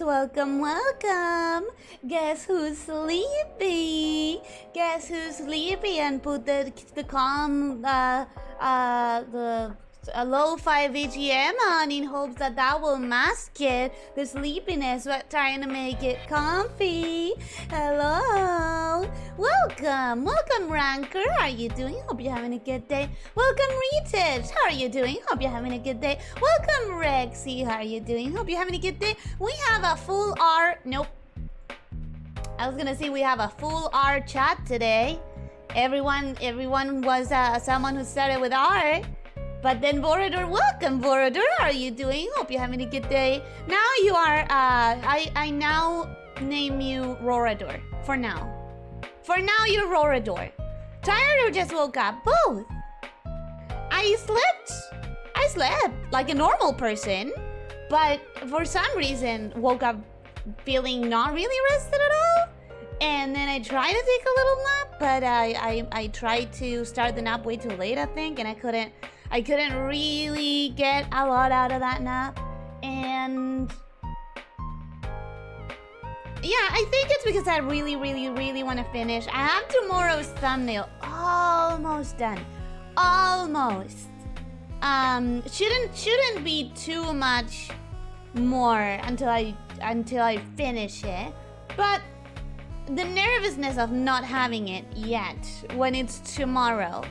welcome, welcome. Guess who's sleepy? Guess who's sleepy and put the calm a lo-fi VGM on in hopes that that will mask it, the sleepiness, but trying to make it comfy. Hello, welcome Ranker, how are you doing? Hope you're having a good day. Welcome Retouch, how are you doing? Hope you're having a good day. Welcome Rexy, how are you doing? Hope you're having a good day. We have a full R, nope, I was gonna say we have a full R chat today. Everyone was someone who started with R. But then Vorador, welcome Vorador, how are you doing? Hope you're having a good day. Now you are, I now name you Rorador, for now. For now you're Rorador. Tired or just woke up? Both. I slept like a normal person, but for some reason woke up feeling not really rested at all. And then I tried to take a little nap, but I tried to start the nap way too late, I think, and I couldn't really get a lot out of that nap. And yeah, I think it's because I really want to finish. I have tomorrow's thumbnail almost done. Almost. Shouldn't be too much more until I finish it. But the nervousness of not having it yet when it's tomorrow,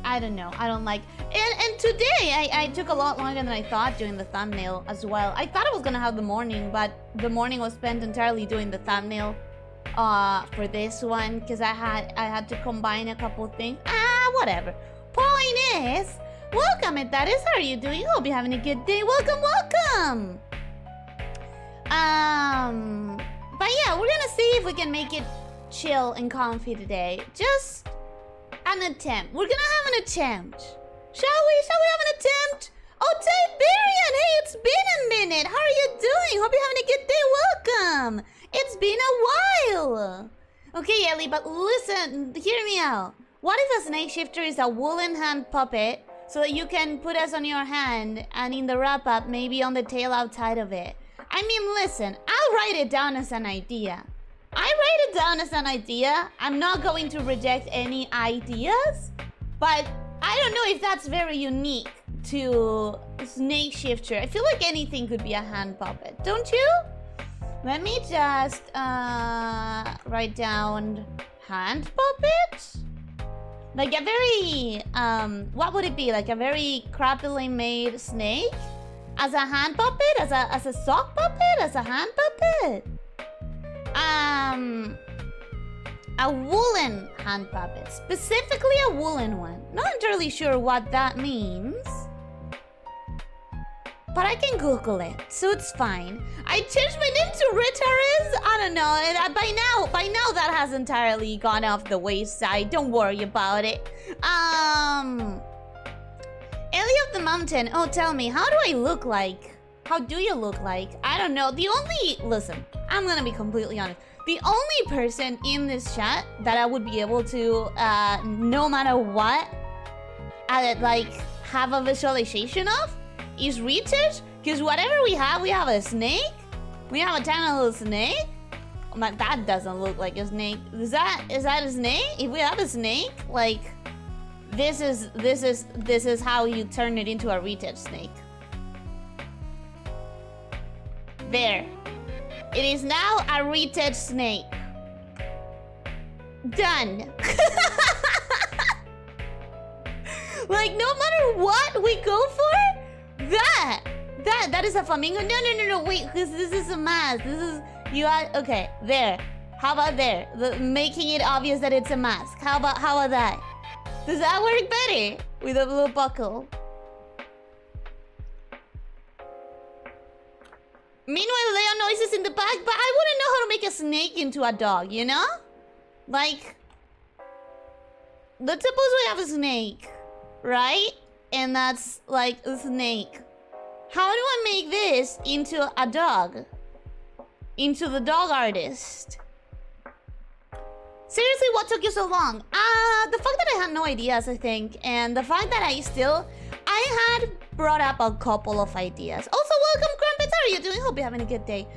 I don't know, I don't like. And today I took a lot longer than I thought doing the thumbnail as well. I thought I was gonna have the morning, but the morning was spent entirely doing the thumbnail for this one because I had to combine a couple things. Whatever. Point is, welcome Etaris, how are you doing? Hope you're having a good day. Welcome. But yeah, we're gonna see if we can make it chill and comfy today. Just an attempt. We're gonna have an attempt. Shall we have an attempt? Oh, Tiberian! Hey, it's been a minute. How are you doing? Hope you're having a good day. Welcome. It's been a while. Okay, Ellie, but listen, hear me out. What if a Snakeshifter is a woolen hand puppet so that you can put us on your hand and in the wrap-up, maybe on the tail outside of it? I mean, listen, I'll write it down as an idea. I'm not going to reject any ideas, but I don't know if that's very unique to Snakeshifter. I feel like anything could be a hand puppet, don't you? Let me just write down hand puppet. Like a very, what would it be? Like a very crappily made snake? As a hand puppet? As a sock puppet? As a hand puppet? A woolen hand puppet. Specifically a woolen one. Not entirely sure what that means. But I can Google it, so it's fine. I changed my name to Ritaris? I don't know. By now that has entirely gone off the wayside. Don't worry about it. Ellie of the Mountain. Oh, tell me, how do I look like? How do you look like? I don't know. Listen, I'm gonna be completely honest. The only person in this chat that I would be able to, no matter what, like, have a visualization of is Retouch. Because whatever we have a snake. We have a tiny little snake. That doesn't look like a snake. Is that a snake? If we have a snake, like, this is how you turn it into a Retouch snake. There. It is now a Retouch snake. Done. Like, no matter what we go for, that is a flamingo. No, wait, because this is a mask. Okay, there. How about there? Making it obvious that it's a mask. How about that? Does that work better? With a little buckle. Meanwhile, there are noises in the back, but I wouldn't know how to make a snake into a dog, you know? Like, let's suppose we have a snake, right? And that's like a snake. How do I make this into a dog? Into the dog artist? Seriously, what took you so long? The fact that I had no ideas, I think, and the fact that I had brought up a couple of ideas. Also, welcome, Crumpets. How are you doing? Hope you're having a good day.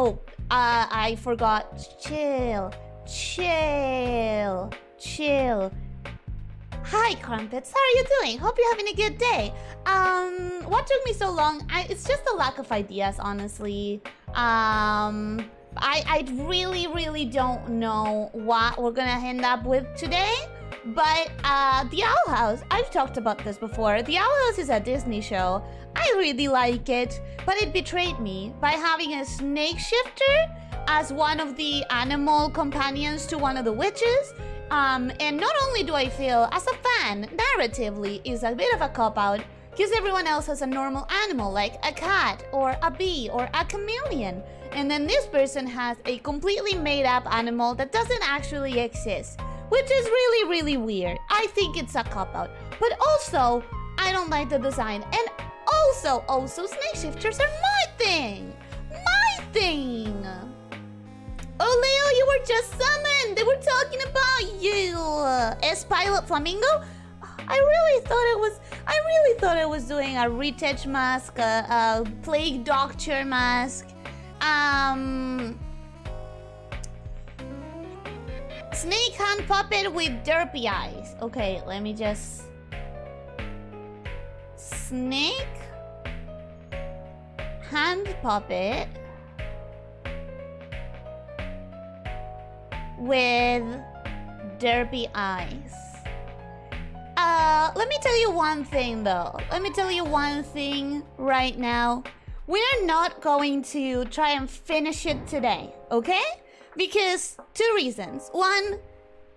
Oh, I forgot. Chill. Hi, Crumpets. How are you doing? Hope you're having a good day. What took me so long? It's just a lack of ideas, honestly. I really don't know what we're gonna end up with today. But the Owl House, I've talked about this before. The Owl House is a Disney show. I really like it, but it betrayed me by having a Snakeshifter as one of the animal companions to one of the witches. And not only do I feel, as a fan, narratively is a bit of a cop-out, because everyone else has a normal animal, like a cat, or a bee, or a chameleon. And then this person has a completely made-up animal that doesn't actually exist, which is really weird. I think it's a cop-out. But also, I don't like the design. And also, Snakeshifters are my thing! My thing! Oh, Leo, you were just summoned! They were talking about you! S-Pilot Flamingo? I really thought it was doing a retouch mask, a plague doctor mask. Snake hand puppet with derpy eyes. Okay, let me just... Snake hand puppet with derpy eyes. Let me tell you one thing though. Let me tell you one thing right now. We're not going to try and finish it today, okay? Because two reasons. One,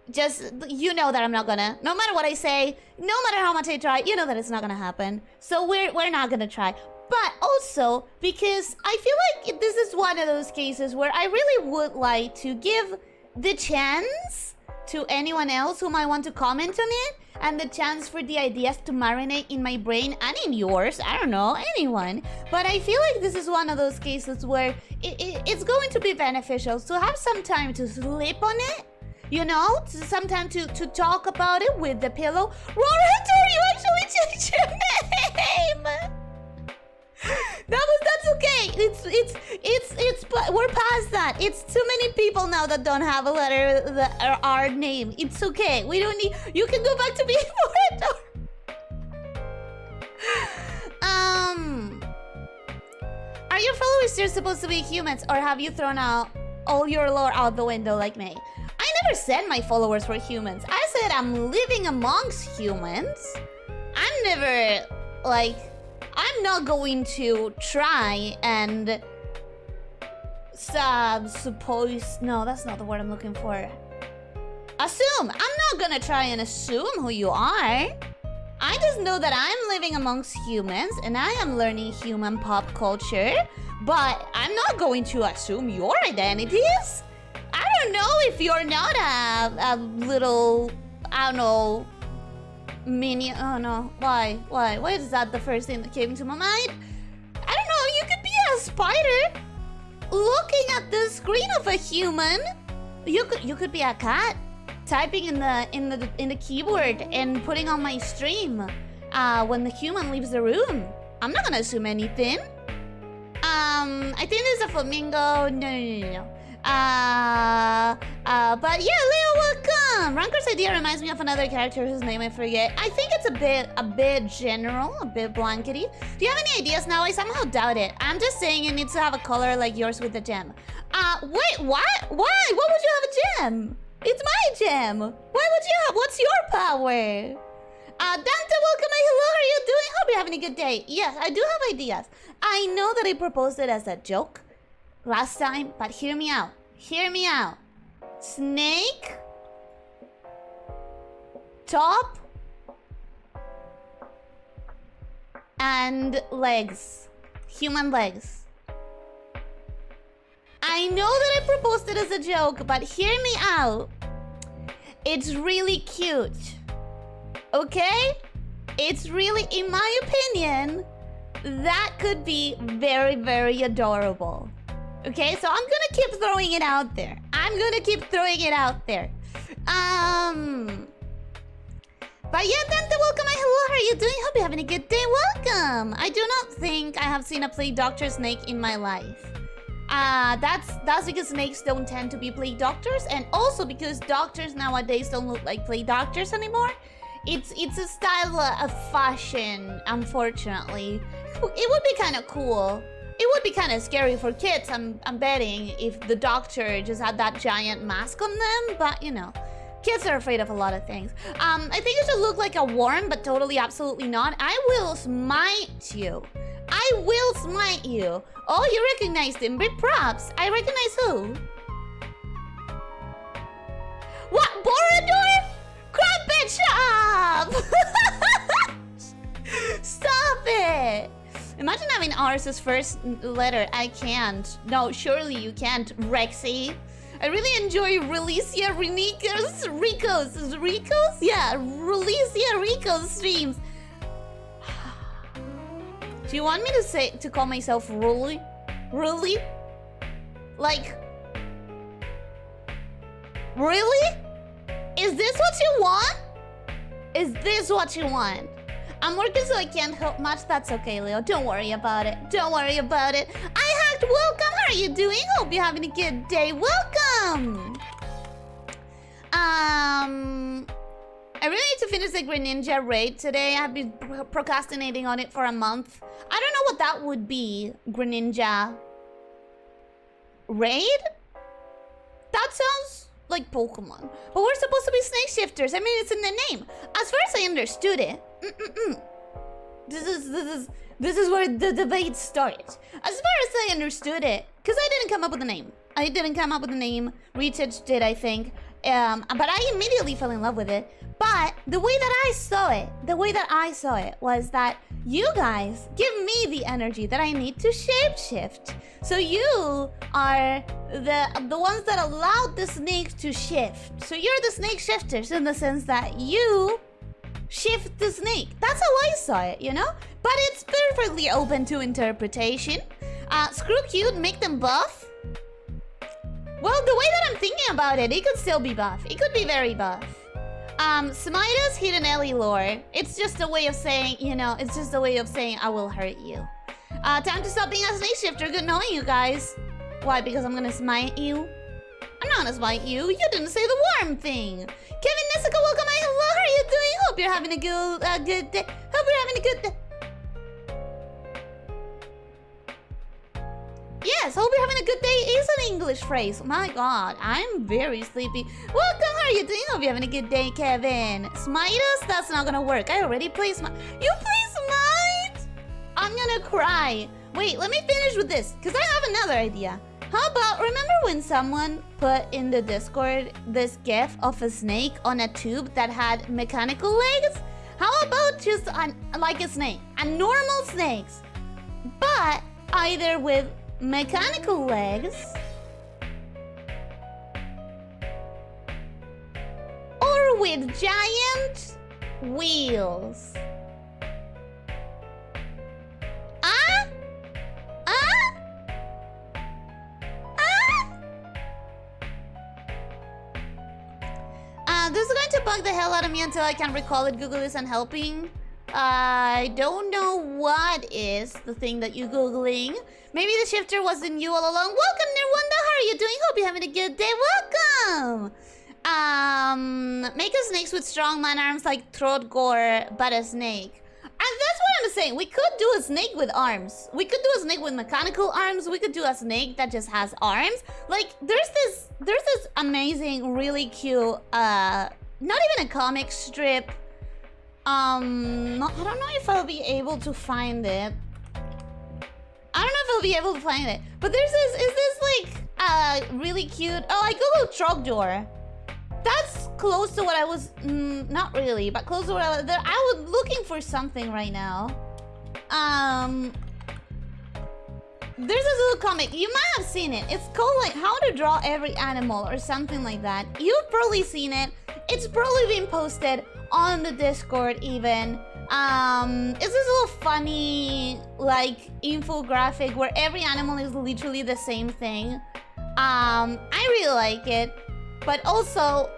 just, you know that I'm not gonna, no matter what I say, no matter how much I try, you know that it's not gonna happen. So we're not gonna try. But also, because I feel like this is one of those cases where I really would like to give the chance to anyone else who might want to comment on it, and the chance for the ideas to marinate in my brain and in yours. I don't know, anyone. But I feel like this is one of those cases where it's going to be beneficial to have some time to sleep on it. You know, some time to talk about it with the pillow. Roar, you actually changed your name! That's okay. It's we're past that. It's too many people now that don't have a letter that our name. It's okay. We don't need. You can go back to being Moreto. Are your followers still supposed to be humans, or have you thrown out all your lore out the window like me? I never said my followers were humans. I said I'm living amongst humans. I'm never like. I'm not going to try and suppose... No, that's not the word I'm looking for. Assume. I'm not gonna try and assume who you are. I just know that I'm living amongst humans and I am learning human pop culture, but I'm not going to assume your identities. I don't know if you're not a little... I don't know... Minion. Oh no. Why is that the first thing that came to my mind? I don't know. You could be a spider looking at the screen of a human. You could be a cat typing in the keyboard and putting on my stream when the human leaves the room. I'm not gonna assume anything. I think there's a flamingo. No. But yeah, Leo, welcome! Ranker's idea reminds me of another character whose name I forget. I think it's a bit general, a bit blankety. Do you have any ideas now? I somehow doubt it. I'm just saying it needs to have a color like yours with the gem. Wait, what? Why? What would you have a gem? It's my gem! Why would you have? What's your power? Dante, welcome, hello, how are you doing? Hope you're having a good day. Yes, I do have ideas. I know that I proposed it as a joke last time, but hear me out. Hear me out. Snake. Top. And legs. Human legs. I know that I proposed it as a joke, but hear me out. It's really cute. Okay? It's really, in my opinion, that could be very adorable. Okay, so I'm gonna keep throwing it out there. But yeah, Dante, welcome. Hello, how are you doing? Hope you're having a good day. Welcome. I do not think I have seen a plague doctor snake in my life. That's because snakes don't tend to be plague doctors, and also because doctors nowadays don't look like plague doctors anymore. It's a style of fashion, unfortunately. It would be kind of cool. It would be kind of scary for kids, I'm betting, if the doctor just had that giant mask on them, but you know. Kids are afraid of a lot of things. I think you should look like a worm, but totally, absolutely not. I will smite you. I will smite you. Oh, you recognized him. Big props. I recognize who? What? Borador? Crumpet shop! Stop it! Imagine having R's as first letter. I can't. No, surely you can't, Rexy. I really enjoy Elyssia Rico's? Yeah, Elyssia Rico's streams. Do you want me to call myself Ruli? Really? Like, really? Is this what you want? Is this what you want? I'm working so I can't help much. That's okay, Leo. Don't worry about it. Don't worry about it. I hacked. Welcome. How are you doing? Hope you're having a good day. Welcome. I really need to finish the Greninja raid today. I've been procrastinating on it for a month. I don't know what that would be. Greninja raid? That sounds like Pokemon. But we're supposed to be Snakeshifters. I mean, it's in the name. As far as I understood it. This is where the debate starts. As far as I understood it, because I didn't come up with a name. Retouch did, I think. But I immediately fell in love with it. But the way that I saw it was that you guys give me the energy that I need to shapeshift. So you are the ones that allowed the snake to shift. So you're the snake shifters in the sense that you shift the snake. That's how I saw it, you know? But it's perfectly open to interpretation. Screw cute, make them buff. Well, the way that I'm thinking about it, it could still be buff. It could be very buff. Smite's Hidden Ellie lore. It's just a way of saying, you know, it's just a way of saying I will hurt you. Time to stop being a snake shifter. Good knowing you guys. Why? Because I'm gonna smite you? I'm not gonna smite you. You didn't say the worm thing. Kevin Nessica, welcome. Hello, how are you doing? Hope you're having a good day. Hope you're having a good day. Yes, hope you're having a good day is an English phrase. My god, I'm very sleepy. Welcome, how are you doing? Hope you're having a good day, Kevin. Smite us? That's not gonna work. I already play Smite. You play Smite? I'm gonna cry. Wait, let me finish with this, because I have another idea. How about, remember when someone put in the Discord this gif of a snake on a tube that had mechanical legs? How about just like a snake, a normal snake, but either with mechanical legs or with giant wheels? This is going to bug the hell out of me until I can recall it. Google isn't helping. I don't know what is the thing that you're Googling. Maybe the shifter wasn't you all along. Welcome, Nirwanda. How are you doing? Hope you're having a good day. Welcome. Make a snakes with strong man arms like throat gore, but a snake. And that's what I'm saying. We could do a snake with arms. We could do a snake with mechanical arms. We could do a snake that just has arms. Like, there's this amazing, really cute, not even a comic strip. I don't know if I'll be able to find it. But there's this like, really cute, oh, I googled Trogdor. That's close to what I was, not really, but close to what I was looking for something right now. There's this little comic, you might have seen it. It's called like How to Draw Every Animal or something like that. You've probably seen it. It's probably been posted on the Discord even. It's this little funny like infographic where every animal is literally the same thing. I really like it. But also,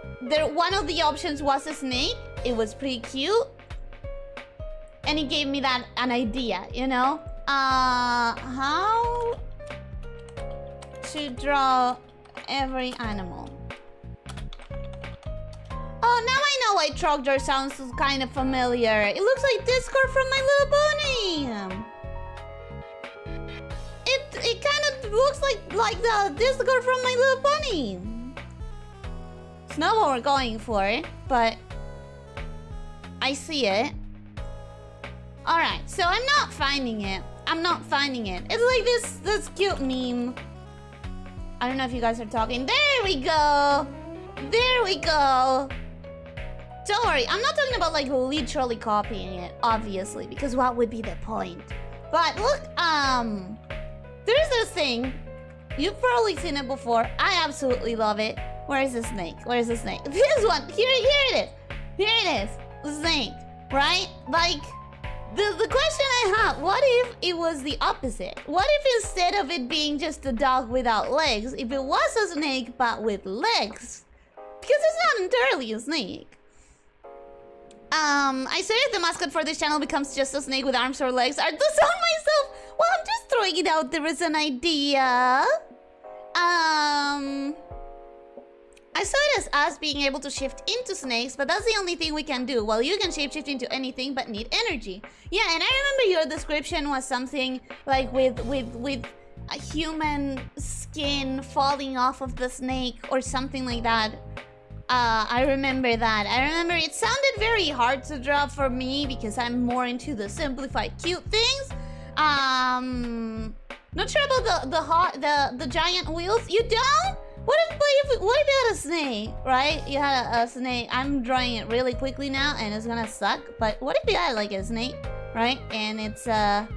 one of the options was a snake. It was pretty cute. And it gave me an idea, you know? How to draw every animal. Oh, now I know why Trogdor sounds kind of familiar. It looks like Discord from My Little Pony. It kind of looks like the Discord from My Little Pony. It's not what we're going for, but I see it. Alright, so I'm not finding it. It's like this cute meme. I don't know if you guys are talking. There we go. Don't worry, I'm not talking about like literally copying it, obviously, because what would be the point? But look, there's this thing. You've probably seen it before. I absolutely love it. Where is the snake? This one. Here it is. The snake, right? Like, the question I have, what if it was the opposite? What if instead of it being just a dog without legs, if it was a snake but with legs? Because it's not entirely a snake. I said if the mascot for this channel becomes just a snake with arms or legs, I'd just on myself. Well, I'm just throwing it out there as an idea. I saw it as us being able to shift into snakes, but that's the only thing we can do. Well, you can shapeshift into anything but need energy. Yeah, and I remember your description was something like with a human skin falling off of the snake or something like that. I remember that. I remember it sounded very hard to draw for me because I'm more into the simplified cute things. Not sure about the giant wheels. You don't? What if you had a snake, right? You had a snake. I'm drawing it really quickly now, and it's gonna suck. But what if you had like a snake, right? And it's there,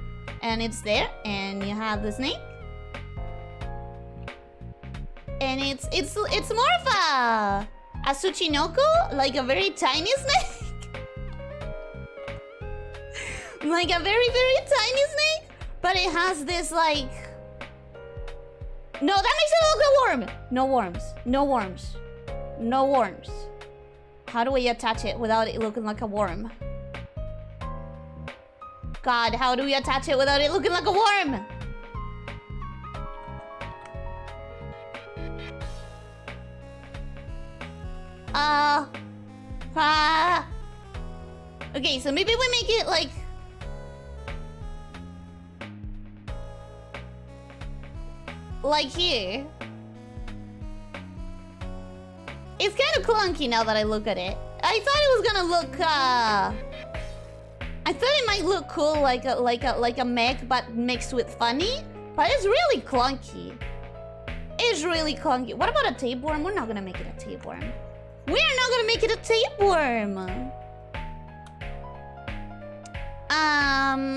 and you have the snake, and it's more of a Tsuchinoko, like a very tiny snake, like a very tiny snake, but it has this like. No, that makes it look like a worm. No worms. How do we attach it without it looking like a worm? God, how do we attach it without it looking like a worm? Okay, so maybe we make it like here. It's kind of clunky now that I look at it. I thought it was gonna look I thought it might look cool like a mech but mixed with funny, but it's really clunky. What about a tapeworm? We're not gonna make it a tapeworm.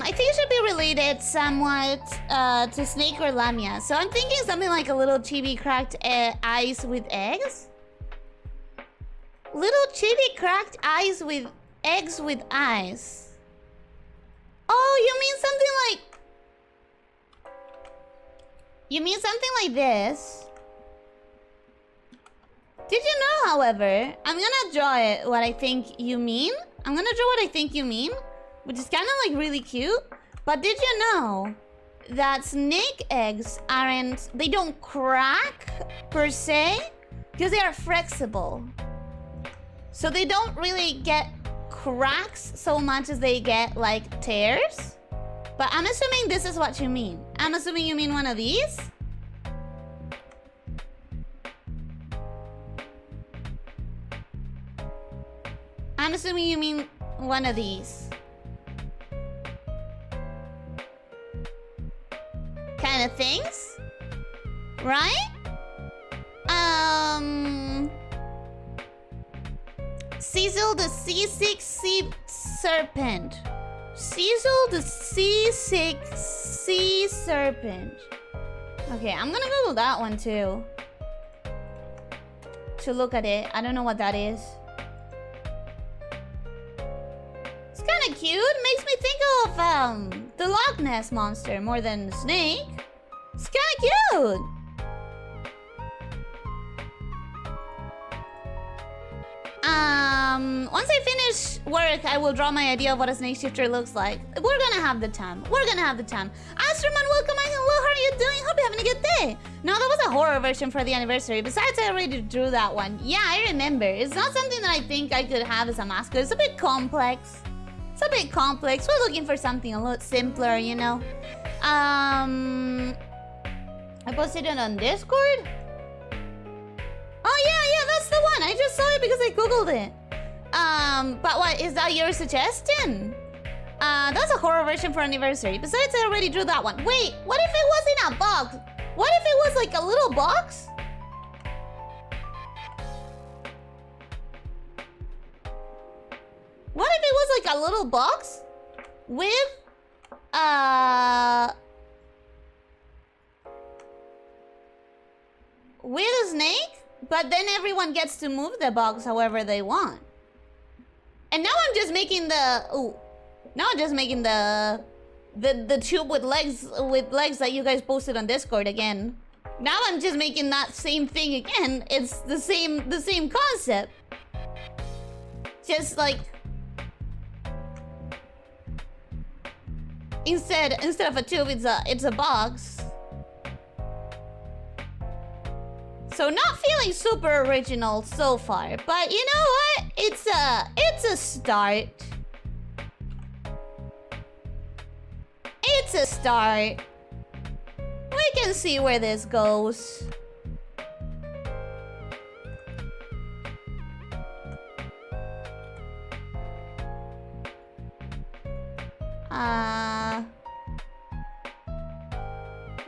I think it should be related somewhat to snake or lamia. So I'm thinking something like a little chibi cracked eyes with eggs. Little chibi cracked eyes with eggs with eyes. Oh, you mean something like this? Did you know, however, I'm gonna draw it what I think you mean. Which is kind of like really cute. But did you know that snake eggs they don't crack per se because they are flexible. So they don't really get cracks so much as they get like tears. But I'm assuming this is what you mean. I'm assuming you mean one of these. I'm assuming you mean one of these. Kind of things, right? Cecil the seasick sea serpent. Okay, I'm gonna Google that one too. To look at it. I don't know what that is. It's kind of cute. Makes me think of the Loch Ness monster more than the snake. It's kind of cute. Once I finish work, I will draw my idea of what a snakeshifter looks like. We're gonna have the time. Astroman, welcome. Hello, are you doing? Hope you're having a good day. No, that was a horror version for the anniversary. Besides, I already drew that one. Yeah, I remember. It's not something that I think I could have as a mascot. It's a bit complex. It's a bit complex. We're looking for something a little simpler, you know. I posted it on Discord. Oh yeah, that's the one. I just saw it because I googled it. But what is that your suggestion? That's a horror version for anniversary. Besides, I already drew that one. Wait, what if it was in a box? What if it was like a little box? What if it was like a little box with a snake, but then everyone gets to move the box however they want. And now I'm just making the the tube with legs that you guys posted on Discord again. Now I'm just making that same thing again. It's the same concept. Just like instead of a tube, it's a box. So not feeling super original so far, but you know what? It's a start. It's a start. We can see where this goes.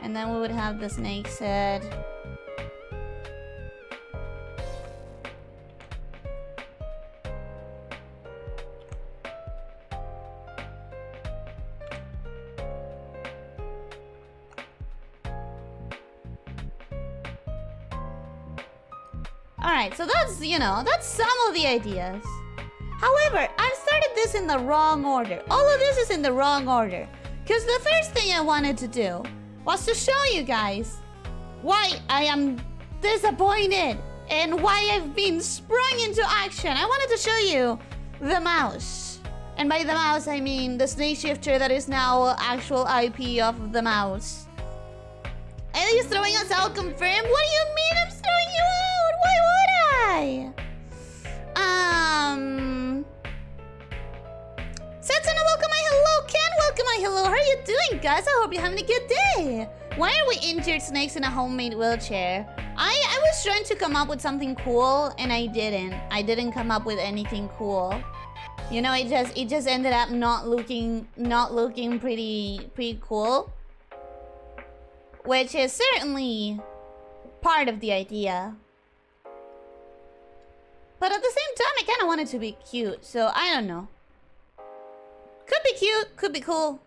And then we would have the snake's head. Alright, so that's, you know, that's some of the ideas. However, I've started this in the wrong order. All of this is in the wrong order. Because the first thing I wanted to do was to show you guys why I am disappointed and why I've been sprung into action. I wanted to show you the mouse. And by the mouse, I mean the Snakeshifter that is now actual IP of the mouse. Ellie's throwing us out confirmed? What do you mean I'm throwing you out? Why would I? Setsuna, welcome my hello. Ken, welcome my hello. How are you doing, guys? I hope you're having a good day. Why are we injured snakes in a homemade wheelchair? I was trying to come up with something cool and I didn't. I didn't come up with anything cool. You know, it just ended up not looking pretty cool. Which is certainly part of the idea. But at the same time, I kind of want it to be cute, so I don't know. Could be cute, could be cool.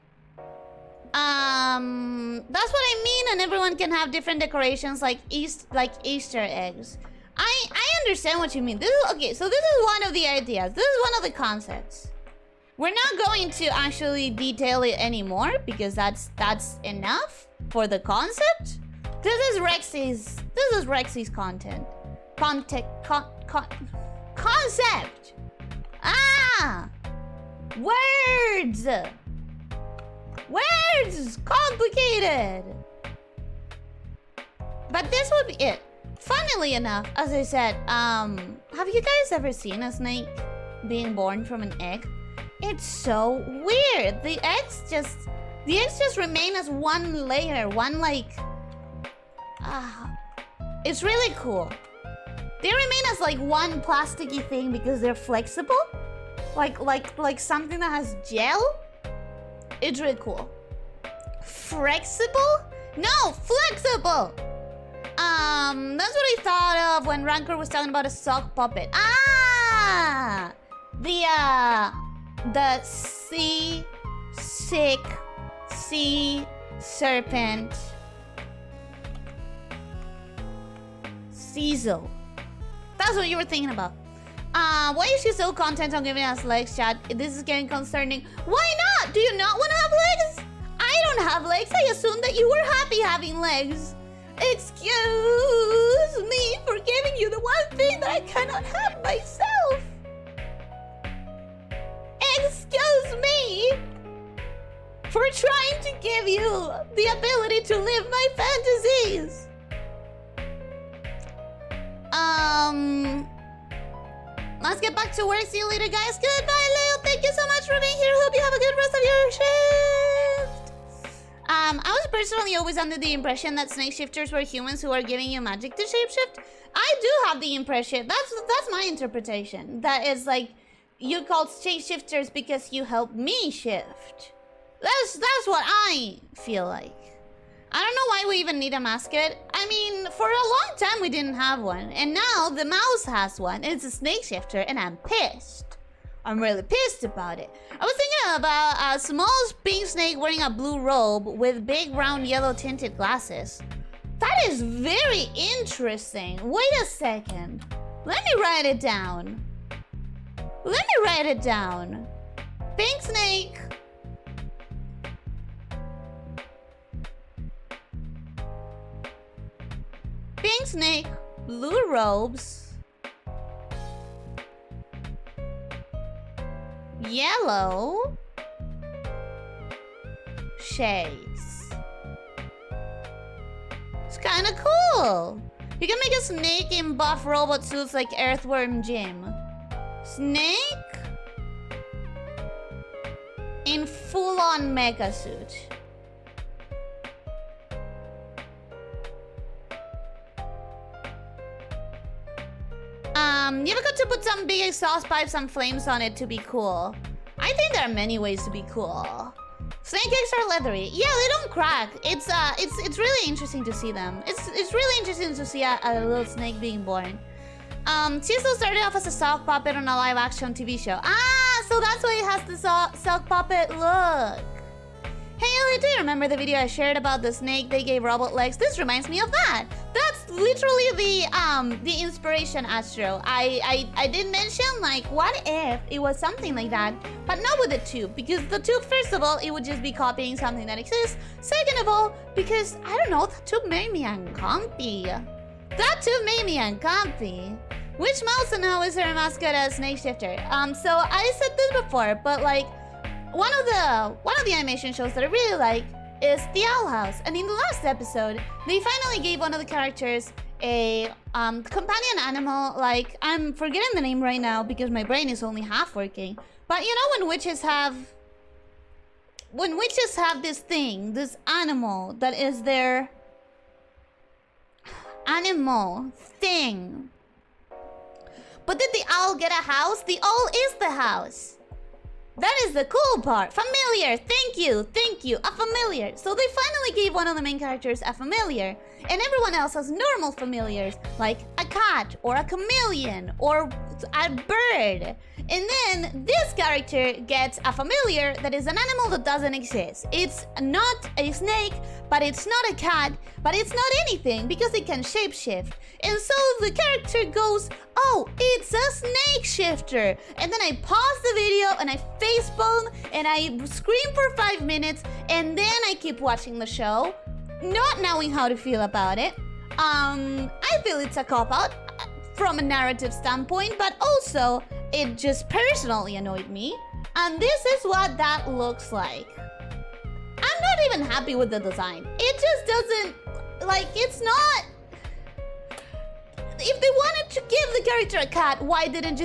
That's what I mean, and everyone can have different decorations like Easter eggs. I understand what you mean. This is okay, so this is one of the ideas. This is one of the concepts. We're not going to actually detail it anymore because that's enough for the concept. This is Rexy's content. Concept. Words. Complicated. But this would be it. Funnily enough, as I said, have you guys ever seen a snake being born from an egg? It's so weird. The eggs just remain as one layer, it's really cool. They remain as like one plasticky thing because they're flexible. Like something that has gel. It's really cool. Flexible? No, flexible! That's what I thought of when Rancor was talking about a sock puppet. The sea serpent. Cecil. That's what you were thinking about. Why is she so content on giving us legs, chat? This is getting concerning. Why not? Do you not want to have legs? I don't have legs. I assumed that you were happy having legs. Excuse me for giving you the one thing that I cannot have myself. Excuse me for trying to give give you the ability to live my fantasies. Let's get back to work. See you later, guys. Goodbye, Lil. Thank you so much for being here. Hope you have a good rest of your shift. I was personally always under the impression that snakeshifters were humans who are giving you magic to shapeshift. I do have the impression, that's my interpretation, that is like, you're called shapeshifters because you help me shift. That's what I feel like. I don't know why we even need a mascot. I mean, for a long time we didn't have one, and now the mouse has one. It's a snakeshifter, and I'm pissed. I'm really pissed about it. I was thinking about a small pink snake wearing a blue robe with big round yellow tinted glasses. That is very interesting. Wait a second. Let me write it down. Pink snake. Pink snake, blue robes, yellow shades. It's kind of cool. You can make a snake in buff robot suits like Earthworm Jim. Snake in full-on mecha suit. You ever got to put some big exhaust pipes and flames on it to be cool? I think there are many ways to be cool. Snake eggs are leathery. Yeah, they don't crack. It's really interesting to see them. It's really interesting to see a little snake being born. Cecil started off as a sock puppet on a live-action TV show. Ah, so that's why it has the sock puppet look. Hey Ellie, do you remember the video I shared about the snake they gave robot legs? This reminds me of that. That's literally the inspiration, Astro. I did mention, like, what if it was something like that, but not with the tube, because the tube, first of all, it would just be copying something that exists. Second of all, because I don't know, the tube made me uncomfy. Which mouse and how is her mascot as Snakeshifter? So I said this before, but like, one of the animation shows that I really like is The Owl House, and in the last episode, they finally gave one of the characters a companion animal. Like, I'm forgetting the name right now because my brain is only half working. But you know when witches have this thing, this animal that is their animal thing. But did the owl get a house? The owl is the house. That is the cool part. Familiar. Thank you. A familiar. So they finally gave one of the main characters a familiar. And everyone else has normal familiars, like a cat or a chameleon or a bird. And then this character gets a familiar that is an animal that doesn't exist. It's not a snake, but it's not a cat, but it's not anything because it can shapeshift. And so the character goes, oh, it's a snakeshifter. And then I pause the video and I facepalm and I scream for 5 minutes and then I keep watching the show, not knowing how to feel about it. I feel it's a cop-out from a narrative standpoint, but also it just personally annoyed me. And this is what that looks like. I'm not even happy with the design. It just doesn't, like, it's not... If they wanted to give the character a cat, why didn't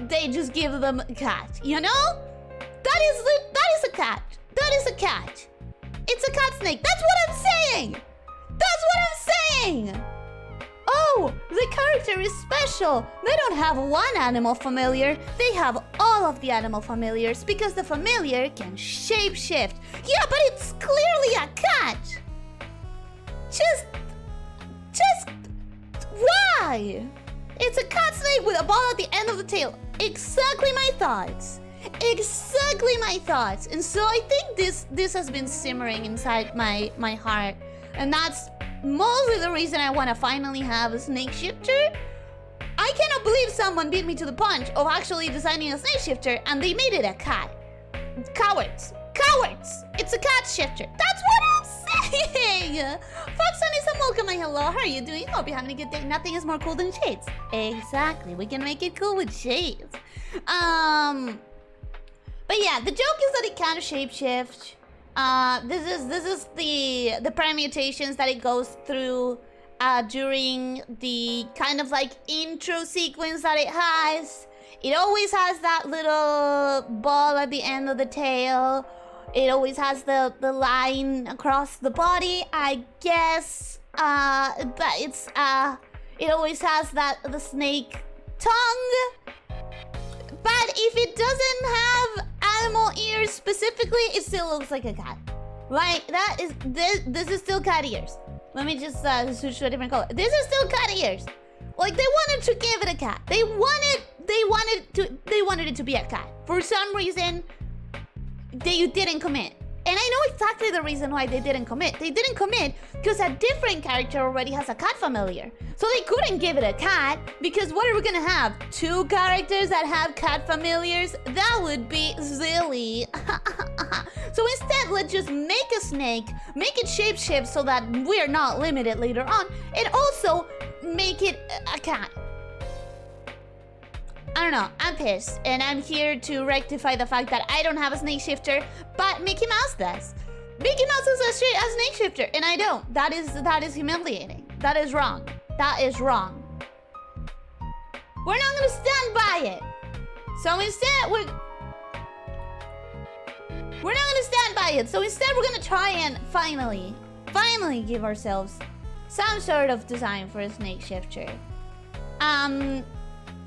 they just give them a cat, you know? That is a cat. That is a cat. It's a cat snake. That's what I'm saying. That's what I'm saying. Oh, the character is special. They don't have one animal familiar. They have all of the animal familiars because the familiar can shapeshift. Yeah, but it's clearly a cat. Just why? It's a cat snake with a ball at the end of the tail. Exactly my thoughts. Exactly my thoughts. And so I think this has been simmering inside my heart. And that's mostly the reason I want to finally have a snakeshifter. I cannot believe someone beat me to the punch of actually designing a snakeshifter and they made it a cat. Cowards. Cowards! It's a cat shifter. That's what I'm saying! Fox Sunny, welcome and hello. How are you doing? Hope you're having a good day. Nothing is more cool than shades. Exactly. We can make it cool with shades. But yeah, the joke is that it can shapeshift. This is the permutations that it goes through during the kind of like intro sequence that it has. It always has that little ball at the end of the tail. It always has the line across the body, I guess. But it's it always has the snake tongue. But if it doesn't have animal ears specifically, it still looks like a cat. Like that is this is still cat ears. Let me just switch to a different color. This is still cat ears. Like they wanted to give it a cat. They wanted it to be a cat. For some reason, they didn't commit. And I know exactly the reason why they didn't commit. They didn't commit because a different character already has a cat familiar. So they couldn't give it a cat because what are we gonna have? 2 characters that have cat familiars? That would be silly. So instead, let's just make a snake, make it shapeshift so that we're not limited later on, and also make it a cat. I don't know, I'm pissed, and I'm here to rectify the fact that I don't have a Snakeshifter, but Mickey Mouse does. Mickey Mouse is a Snakeshifter, and I don't. That is humiliating. That is wrong. That is wrong. We're not gonna stand by it. So instead, we're not gonna stand by it. So instead, we're gonna try and finally give ourselves some sort of design for a Snakeshifter.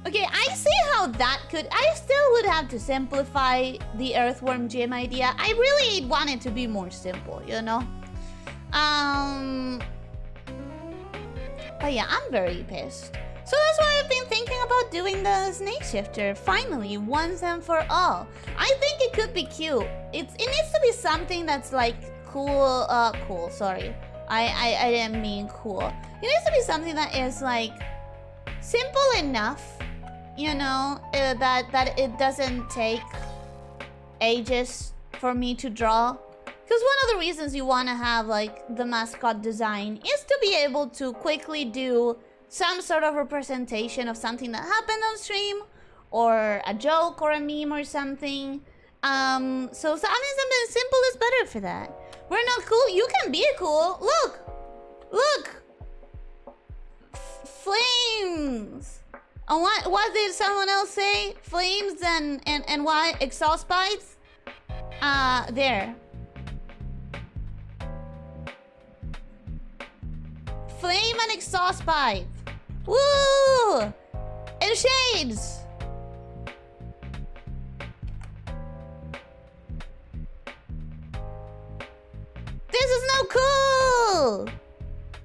Okay, I see how that could... I still would have to simplify the Earthworm Jim idea. I really want it to be more simple, you know? But yeah, I'm very pissed. So that's why I've been thinking about doing the Snakeshifter, finally, once and for all. I think it could be cute. It needs to be something that's like cool, sorry. I didn't mean cool. It needs to be something that is like simple enough, you know, that it doesn't take ages for me to draw. Because one of the reasons you want to have like the mascot design is to be able to quickly do some sort of representation of something that happened on stream, or a joke or a meme or something. So I mean, something simple is better for that. We're not cool. You can be cool. Look. Flames. And what did someone else say? Flames and what? Exhaust pipes? There. Flame and exhaust pipe. Woo! And shades. This is no cool.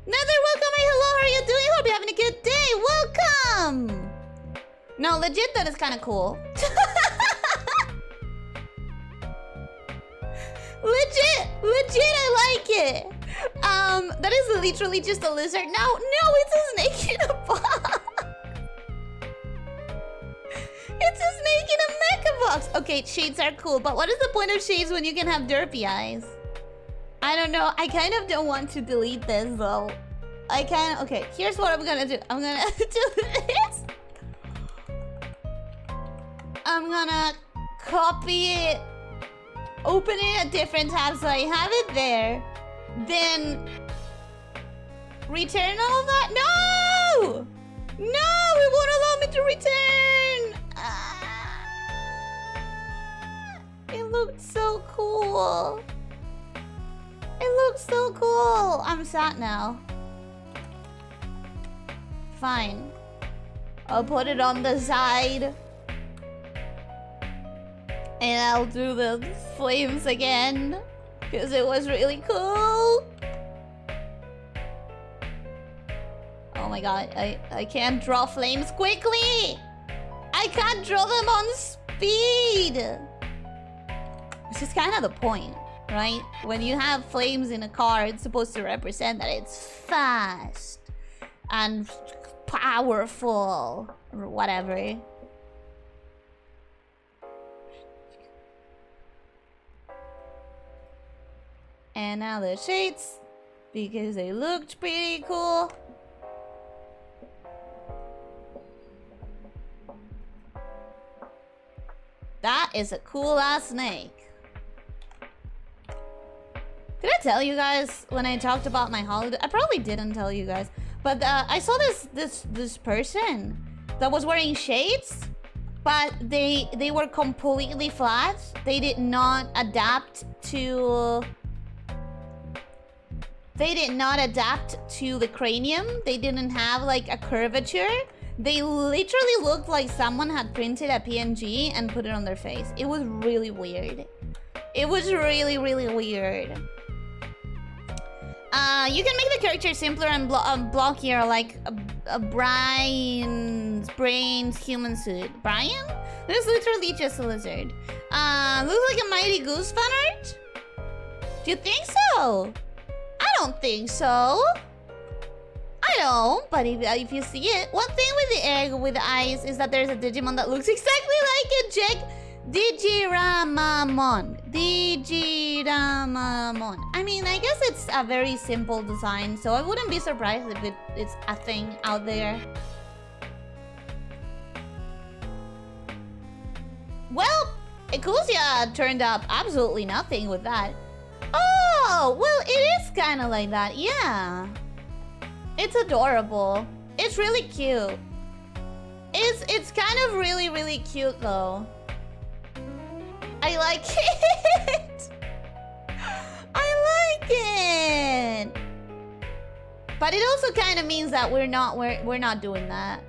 Nether, welcome. Hey, hello. How are you doing? Hope you're having a good day. Welcome. No, legit, that is kind of cool. Legit, I like it. That is literally just a lizard. No, it's a snake in a box. It's a snake in a mecha box. Okay, shades are cool, but what is the point of shades when you can have derpy eyes? I don't know. I kind of don't want to delete this though. Okay, here's what I'm gonna do. I'm gonna do this. I'm gonna copy it, open it at different tabs so I have it there. Then return all of that. No! No, it won't allow me to return. It looked so cool. It looks so cool. I'm sad now. Fine. I'll put it on the side. And I'll do the flames again. Because it was really cool. Oh my god. I can't draw flames quickly. I can't draw them on speed. Which is kind of the point. Right? When you have flames in a car, it's supposed to represent that it's fast and powerful or whatever. And now the shades, because they looked pretty cool. That is a cool ass snake. I tell you guys when I talked about my holiday? I probably didn't tell you guys, but I saw this person that was wearing shades, but they were completely flat. They did not adapt to. They did not adapt to the cranium. They didn't have like a curvature. They literally looked like someone had printed a PNG and put it on their face. It was really weird. It was really, really weird. You can make the character simpler and blockier, like a Brain's human suit. Brian? This is literally just a lizard. Looks like a Mighty Goose fan art? Do you think so? I don't think so. I don't, but if you see it, one thing with the egg with the eyes is that there's a Digimon that looks exactly like it, Jake. Digiramamon. Digiramamon. I mean, I guess it's a very simple design, so I wouldn't be surprised if it's a thing out there. Well, Elyssia turned up absolutely nothing with that. Oh, well, it is kind of like that, yeah. It's adorable. It's really cute. It's kind of really, really cute, though. I like it. I like it. But it also kind of means that we're not doing that.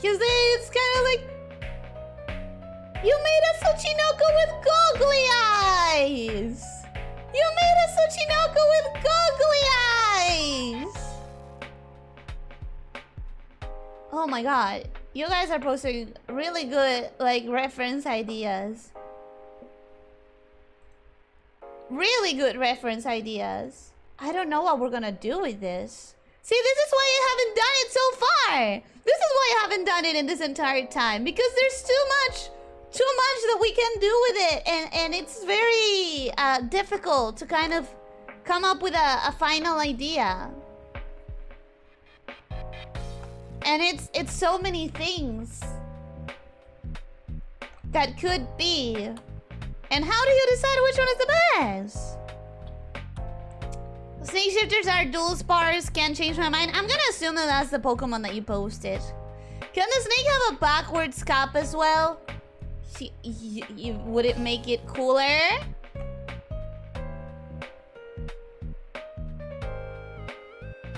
Cause it's kind of like you made a Tsuchinoko with googly eyes. You made a Tsuchinoko with googly eyes. Oh my god. You guys are posting really good, like, reference ideas. Really good reference ideas. I don't know what we're gonna do with this. See, this is why I haven't done it so far. This is why I haven't done it in this entire time. Because there's too much that we can do with it. And it's very difficult to kind of come up with a final idea. And it's so many things that could be. And how do you decide which one is the best? Snakeshifters are dual spars, can't change my mind. I'm gonna assume that that's the Pokemon that you posted. Can the snake have a backwards cap as well? Would it make it cooler?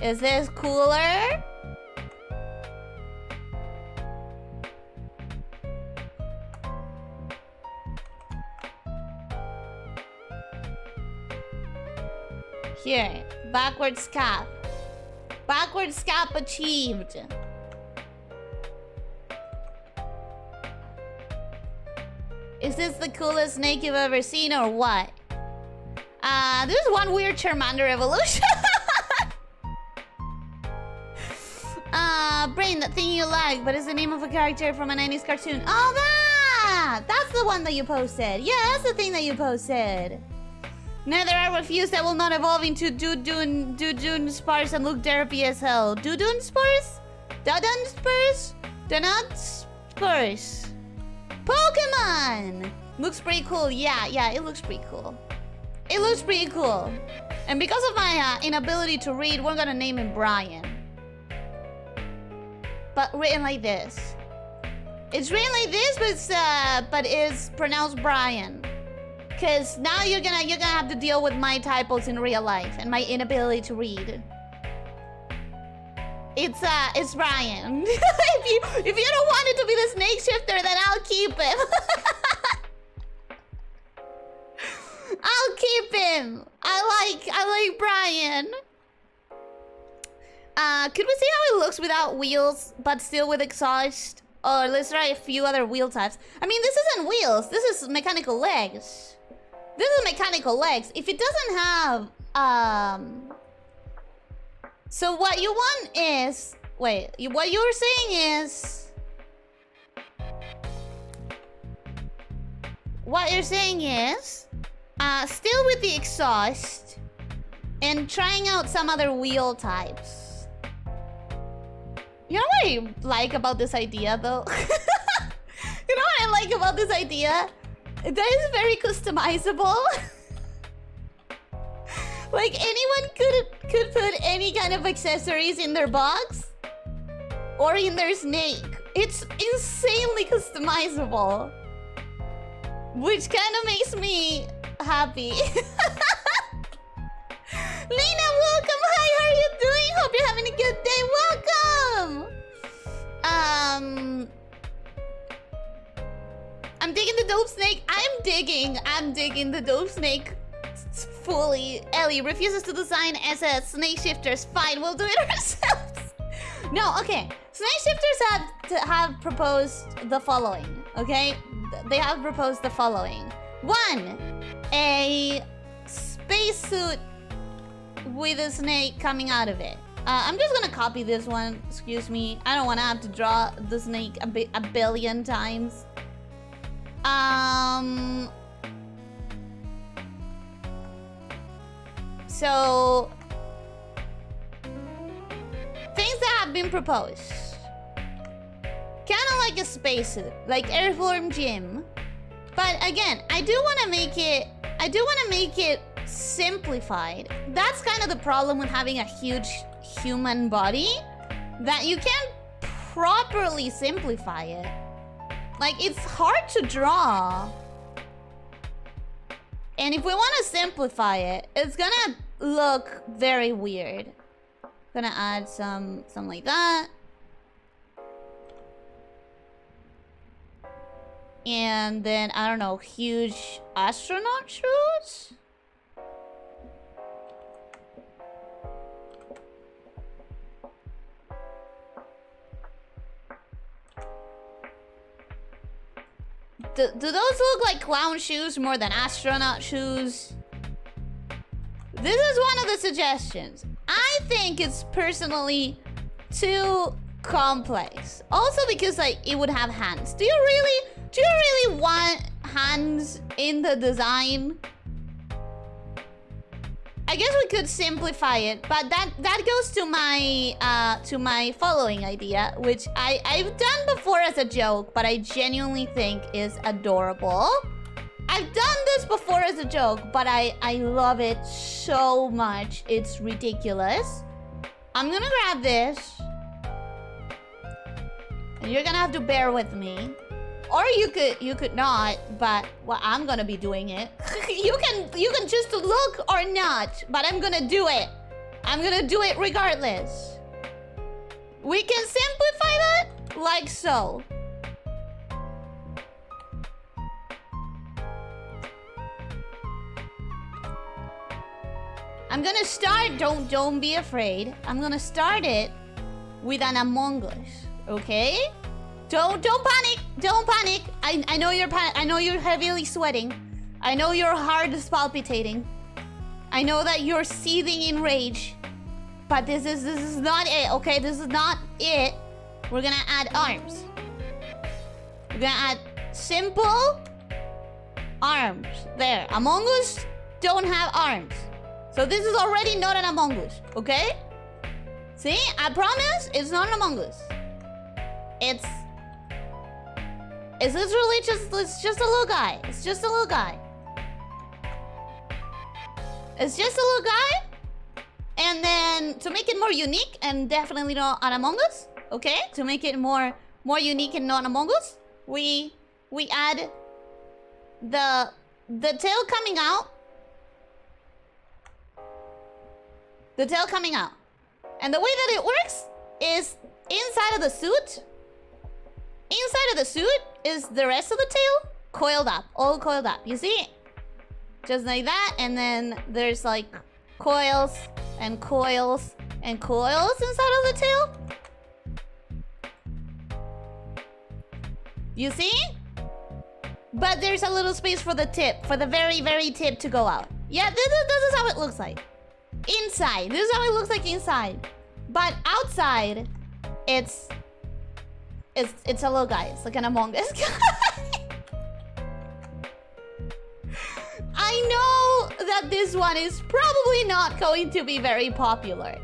Is this cooler? Here, backwards cap. Backwards cap achieved. Is this the coolest snake you've ever seen or what? There's one weird Charmander evolution. Brain, that thing you like, but it's the name of a character from a 90s cartoon. Oh, that's the one that you posted. Yeah, that's the thing that you posted. Neither I refuse that will not evolve into Dudun spars and look derpy as hell. Dudun spars? Dudun spars? Donut spars. Pokemon! Looks pretty cool. Yeah, it looks pretty cool. It looks pretty cool. And because of my inability to read, we're gonna name him Brian. But written like this. It's written like this, but it's pronounced Brian. Cause now you're gonna have to deal with my typos in real life and my inability to read. It's Brian. if you don't want it to be the Snakeshifter, then I'll keep him. I'll keep him. I like Brian. Could we see how it looks without wheels, but still with exhaust? Or let's try a few other wheel types. I mean, this isn't wheels. This is mechanical legs. This is mechanical legs. If it doesn't have, so what you want is, wait, what you're saying is, still with the exhaust and trying out some other wheel types. You know what I like about this idea, though? You know what I like about this idea? That is very customizable. Like anyone could put any kind of accessories in their box or in their snake. It's insanely customizable, which kind of makes me happy. Lena, welcome. Hi, how are you doing? Hope you're having a good day. Welcome. I'm digging the dope snake. I'm digging the dope snake fully. Ellie refuses to design as a Snakeshifter. Fine, we'll do it ourselves. No, okay. Snakeshifters have proposed the following, okay? They have proposed the following. 1, a spacesuit with a snake coming out of it. I'm just gonna copy this one. Excuse me. I don't want to have to draw the snake a billion times. So things that have been proposed. Kind of like a spacesuit, like Airform Gym. But again, I do want to make it simplified. That's kind of the problem with having a huge human body, that you can't properly simplify it. Like, it's hard to draw. And if we want to simplify it, it's gonna look very weird. Gonna add some like that. And then, I don't know, huge astronaut shoes? Do those look like clown shoes more than astronaut shoes? This is one of the suggestions. I think it's personally too complex. Also because like it would have hands. Do you really want hands in the design? I guess we could simplify it, but that goes to my following idea, which I've done before as a joke, but I genuinely think is adorable. I've done this before as a joke, but I love it so much. It's ridiculous. I'm gonna grab this, and you're gonna have to bear with me. Or you could not, but well, I'm gonna be doing it. you can just look or not, but I'm gonna do it. I'm gonna do it regardless. We can simplify that like so. I'm gonna start. Don't be afraid. I'm gonna start it with an Among Us, okay? Don't panic. Don't panic. I know you're heavily sweating. I know your heart is palpitating. I know that you're seething in rage. But this is not it, okay? This is not it. We're gonna add arms. We're gonna add simple arms. There. Among Us don't have arms. So this is already not an Among Us, okay? See? I promise it's not an Among Us. It's literally just a little guy. It's just a little guy. It's just a little guy. And then to make it more unique and definitely not an Among Us, okay? To make it more unique and not Among Us, we add the tail coming out. The tail coming out. And the way that it works is inside of the suit. Inside of the suit is the rest of the tail coiled up, all coiled up. You see? Just like that. And then there's like coils and coils and coils inside of the tail. You see? But there's a little space for the tip, for the very, very tip to go out. Yeah, this is how it looks like. Inside. This is how it looks like inside. But outside, it's a little guy. It's like an Among Us guy. I know that this one is probably not going to be very popular.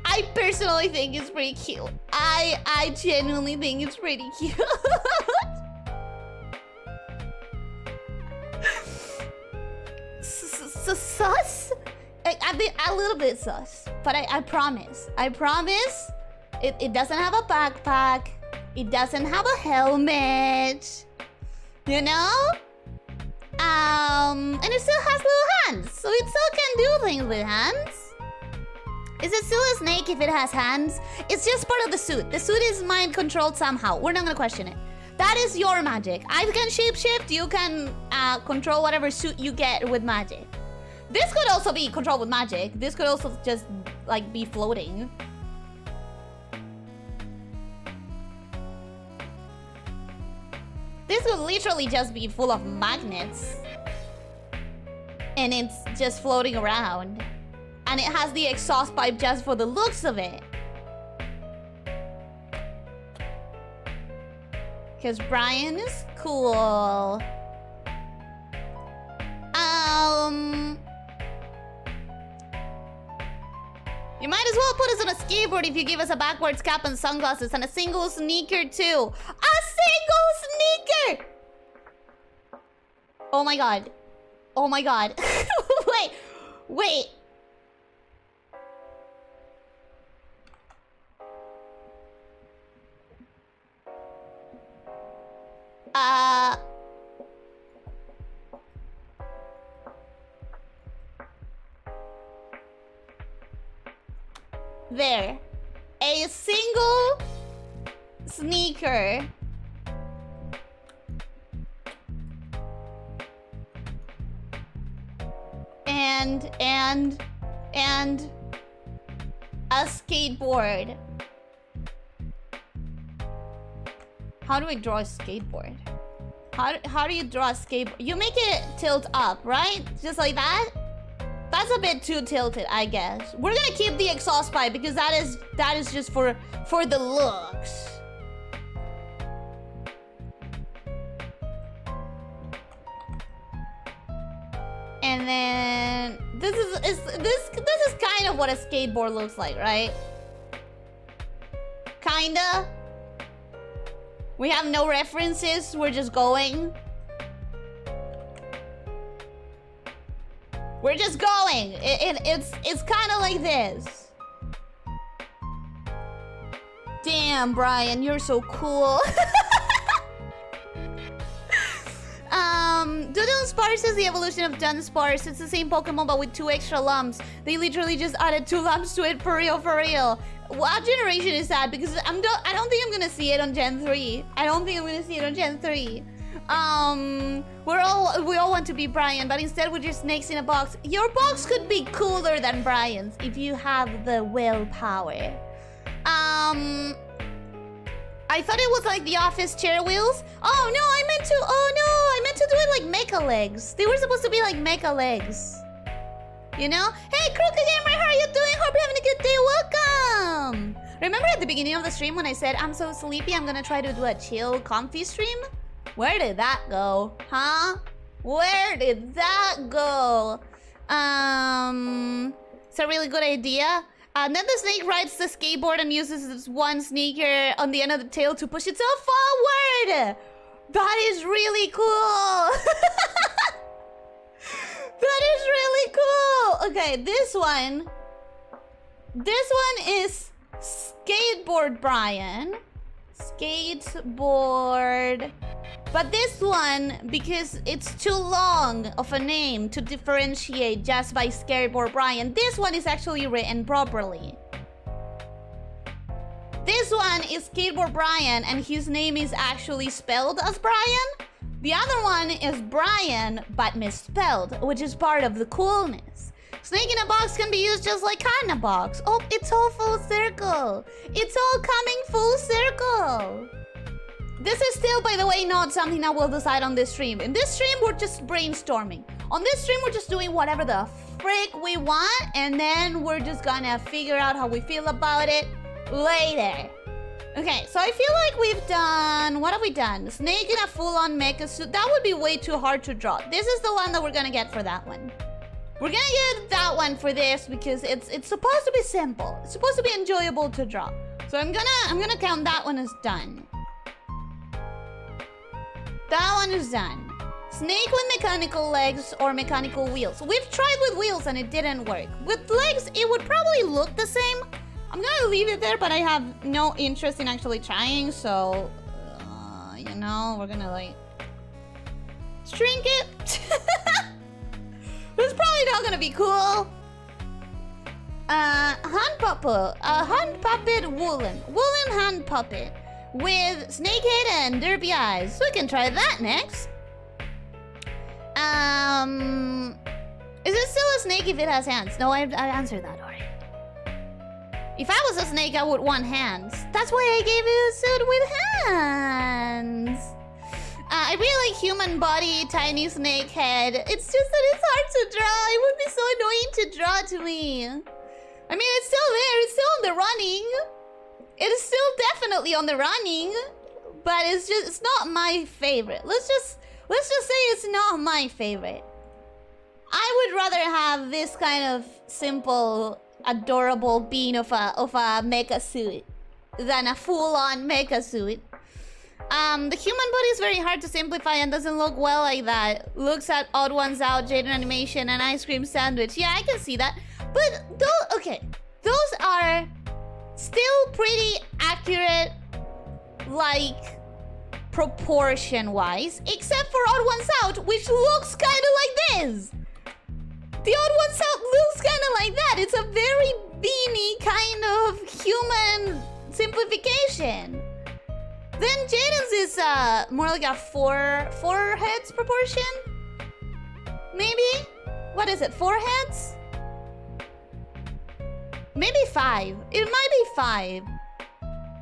I personally think it's pretty cute. I genuinely think it's pretty cute. Sus? a little bit sus. But I promise. I promise it doesn't have a backpack. It doesn't have a helmet. You know? And it still has little hands. So it still can do things with hands. Is it still a snake if it has hands? It's just part of the suit. The suit is mind controlled somehow. We're not gonna question it. That is your magic. I can shapeshift. You can control whatever suit you get with magic. This could also be controlled with magic. This could also just like be floating. This could literally just be full of magnets. And it's just floating around. And it has the exhaust pipe just for the looks of it. Because Brian is cool. You might as well put us on a skateboard if you give us a backwards cap and sunglasses and a single sneaker too. A single sneaker! Oh my god. Oh my god. Wait. Wait. There. A single sneaker. And a skateboard. How do we draw a skateboard? How do you draw a skateboard? You make it tilt up, right? Just like that? That's a bit too tilted, I guess. We're gonna keep the exhaust pipe because that is just for the looks. And then this is kind of what a skateboard looks like, right? Kinda. We have no references, we're just going. We're just going. It's kind of like this. Damn, Brian, you're so cool. Dunsparce is the evolution of Dunsparce. It's the same Pokemon but with 2 extra lumps. They literally just added 2 lumps to it, for real, for real. What generation is that? Because I don't think I'm gonna see it on Gen 3. I don't think I'm gonna see it on Gen 3. We all want to be Brian, but instead we're just snakes in a box. Your box could be cooler than Brian's if you have the willpower. I thought it was like the office chair wheels. Oh no, I meant to do it like mecha legs. They were supposed to be like mecha legs. You know? Hey, Crooked Gamer, how are you doing? Hope you're having a good day. Welcome. Remember at the beginning of the stream when I said I'm so sleepy, I'm gonna try to do a chill, comfy stream? Where did that go? Huh? Where did that go? It's a really good idea. Then the snake rides the skateboard and uses this one sneaker on the end of the tail to push itself forward. That is really cool. That is really cool. Okay, this one is skateboard Brian. Skateboard. But this one, because it's too long of a name to differentiate just by skateboard Brian, this one is actually written properly. This one is skateboard Brian and his name is actually spelled as Brian. The other one is Brian but misspelled, which is part of the coolness. Snake in a box can be used just like cat in a box. Oh, it's all full circle. It's all coming full circle. This is still, by the way, not something that we'll decide on this stream. In this stream, we're just brainstorming. On this stream, we're just doing whatever the frick we want, and then we're just gonna figure out how we feel about it later. Okay, so I feel like we've done... What have we done? Snake in a full-on mecha suit. That would be way too hard to draw. This is the one that we're gonna get for that one. We're gonna get that one for this because it's supposed to be simple. It's supposed to be enjoyable to draw. So I'm gonna count that one as done. That one is done. Snake with mechanical legs or mechanical wheels. We've tried with wheels and it didn't work. With legs, it would probably look the same. I'm gonna leave it there, but I have no interest in actually trying, so... you know, we're gonna, like... shrink it. It's probably not gonna be cool. Hand puppet woolen hand puppet with snake head and derpy eyes. So we can try that next. Is it still a snake if it has hands? No, I answered that already. If I was a snake, I would want hands. That's why I gave it a suit with hands. I really like human body, tiny snake head. It's just that it's hard to draw. It would be so annoying to draw to me. I mean, it's still there. It's still on the running. It is still definitely on the running. But it's not my favorite. Let's just say it's not my favorite. I would rather have this kind of simple, adorable bean of a mecha suit than a full-on mecha suit. The human body is very hard to simplify and doesn't look well like that. Looks at Odd Ones Out, Jaden Animation, and Ice Cream Sandwich. Yeah, I can see that. But those are still pretty accurate, like, proportion-wise, except for Odd Ones Out, which looks kind of like this. The Odd Ones Out looks kind of like that. It's a very beanie kind of human simplification. Then Jaden's is more like a four heads proportion? Maybe? What is it, 4 heads? Maybe 5. It might be 5.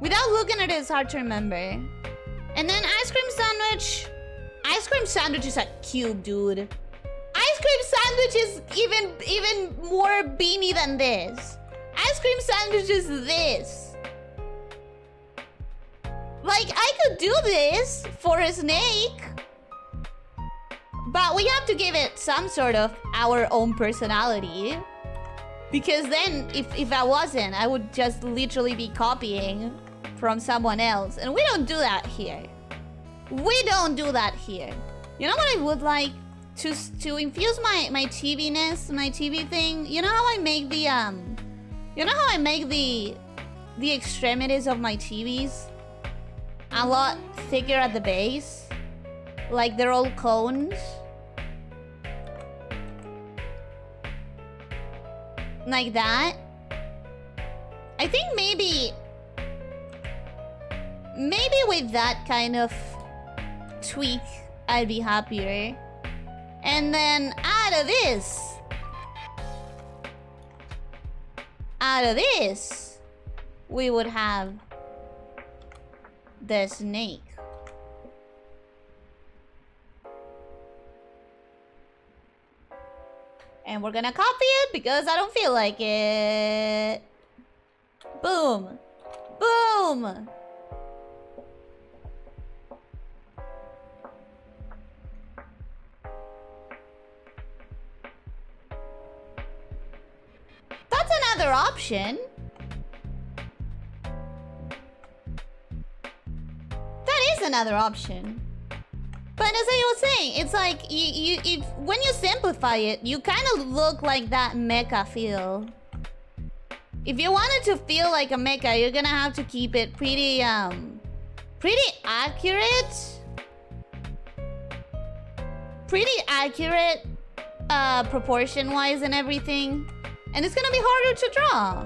Without looking at it, it's hard to remember. And then Ice Cream Sandwich. Ice Cream Sandwich is a cube, dude. Ice Cream Sandwich is even more beanie than this. Ice Cream Sandwich is this. Like, I could do this for a snake. But we have to give it some sort of our own personality. Because then, if I wasn't, I would just literally be copying from someone else. And we don't do that here. We don't do that here. You know what I would like? To infuse my TV-ness, my TV thing. You know how I make the, You know how I make the extremities of my TVs a lot thicker at the base? Like they're all cones. Like that. I think maybe with that kind of tweak, I'd be happier. And then out of this, we would have the snake. And we're gonna copy it because I don't feel like it. Boom. Boom. That's another option. That is another option. But as I was saying, it's like when you simplify it, you kind of look like that mecha feel. If you wanted to feel like a mecha, you're gonna have to keep it pretty accurate. Pretty accurate, proportion-wise and everything. And it's gonna be harder to draw.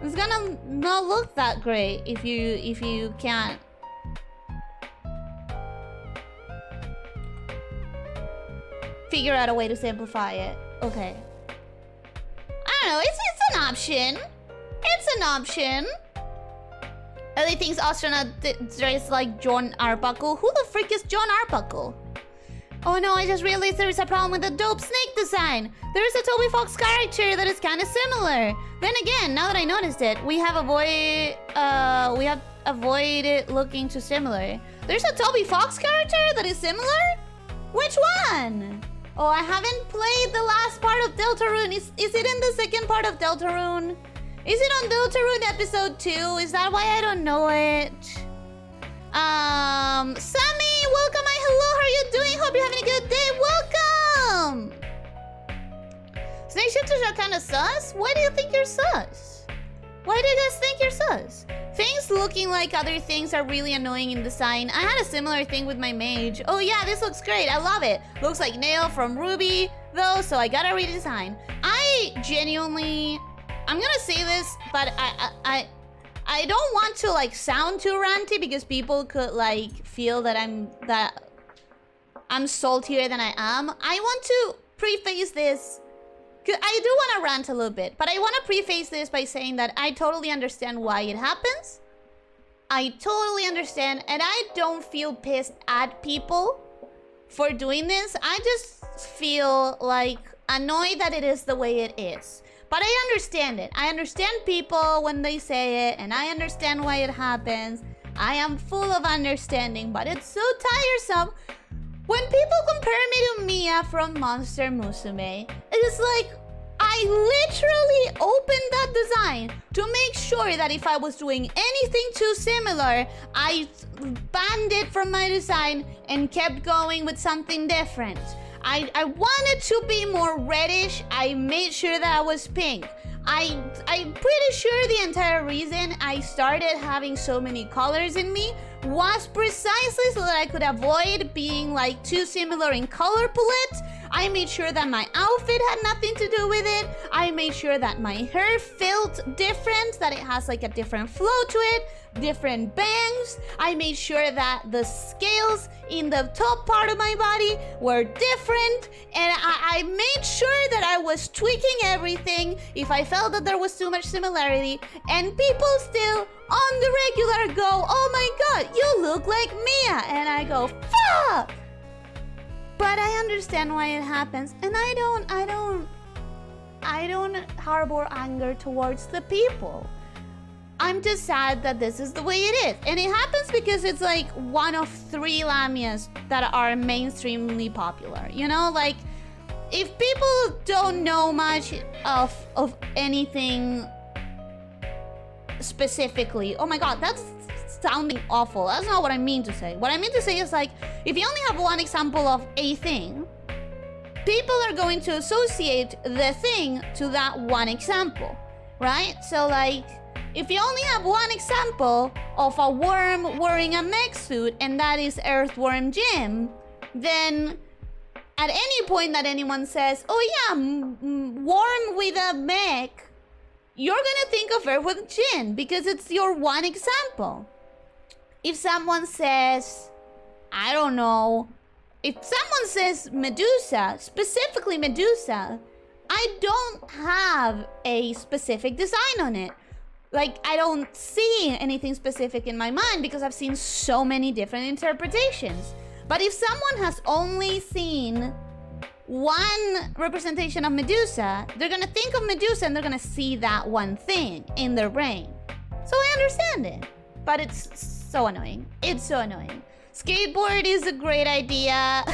It's gonna not look that great if you can't. Figure out a way to simplify it. Okay. I don't know. It's an option. It's an option. Ellie thinks astronaut dressed like John Arbuckle. Who the frick is John Arbuckle? Oh no, I just realized there is a problem with the dope snake design. There is a Toby Fox character that is kind of similar. Then again, now that I noticed it, we have avoided looking too similar. There's a Toby Fox character that is similar? Which one? Oh, I haven't played the last part of Deltarune. Is it in the second part of Deltarune? Is it on Deltarune episode 2? Is that why I don't know it? Sammy, welcome. Hello, how are you doing? Hope Snakeshifters are kind of sus? Why do you think you're sus? Why do you guys think you're sus? Things looking like other things are really annoying in design. I had a similar thing with my mage. Oh yeah, this looks great. I love it. Looks like Nail from Ruby, though, so I gotta redesign. I genuinely... I'm gonna say this, but I don't want to like sound too ranty because people could like feel that I'm saltier than I am. I want to preface this. I do want to rant a little bit, but I want to preface this by saying that I totally understand why it happens. I totally understand, and I don't feel pissed at people for doing this. I just feel like annoyed that it is the way it is. But I understand it. I understand people when they say it, and I understand why it happens. I am full of understanding, but it's so tiresome. When people compare me to Mia from Monster Musume, it's like I literally opened that design to make sure that if I was doing anything too similar, I banned it from my design and kept going with something different. I wanted to be more reddish. I made sure that I was pink. I'm pretty sure the entire reason I started having so many colors in me was precisely so that I could avoid being like too similar in color palette. I made sure that my outfit had nothing to do with it. I made sure that my hair felt different, that it has like a different flow to it, different bangs. I made sure that the scales in the top part of my body were different, and I made sure that I was tweaking everything if I felt that there was too much similarity, and people still on the regular go, "Oh my god, you look like Mia," and I go, "Fuck!" But I understand why it happens, and I don't harbor anger towards the people. I'm just sad that this is the way it is. And it happens because it's like one of 3 lamias that are mainstreamly popular. You know, like if people don't know much of anything specifically, oh my god, that's sounding awful. That's not what I mean to say. What I mean to say is like, if you only have one example of a thing, people are going to associate the thing to that one example, right? So like, if you only have one example of a worm wearing a mech suit, and that is Earthworm Jim, then at any point that anyone says, "Oh yeah, worm with a mech," you're gonna think of Earthworm Jim because it's your one example. If someone says, I don't know, if someone says Medusa, specifically Medusa, I don't have a specific design on it. Like, I don't see anything specific in my mind because I've seen so many different interpretations. But if someone has only seen one representation of Medusa, they're gonna think of Medusa and they're gonna see that one thing in their brain. So I understand it, but it's so annoying. It's so annoying. Skateboard is a great idea.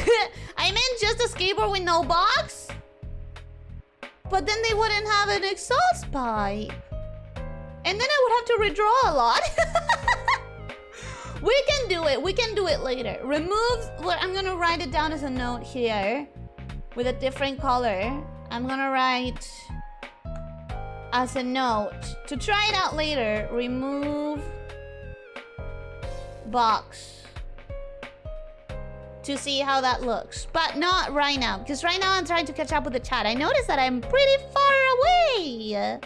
I meant just a skateboard with no box. But then they wouldn't have an exhaust pipe. And then I would have to redraw a lot. We can do it. We can do it later. Remove... Well, I'm gonna write it down as a note here with a different color. I'm gonna write as a note to try it out later. Remove box to see how that looks, but not right now because right now I'm trying to catch up with the chat. I noticed that I'm pretty far away.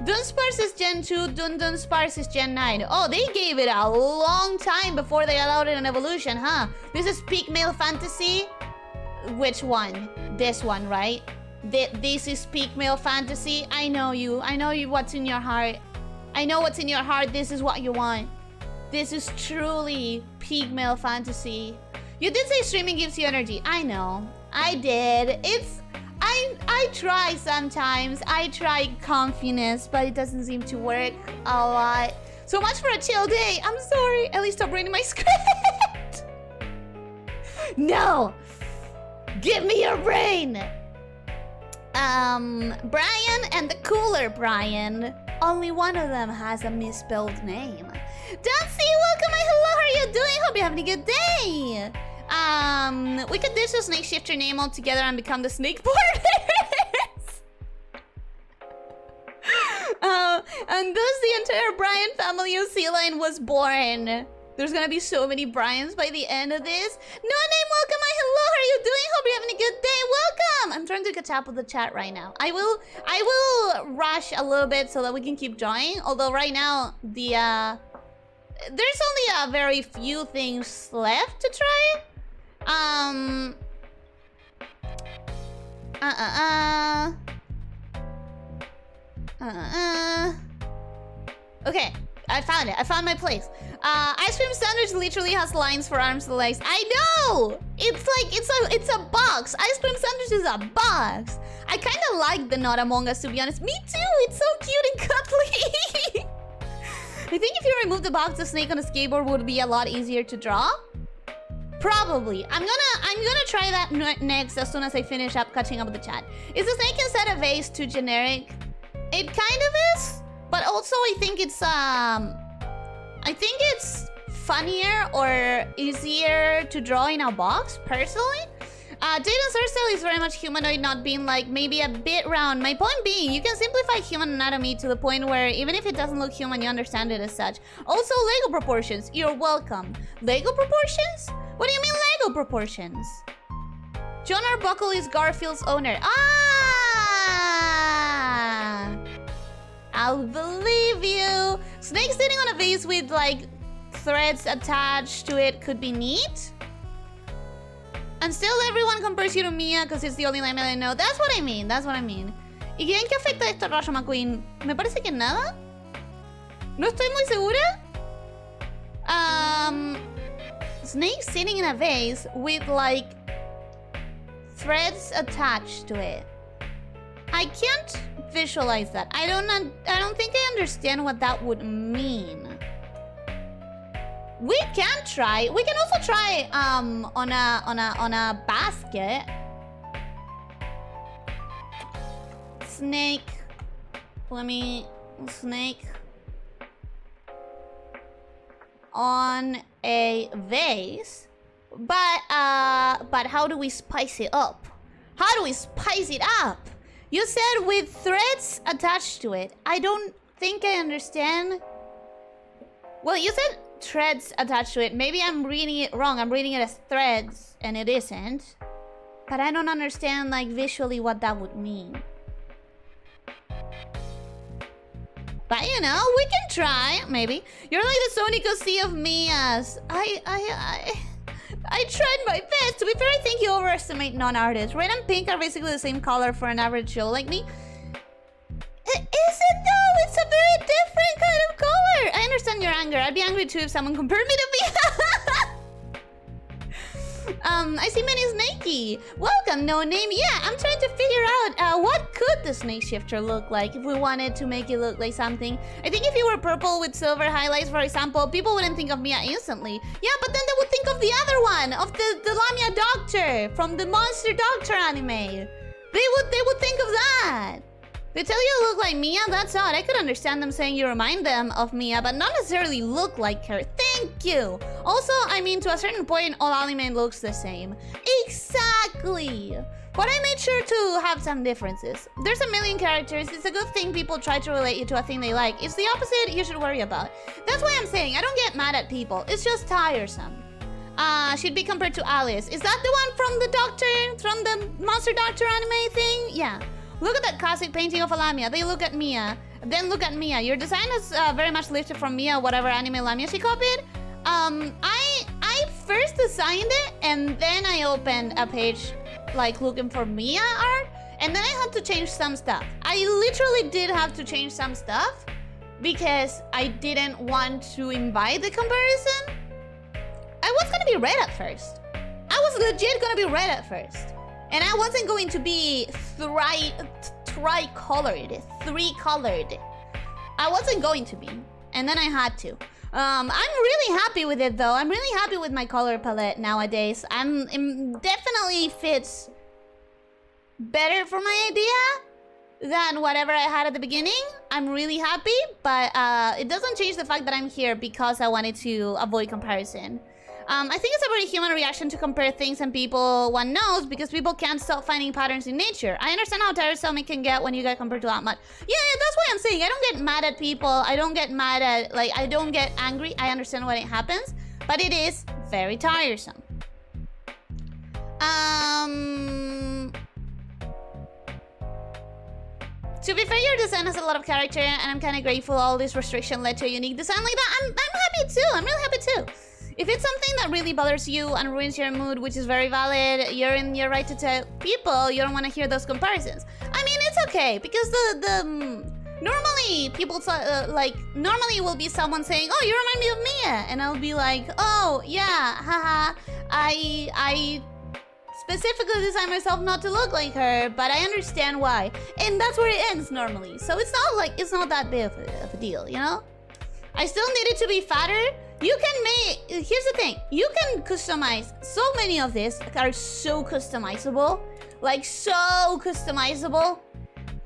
Dunsparce is Gen 2, Dunsparce is Gen 9. Oh, they gave it a long time before they allowed it in evolution, huh? This is peak male fantasy. Which one? This one, right? This is peak male fantasy. I know you. I know you. What's in your heart. I know what's in your heart. This is what you want. This is truly peak male fantasy. You did say streaming gives you energy. I know. I did. I try sometimes. I try comfiness, but it doesn't seem to work a lot. So much for a chill day. I'm sorry. At least stop reading my script. No. Give me your brain. Brian and the cooler Brian. Only one of them has a misspelled name. Dancy, welcome. Hello, how are you doing? Hope you're having a good day. We could ditch the Snakeshifter name altogether and become the Snakeboarders. entire Brian family of sea lion was born. There's gonna be so many Brians by the end of this. No name, welcome. Hello, how are you doing? Hope you're having a good day. Welcome. I'm trying to catch up with the chat right now. I will rush a little bit so that we can keep joining. Although right now the there's only a very few things left to try. Okay, I found it. I found my place. Ice cream sandwich literally has lines for arms and legs. I know! It's like, it's a box. Ice cream sandwich is a box. I kind of like the Not Among Us, to be honest. Me too! It's so cute and cuddly! I think if you remove the box, the snake on a skateboard would be a lot easier to draw. Probably. I'm gonna try that next as soon as I finish up catching up with the chat. Is the snake inside a vase too generic? It kind of is, but also I think it's funnier or easier to draw in a box, personally. Jaden's hairstyle is very much humanoid, not being like maybe a bit round. My point being, you can simplify human anatomy to the point where even if it doesn't look human, you understand it as such. Also, Lego proportions. You're welcome. Lego proportions? What do you mean Lego proportions? John Arbuckle is Garfield's owner. Ah! I'll believe you. Snake sitting on a vase with like threads attached to it could be neat. And still everyone compares you to Mia because it's the only lamia I know. That's what I mean, that's what I mean. ¿Y en qué afecta esto a Rasha McQueen? Me parece que nada. No estoy muy segura. Snake sitting in a vase with like threads attached to it. I can't visualize that. I don't think I understand what that would mean. We can try. We can also try on a basket. Snake. Snake on a vase. But how do we spice it up? How do we spice it up? You said with threads attached to it. I don't think I understand. Well, you said threads attached to it. Maybe I'm reading it wrong. I'm reading it as threads, and it isn't. But I don't understand, like, visually what that would mean. But, you know, we can try, maybe. You're like the Sonic Sea of Mias. I tried my best. To be fair, I think you overestimate non-artists. Red and pink are basically the same color for an average Joe like me. Is it though? It's a very different kind of color. I understand your anger. I'd be angry too if someone compared me to me. I see many Snakey. Welcome, no name. Yeah, I'm trying to figure out what could the Snakeshifter look like if we wanted to make it look like something. I think if you were purple with silver highlights, for example, people wouldn't think of Mia instantly. Yeah, but then they would think of the other one, of the lamia doctor from the Monster Doctor anime. They would think of that. They tell you look like Mia, that's odd. I could understand them saying you remind them of Mia, but not necessarily look like her. Thank you! Also, I mean, to a certain point, all anime looks the same. Exactly! But I made sure to have some differences. There's a million characters. It's a good thing people try to relate you to a thing they like. It's the opposite you should worry about. That's why I'm saying I don't get mad at people. It's just tiresome. She'd be compared to Alice. Is that the one from the Doctor, from the Monster Doctor anime thing? Yeah. Look at that classic painting of a lamia. They look at Mia. Then look at Mia. Your design is very much lifted from Mia, whatever anime lamia she copied. I first designed it, and then I opened a page like looking for Mia art, and then I had to change some stuff. I literally did have to change some stuff because I didn't want to invite the comparison. I was gonna be red at first. I was legit gonna be red at first. And I wasn't going to be tri-colored, three-colored. I wasn't going to be, and then I had to. I'm really happy with it though. I'm really happy with my color palette nowadays. It definitely fits better for my idea than whatever I had at the beginning. I'm really happy, but it doesn't change the fact that I'm here because I wanted to avoid comparison. I think it's a very human reaction to compare things and people one knows because people can't stop finding patterns in nature. I understand how tiresome it can get when you get compared to that much. Yeah, that's why I'm saying I don't get mad at people. I don't get mad at, like, I don't get angry. I understand when it happens, but it is very tiresome. To be fair, your design has a lot of character, and I'm kind of grateful all this restriction led to a unique design like that. I'm happy too. I'm really happy too. If it's something that really bothers you and ruins your mood, which is very valid, you're in your right to tell people you don't want to hear those comparisons. I mean, it's okay, because normally people normally it will be someone saying, "Oh, you remind me of Mia," and I'll be like, "Oh yeah, haha, I specifically designed myself not to look like her, but I understand why," and that's where it ends normally. So it's not that big of a deal, you know. I still need it to be fatter. You can make, here's the thing, you can customize, so many of these are so customizable, like so customizable,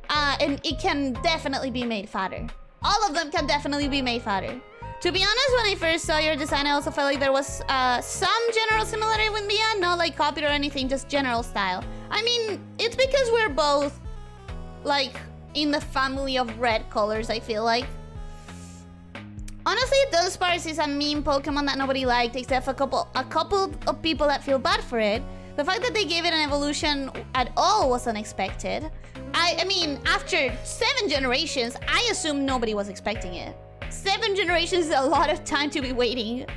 and it can definitely be made fatter. All of them can definitely be made fatter. To be honest, when I first saw your design, I also felt like there was some general similarity with Mia, not like copied or anything, just general style. I mean, it's because we're both, like, in the family of red colors, I feel like. Honestly, Dunsparce is a meme Pokemon that nobody liked, except a couple of people that feel bad for it. The fact that they gave it an evolution at all was unexpected. I mean, after 7 generations, I assume nobody was expecting it. 7 generations is a lot of time to be waiting. It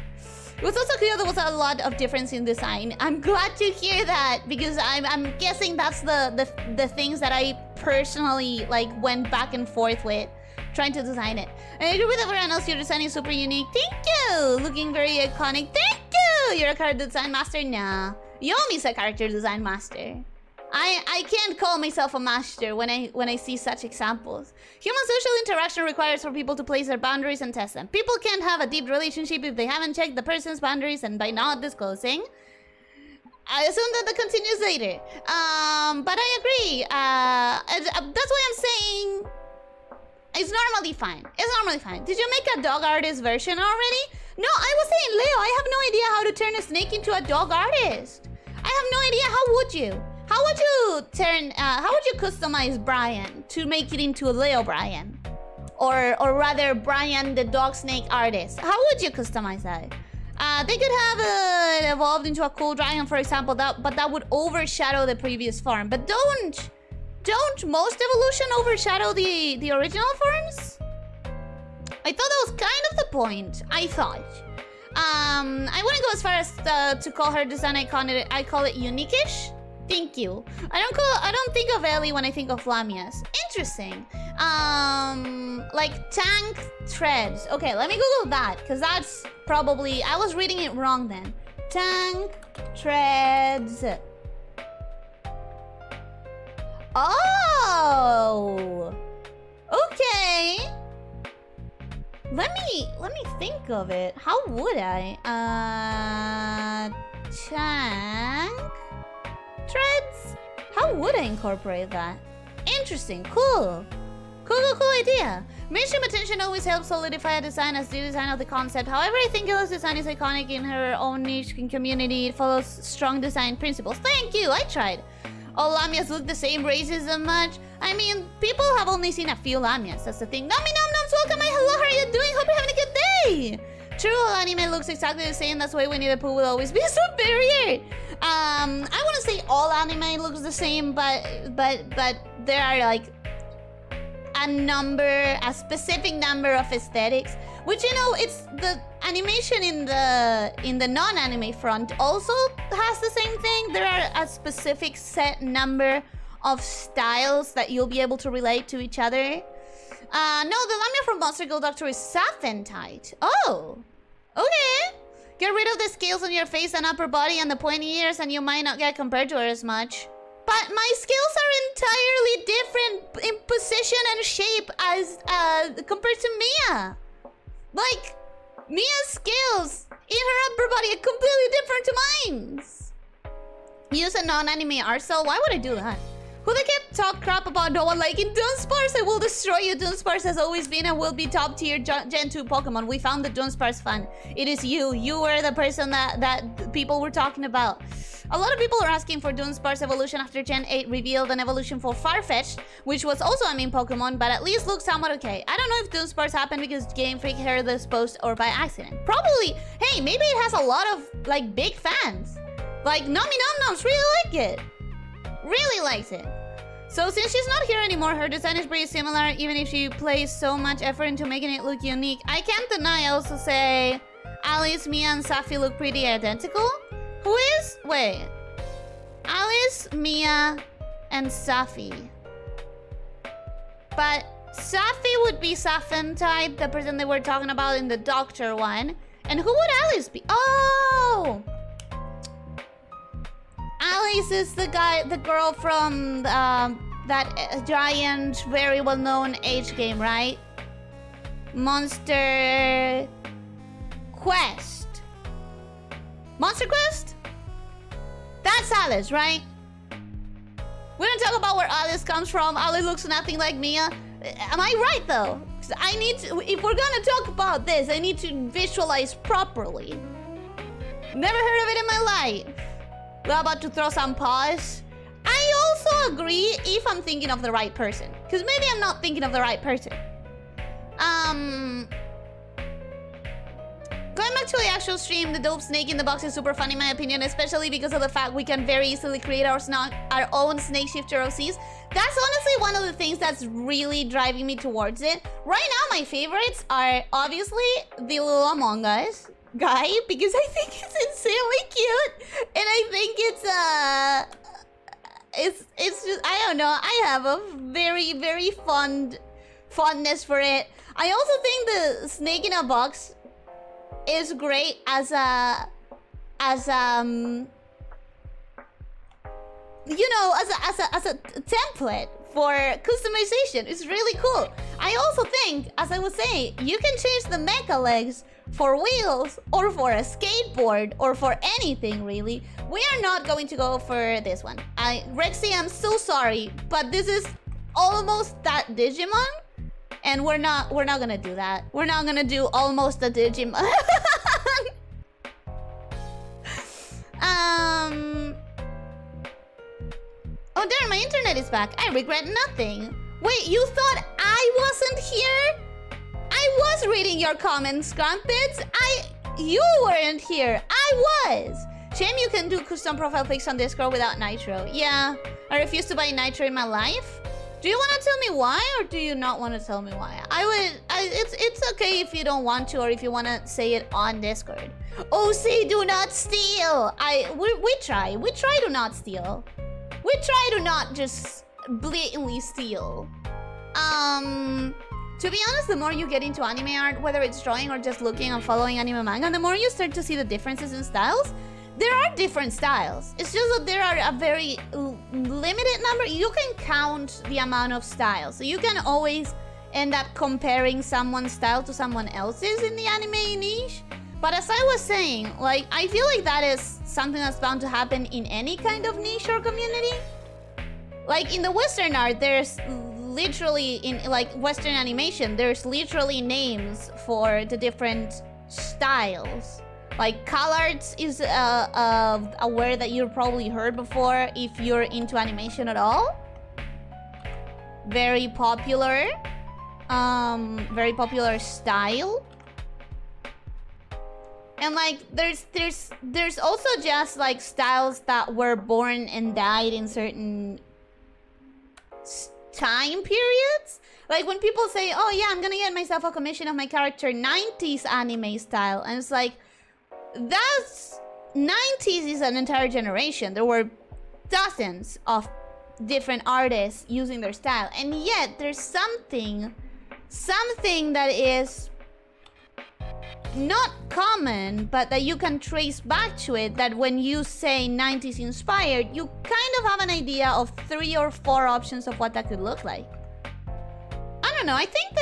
was also clear there was a lot of difference in design. I'm glad to hear that, because I'm guessing that's the things that I personally, like, went back and forth with, trying to design it. And I agree with everyone else, your design is super unique. Thank you! Looking very iconic. Thank you! You're a character design master? Nah. Yomi's a character design master. I can't call myself a master when I see such examples. Human social interaction requires for people to place their boundaries and test them. People can't have a deep relationship if they haven't checked the person's boundaries and by not disclosing. I assume that that continues later. But I agree. That's why I'm saying it's normally fine. It's normally fine. Did you make a dog artist version already? No, I was saying, Leo, I have no idea how to turn a snake into a dog artist. I have no idea. How would you? How would you turn, how would you customize Brian to make it into a Leo Brian? Or rather, Brian the dog snake artist. How would you customize that? They could have it evolved into a cool dragon, for example, but that would overshadow the previous form. But don't most evolution overshadow the original forms? I thought that was kind of the point. I thought. I wouldn't go as far as to call her design iconic. I call it unique-ish. Thank you. I don't think of Ellie when I think of lamias. Interesting. Like tank treads. Okay, let me Google that, because that's probably, I was reading it wrong then. Tank treads. Oh. Okay. Let me think of it. How would I? Tank treads? How would I incorporate that? Interesting. Cool. Cool idea. Mainstream attention always helps solidify a design as the design of the concept. However, I think Ella's design is iconic in her own niche and community. It follows strong design principles. Thank you. I tried. All lamias look the same, racism much. I mean, people have only seen a few lamias. That's the thing. Nami Nom Noms, welcome. Hello, how are you doing? Hope you're having a good day. True, all anime looks exactly the same. That's why Winnie the Pooh will always be superior. I wouldn't say all anime looks the same, but there are like a specific number of aesthetics, which, you know, it's the animation in the non-anime front also has the same thing. There are a specific set number of styles that you'll be able to relate to each other. No, the lamia from Monster Girl Doctor is Saphentite. Oh, okay. Get rid of the scales on your face and upper body and the pointy ears and you might not get compared to her as much. But my scales are entirely different in position and shape as compared to Mia. Like, Mia's scales in her upper body are completely different to mine's. Use a non-anime art cell? Why would I do that? Who the kept talk crap about no one liking Dunsparce? I will destroy you. Dunsparce has always been and will be top tier Gen 2 Pokemon. We found the Dunsparce fun. It is you. You were the person that people were talking about. A lot of people are asking for Dunsparce evolution after Gen 8 revealed an evolution for Farfetch'd, which was also a main Pokemon, but at least looks somewhat okay. I don't know if Dunsparce happened because Game Freak heard this post or by accident. Probably. Hey, maybe it has a lot of, like, big fans. Like, Nomi Nom Noms really like it. Really likes it. So since she's not here anymore, her design is pretty similar, even if she plays so much effort into making it look unique. I can't deny, I also say Alice, Mia, and Safi look pretty identical. Who is? Wait. Alice, Mia, and Safi. But Safi would be Safin type, the person they were talking about in the doctor one. And who would Alice be? Oh! Alice is the girl from that giant, very well-known age game, right? Monster Quest. Monster Quest? That's Alice, right? We don't talk about where Alice comes from. Alice looks nothing like Mia. Am I right, though? I need to, if we're gonna talk about this, I need to visualize properly. Never heard of it in my life. We're about to throw some paws. I also agree if I'm thinking of the right person. Because maybe I'm not thinking of the right person. Going back to the actual stream, the dope snake in the box is super fun in my opinion, especially because of the fact we can very easily create our own Snakeshifter OCs. That's honestly one of the things that's really driving me towards it. Right now, my favorites are obviously the little Among Us guy, because I think it's insanely cute, and I think it's just, I don't know, I have a very fondness for it. I also think the snake in a box is great as a you know, as a template for customization. It's really cool. I also think, as I was saying, you can change the mecha legs for wheels or for a skateboard or for anything really. We are not going to go for this one. Rexy, I'm so sorry, but this is almost that Digimon, and we're not gonna do that. We're not gonna do almost a Digimon. Oh darn, my internet is back. I regret nothing. Wait, you thought I wasn't here? I was reading your comments, Crumpets. You weren't here. I was. Shame you can do custom profile pics on Discord without Nitro. Yeah, I refuse to buy Nitro in my life. Do you want to tell me why, or do you not want to tell me why? It's okay if you don't want to, or if you want to say it on Discord. Oh, say do not steal. We try to not steal. We try to not just blatantly steal. To be honest, the more you get into anime art, whether it's drawing or just looking and following anime manga, the more you start to see the differences in styles. There are different styles. It's just that there are a very limited number. You can count the amount of styles. So you can always end up comparing someone's style to someone else's in the anime niche. But as I was saying, like, I feel like that is something that's bound to happen in any kind of niche or community. Like in the Western art, there's literally, in like Western animation, there's literally names for the different styles. Like CalArts is a word that you've probably heard before if you're into animation at all. Very popular style. And like there's also just like styles that were born and died in certain time periods. Like when people say, oh yeah, I'm gonna get myself a commission of my character 90s anime style, and it's like, that's 90s is an entire generation. There were dozens of different artists using their style, and yet there's something that is not common, but that you can trace back to it, that when you say 90s inspired, you kind of have an idea of 3 or 4 options of what that could look like. I don't know, I think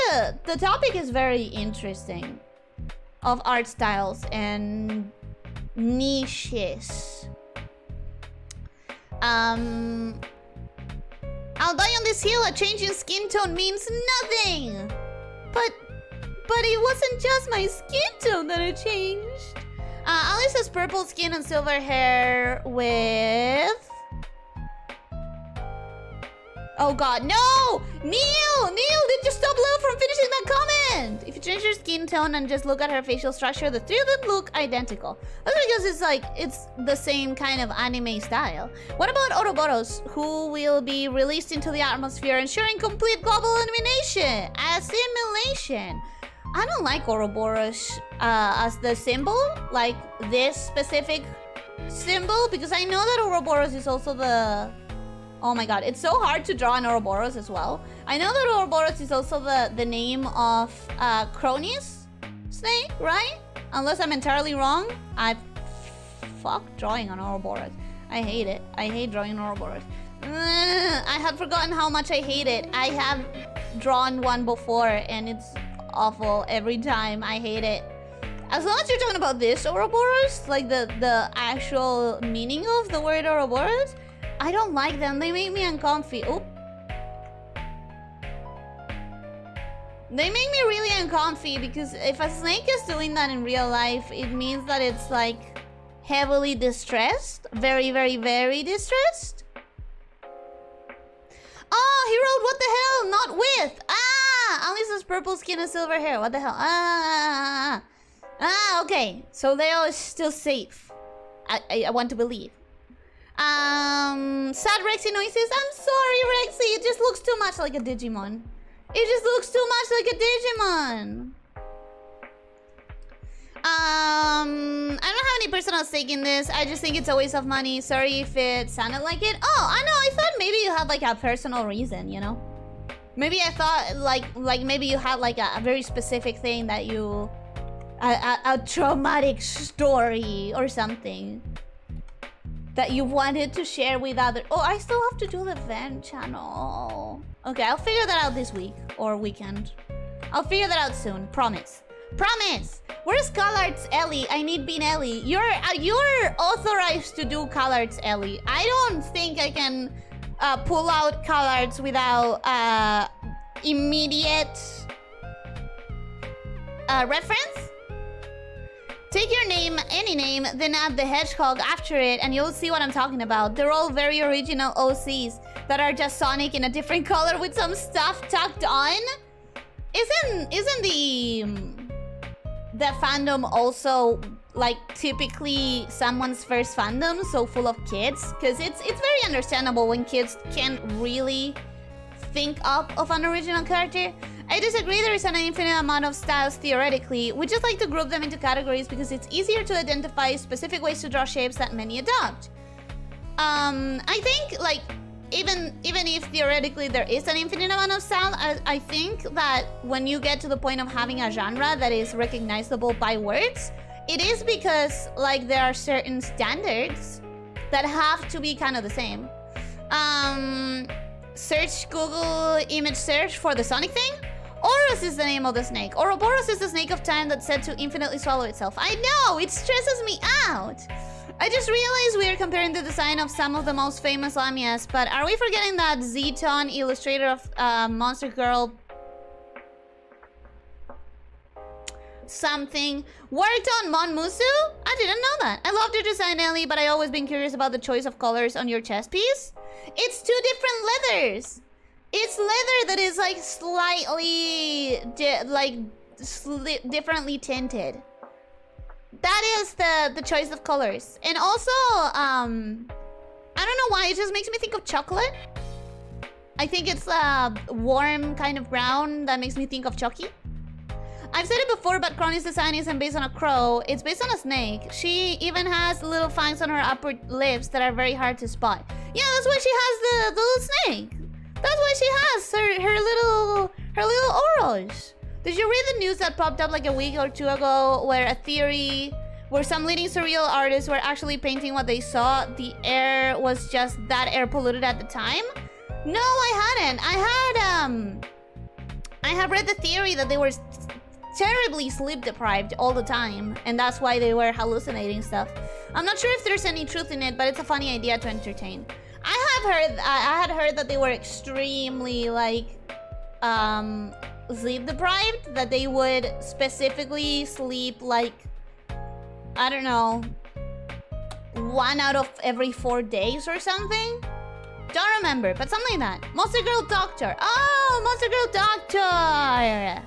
the topic is very interesting, of art styles and niches. I'll die on this hill. A change in skin tone means nothing. But it wasn't just my skin tone that it changed. Alice has purple skin and silver hair with... Oh god, no! Neil, did you stop Lil from finishing that comment? If you change your skin tone and just look at her facial structure, the three of them look identical. That's because it's the same kind of anime style. What about Ouroboros, who will be released into the atmosphere, ensuring complete global elimination? Assimilation. I don't like Ouroboros as the symbol, like this specific symbol, because I know that Ouroboros is also the... Oh my god, it's so hard to draw an Ouroboros as well. I know that Ouroboros is also the name of Cronus snake, right? Unless I'm entirely wrong. Fuck drawing on Ouroboros. I hate it. I hate drawing Ouroboros. I had forgotten how much I hate it. I have drawn one before and it's awful every time. I hate it. As long as you're talking about this Ouroboros, like the actual meaning of the word Ouroboros, I don't like them. They make me uncomfy. Oop. They make me really uncomfy because if a snake is doing that in real life, it means that it's like heavily distressed. Very, very, very distressed. Oh, he wrote what the hell? Not with. Alice's purple skin and silver hair. What the hell? Okay. So Leo is still safe. I want to believe. Sad Rexy noises. I'm sorry, Rexy. It just looks too much like a Digimon. It just looks too much like a Digimon. I don't have any personal stake in this. I just think it's a waste of money. Sorry if it sounded like it. Oh, I know. I thought maybe you had like a personal reason, you know? Maybe I thought like maybe you had like a very specific thing that you... A traumatic story or something that you wanted to share with other... Oh, I still have to do the vent channel. Okay, I'll figure that out this week or weekend. I'll figure that out soon. Promise. Promise! Where's Collards Ellie? I need Bean Ellie. You're authorized to do Collards Ellie. I don't think I can pull out Collards without immediate reference. Take your name, any name, then add the hedgehog after it, and you'll see what I'm talking about. They're all very original OCs that are just Sonic in a different color with some stuff tucked on. Isn't the fandom also like typically someone's first fandom, so full of kids? Because it's very understandable when kids can't really think up of an original character. I disagree, there is an infinite amount of styles theoretically. We just like to group them into categories because it's easier to identify specific ways to draw shapes that many adopt. I think like even if theoretically there is an infinite amount of style, I think that when you get to the point of having a genre that is recognizable by words, it is because like there are certain standards that have to be kind of the same. Search Google image search for the Sonic thing. Oros is the name of the snake. Ouroboros is the snake of time that's said to infinitely swallow itself. I know, it stresses me out. I just realized we are comparing the design of some of the most famous lamias, but are we forgetting that Zeton, illustrator of Monster Girl something, worked on Monmusu? I didn't know that. I loved your design, Ellie, but I always been curious about the choice of colors on your chest piece. It's two different leathers. It's leather that is like slightly differently tinted. That is the choice of colors. And also, I don't know why, it just makes me think of chocolate. I think it's a warm kind of brown that makes me think of Chucky. I've said it before, but Crony's design isn't based on a crow. It's based on a snake. She even has little fangs on her upper lips that are very hard to spot. Yeah, that's why she has the little snake. That's why she has her little Oros. Did you read the news that popped up like a week or two ago where some leading surreal artists were actually painting what they saw? The air was just that air polluted at the time? No, I hadn't. I had read the theory that they were terribly sleep deprived all the time, and that's why they were hallucinating stuff. I'm not sure if there's any truth in it, but it's a funny idea to entertain. I had heard that they were extremely like sleep deprived, that they would specifically sleep like, I don't know, 1 out of every 4 days or something. Don't remember, but something like that. Monster Girl Doctor. Oh, Monster Girl Doctor.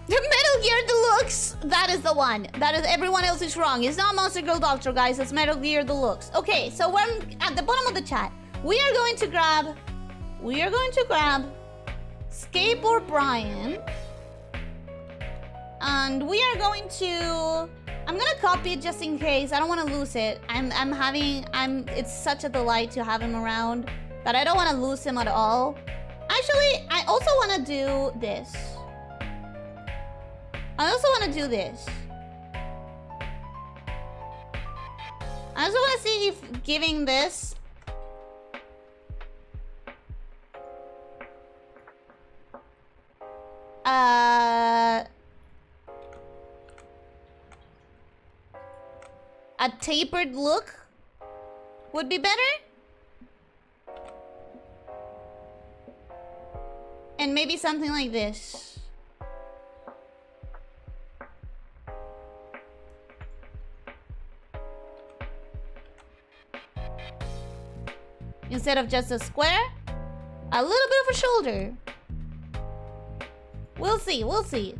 The Metal Gear Deluxe. That is the one. That is, everyone else is wrong. It's not Monster Girl Doctor, guys. It's Metal Gear Deluxe. Okay, so we're at the bottom of the chat. We are going to grab Skateboard Brian. And we are going to... I'm gonna copy it just in case. I don't want to lose it. It's such a delight to have him around that I don't want to lose him at all. Actually, I also want to do this. I also want to see if giving this... a tapered look would be better. And maybe something like this. Instead of just a square, a little bit of a shoulder. We'll see, we'll see.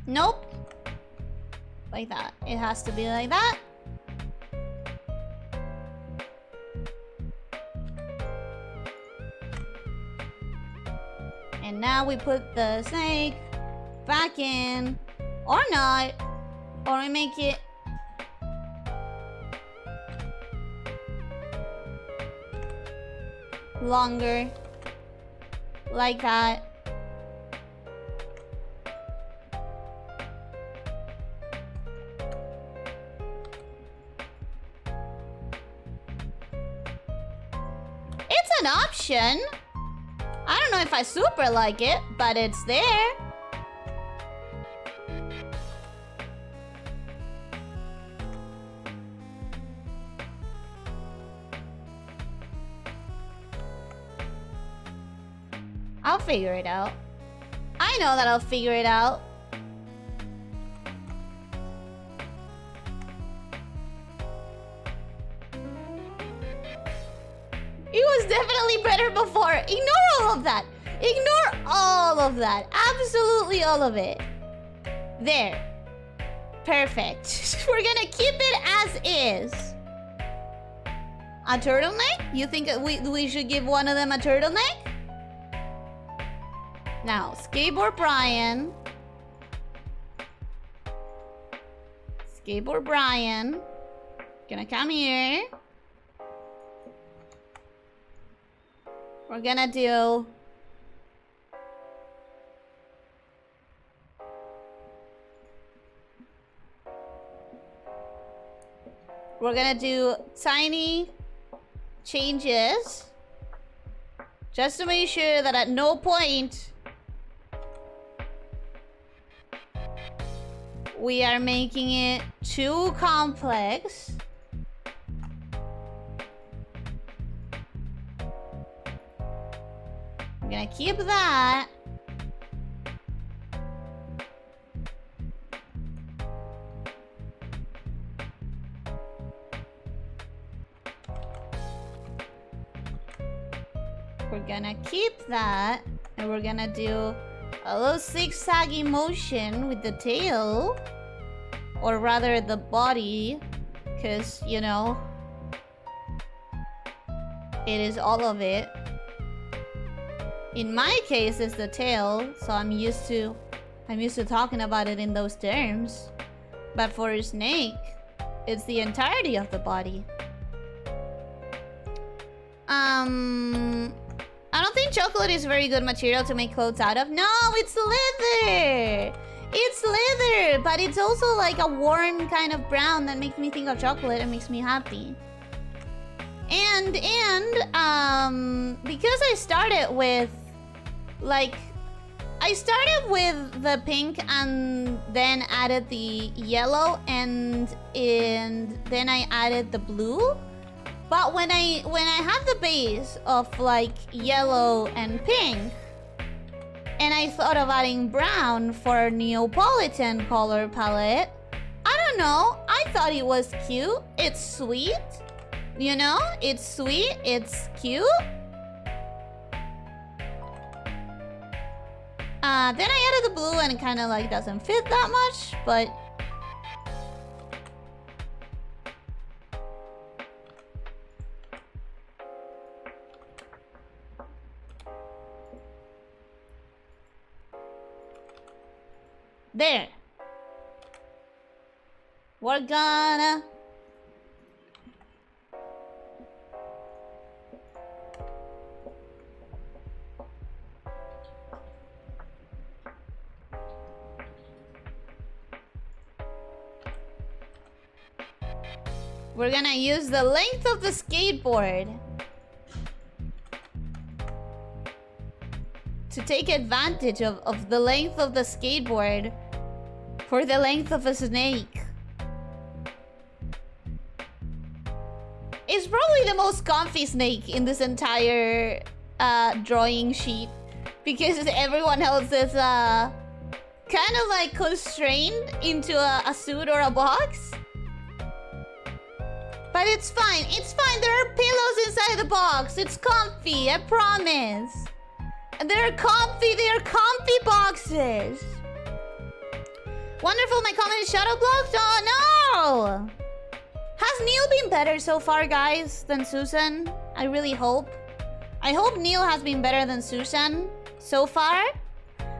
Nope. Like that. It has to be like that. And now we put the snake back in. Or not. Or we make it... longer. Like that. An option. I don't know if I super like it, but it's there. I'll figure it out. I know that I'll figure it out. It was definitely better before. Ignore all of that. Ignore all of that. Absolutely all of it. There. Perfect. We're gonna keep it as is. A turtleneck? You think we should give one of them a turtleneck? Now, Skateboard Brian. Skateboard Brian. Gonna come here. We're gonna do... we're gonna do tiny changes. Just to make sure that at no point we are making it too complex. I'm gonna keep that. We're gonna keep that. And we're gonna do a little zigzaggy motion with the tail. Or rather the body. Because, you know, it is all of it. In my case, it's the tail, so I'm used to talking about it in those terms. But for a snake, it's the entirety of the body. I don't think chocolate is very good material to make clothes out of. No, it's leather! It's leather, but it's also like a warm kind of brown that makes me think of chocolate and makes me happy. And because I started with like I started with the pink and then added the yellow and then I added the blue. But when I had the base of like yellow and pink, and I thought of adding brown for Neapolitan color palette, I don't know, I thought it was cute. It's sweet, you know? It's sweet, it's cute. Then I added the blue and it kind of like doesn't fit that much, but there. We're gonna use the length of the skateboard to take advantage of the length of the skateboard for the length of a snake. It's probably the most comfy snake in this entire drawing sheet because everyone else is kind of like constrained into a suit or a box. But it's fine, it's fine. There are pillows inside the box. It's comfy, I promise. And they're comfy boxes. Wonderful, my comment is shadow blocked? Oh no! Has Neil been better so far, guys, than Susan? I really hope. I hope Neil has been better than Susan so far.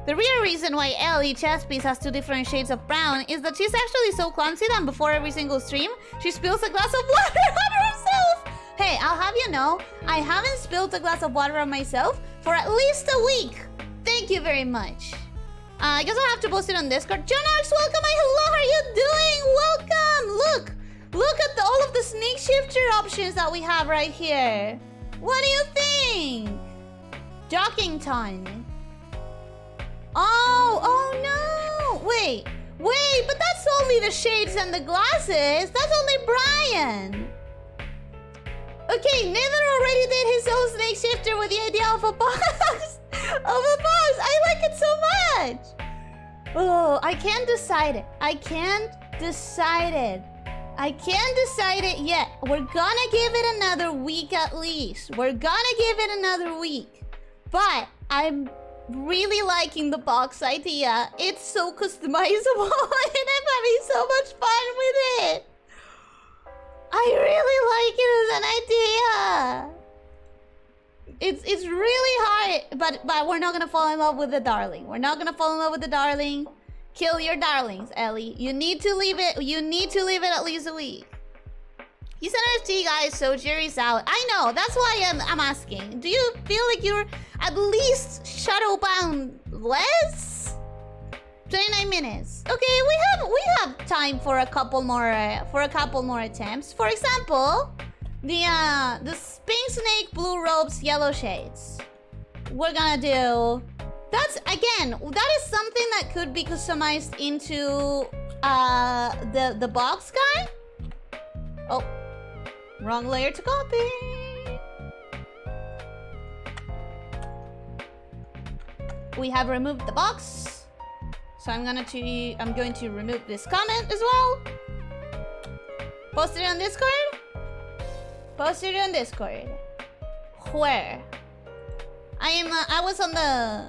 The real reason why Ellie chest piece has 2 different shades of brown is that she's actually so clumsy that before every single stream, she spills a glass of water on herself. Hey, I'll have you know, I haven't spilled a glass of water on myself for at least a week. Thank you very much. I guess I'll have to post it on Discord. John Alex, welcome. Hello, how are you doing? Welcome. Look at all of the Snakeshifter options that we have right here. What do you think? Docking time. Oh no! Wait, but that's only the shades and the glasses. That's only Brian. Okay, Nether already did his own Snakeshifter with the idea of a box. I like it so much. Oh, I can't decide it. I can't decide it yet. We're gonna give it another week at least. But I'm really liking the box idea. It's so customizable and I'm having so much fun with it. I really like it as an idea. It's really hard, but we're not gonna fall in love with the darling. Kill your darlings, Ellie. You need to leave it at least a week. You sent us tea, guys, so Jerry's out. I know, that's why I'm asking. Do you feel like you're at least shadowbound less? 29 minutes. Okay, we have time for a couple more attempts. For example, the Pink Snake, Blue Robes, Yellow Shades. We're gonna do. That is something that could be customized into the box guy. Oh, wrong layer to copy. We have removed the box, so I'm going to remove this comment as well. Post it on Discord. Where? I was on the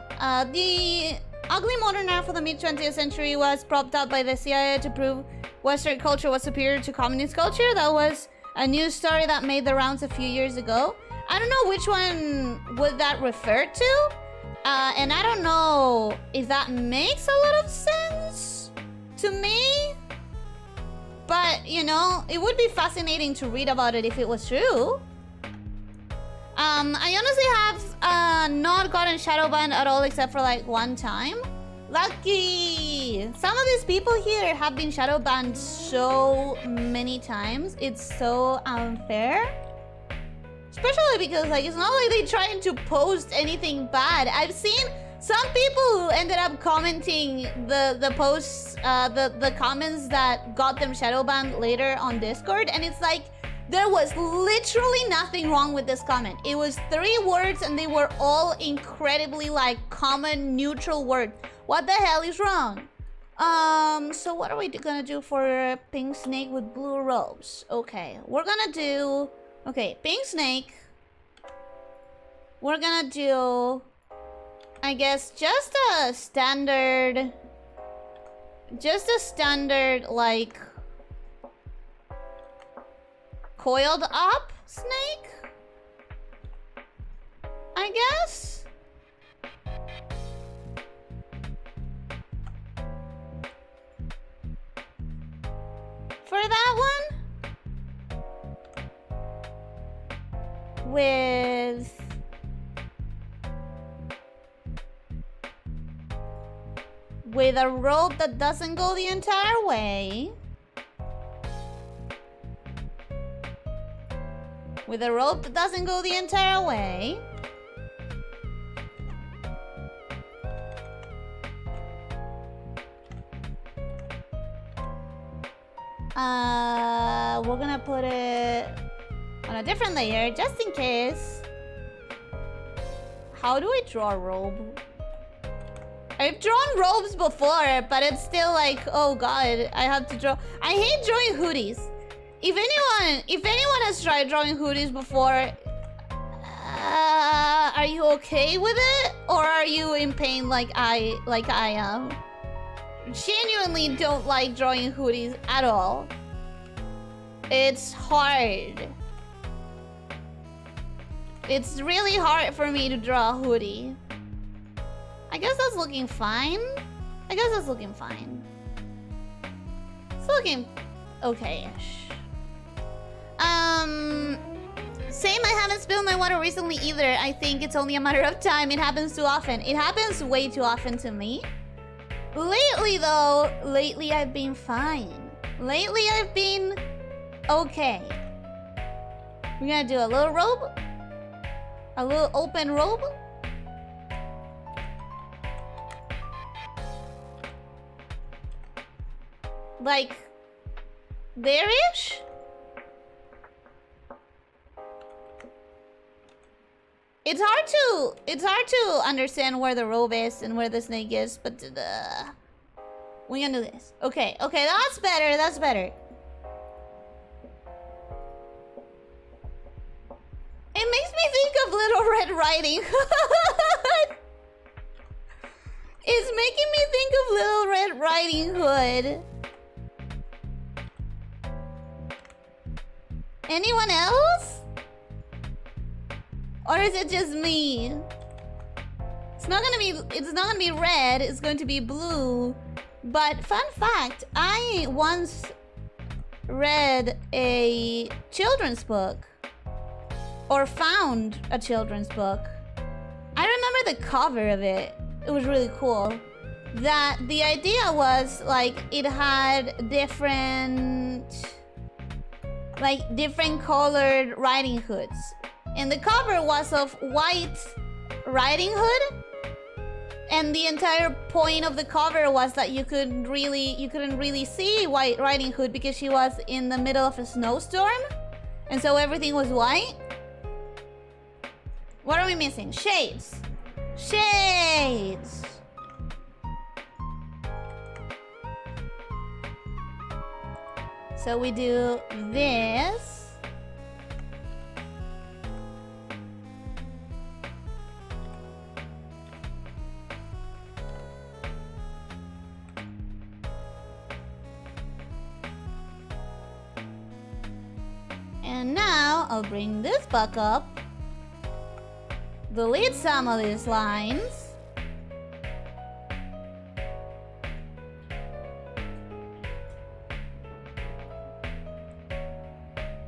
ugly modern art for the mid-20th century was propped up by the CIA to prove Western culture was superior to communist culture. That was a news story that made the rounds a few years ago. I don't know which one would that refer to. And I don't know if that makes a lot of sense to me. But, you know, it would be fascinating to read about it if it was true. I honestly have not gotten shadowbanned at all except for like one time. Lucky! Some of these people here have been shadowbanned so many times. It's so unfair. Especially because, like, it's not like they're trying to post anything bad. I've seen some people who ended up commenting the posts, the comments that got them shadow banned later on Discord, and it's like, there was literally nothing wrong with this comment. It was 3 words and they were all incredibly like common neutral words. What the hell is wrong? So what are we gonna do for pink snake with blue robes? Okay, we're gonna do... Okay, pink snake. We're gonna do... I guess just a standard... Just a standard, like... coiled up snake? I guess? For that one? With... with a rope that doesn't go the entire way. With a rope that doesn't go the entire way. We're gonna put it on a different layer just in case. How do I draw a robe? I've drawn robes before, but it's still like, oh god, I have to draw. I hate drawing hoodies. If anyone has tried drawing hoodies before, are you okay with it, or are you in pain like I am? Genuinely don't like drawing hoodies at all. It's hard. It's really hard for me to draw a hoodie. I guess that's looking fine. I guess that's looking fine. It's looking okay-ish. Same, I haven't spilled my water recently either. I think it's only a matter of time. It happens too often. It happens way too often to me. Lately, though, I've been fine. Lately, I've been okay. We're gonna do a little robe. A little open robe. Like, there-ish? It's hard to understand where the robe is and where the snake is, but we're gonna do this. Okay, that's better, that's better. It makes me think of Little Red Riding Hood. It's making me think of Little Red Riding Hood. Anyone else? Or is it just me? It's not gonna be red, it's going to be blue. But fun fact, I once read a children's book. Or found a children's book. I remember the cover of it. It was really cool. That the idea was like it had different colored Riding Hoods. And the cover was of White Riding Hood. And the entire point of the cover was that you couldn't really see White Riding Hood because she was in the middle of a snowstorm. And so everything was white. What are we missing? Shades. Shades. So we do this. And now I'll bring this back up. Delete some of these lines.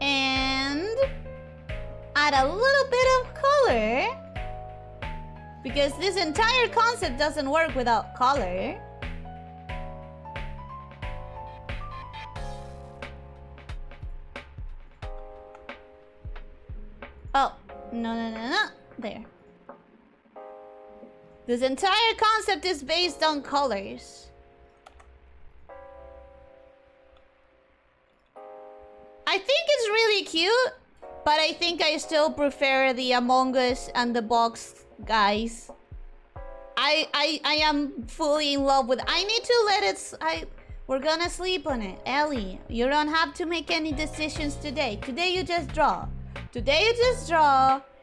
And add a little bit of color. Because this entire concept doesn't work without color. Oh. No. There. This entire concept is based on colors. I think it's really cute, but I think I still prefer the Among Us and the box guys. I am fully in love with. I need to let it. We're gonna sleep on it, Ellie. You don't have to make any decisions today. Today you just draw.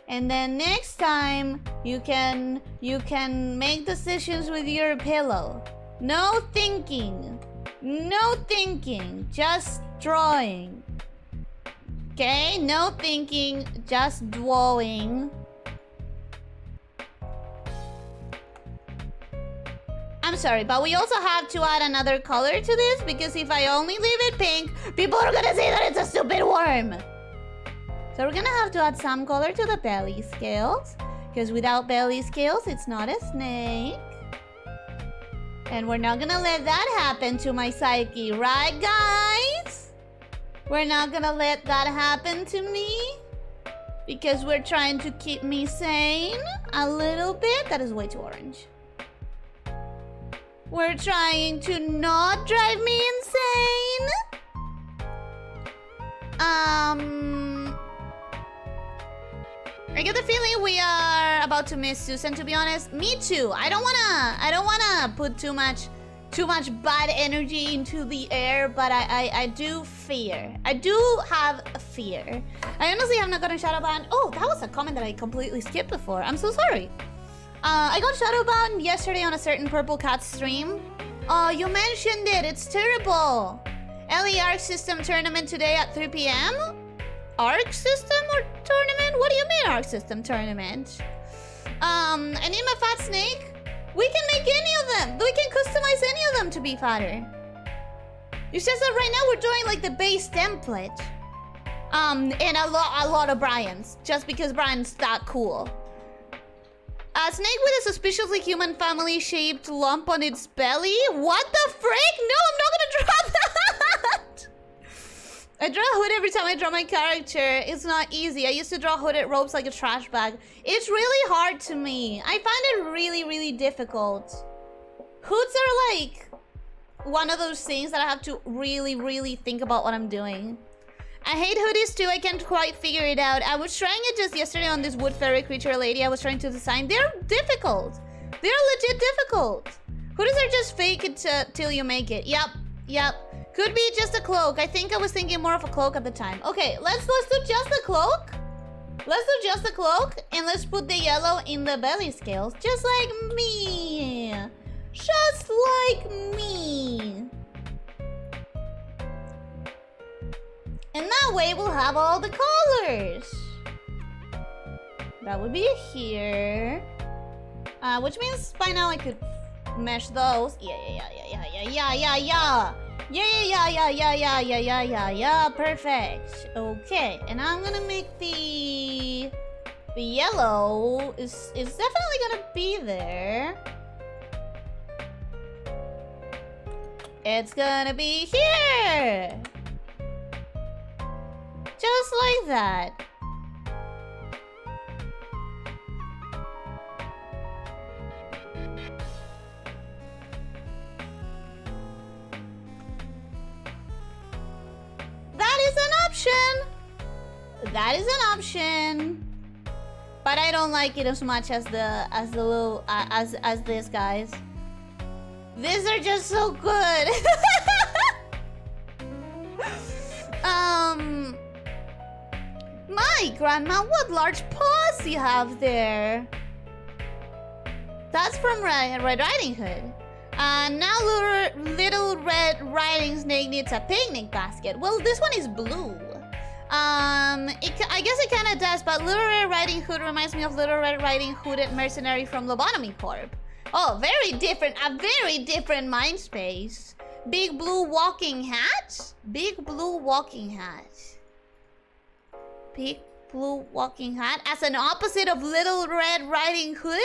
And then next time you can make decisions with your pillow. No thinking. Just drawing. Okay? No thinking, just drawing. I'm sorry, but we also have to add another color to this, because if I only leave it pink, people are gonna say that it's a stupid worm. So we're gonna have to add some color to the belly scales, because without belly scales, it's not a snake. And we're not gonna let that happen to my psyche, right, guys? We're not gonna let that happen to me, because we're trying to keep me sane a little bit. That is way too orange. We're trying to not drive me insane. I get the feeling we are about to miss Susan, to be honest. Me too. I don't wanna put too much bad energy into the air, but I do fear. I do have a fear. I honestly have not gotten shadow banned. Oh, that was a comment that I completely skipped before. I'm so sorry. I got shadow banned yesterday on a certain Purple Cat stream. Oh, you mentioned it. It's terrible. Ellie Arc System tournament today at 3 p.m. Arc System or tournament? What do you mean Arc System tournament? Anima Fat Snake? We can make any of them. We can customize any of them to be fatter. It's just that right now we're doing like the base template. And a lot of Brian's. Just because Brian's that cool. A snake with a suspiciously human family-shaped lump on its belly? What the frick? No, I'm not gonna draw that! I draw a hood every time I draw my character. It's not easy. I used to draw hooded ropes like a trash bag. It's really hard to me. I find it really, really difficult. Hoods are like one of those things that I have to really, really think about what I'm doing. I hate hoodies too. I can't quite figure it out. I was trying it just yesterday on this wood fairy creature lady I was trying to design. They're difficult. They're legit difficult. Hoodies are just fake it till you make it. Yep. Could be just a cloak. I think I was thinking more of a cloak at the time. Okay, let's do just the cloak. Let's do just the cloak, and let's put the yellow in the belly scales, just like me. Just like me. And that way we'll have all the colors. That would be here. Which means by now I could mesh those. Yeah. Perfect. Okay, and I'm gonna make the yellow is definitely gonna be there. It's gonna be here. Just like that. That is an option. But I don't like it as much as this, guys. These are just so good. My grandma, what large paws you have there. That's from Red Riding Hood. Now little Red Riding Snake needs a picnic basket. Well, this one is blue. I guess it kind of does, but Little Red Riding Hood reminds me of Little Red Riding Hooded Mercenary from Lobotomy Corp. Oh, very different, a very different mind space. Big blue walking hat? Big blue walking hat. Big blue walking hat as an opposite of Little Red Riding Hood?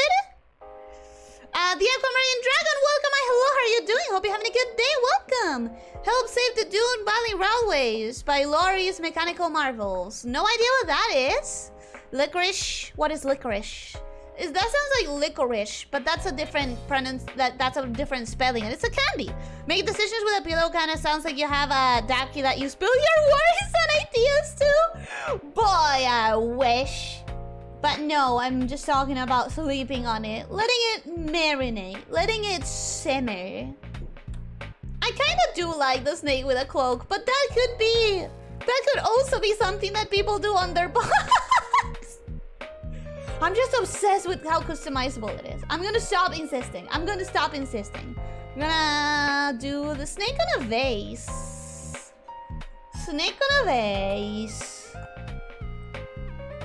The Aquamarine Dragon, welcome. Hello, how are you doing? Hope you're having a good day. Welcome. Help save the Dune Valley Railways by Laurie's Mechanical Marvels. No idea what that is. Licorice. What is licorice? That sounds like licorice, but that's a different that's a different spelling, and it's a candy. Make decisions with a pillow kind of sounds like you have a daki that you spill your worries and ideas to. Boy, I wish. But no, I'm just talking about sleeping on it, letting it marinate, letting it simmer. I kind of do like the snake with a cloak, but that could also be something that people do on their bodies. I'm just obsessed with how customizable it is. I'm gonna stop insisting. I'm gonna do the snake on a vase. Snake on a vase.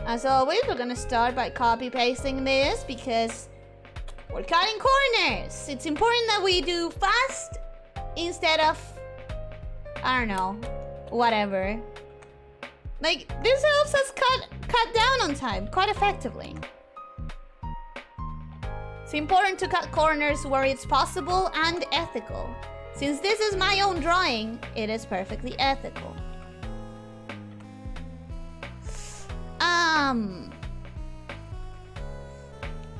As always, we're gonna start by copy-pasting this because we're cutting corners. It's important that we do fast instead of, I don't know, whatever. Like, this helps us cut down on time quite effectively. It's important to cut corners where it's possible and ethical. Since this is my own drawing, it is perfectly ethical.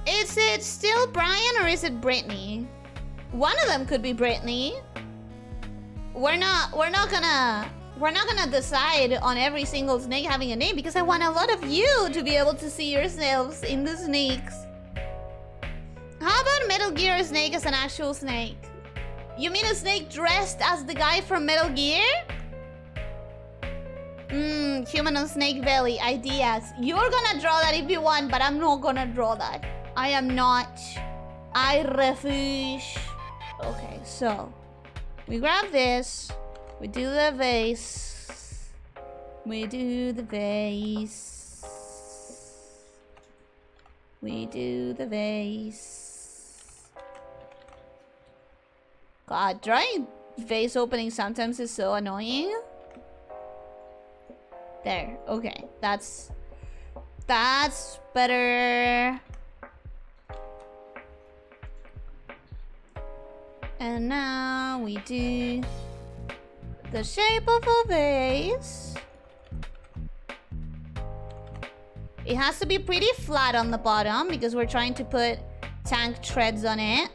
Is it still Brian or is it Brittany? One of them could be Brittany. We're not gonna decide on every single snake having a name because I want a lot of you to be able to see yourselves in the snakes. How about Metal Gear Snake as an actual snake? You mean a snake dressed as the guy from Metal Gear? Human on snake belly, ideas. You're gonna draw that if you want, but I'm not gonna draw that. I am not. I refuse. Okay, so we grab this. We do the vase. We do the vase. We do the vase. God, drawing vase opening sometimes is so annoying. There, okay. That's better. And now we do the shape of a vase. It has to be pretty flat on the bottom because we're trying to put tank treads on it.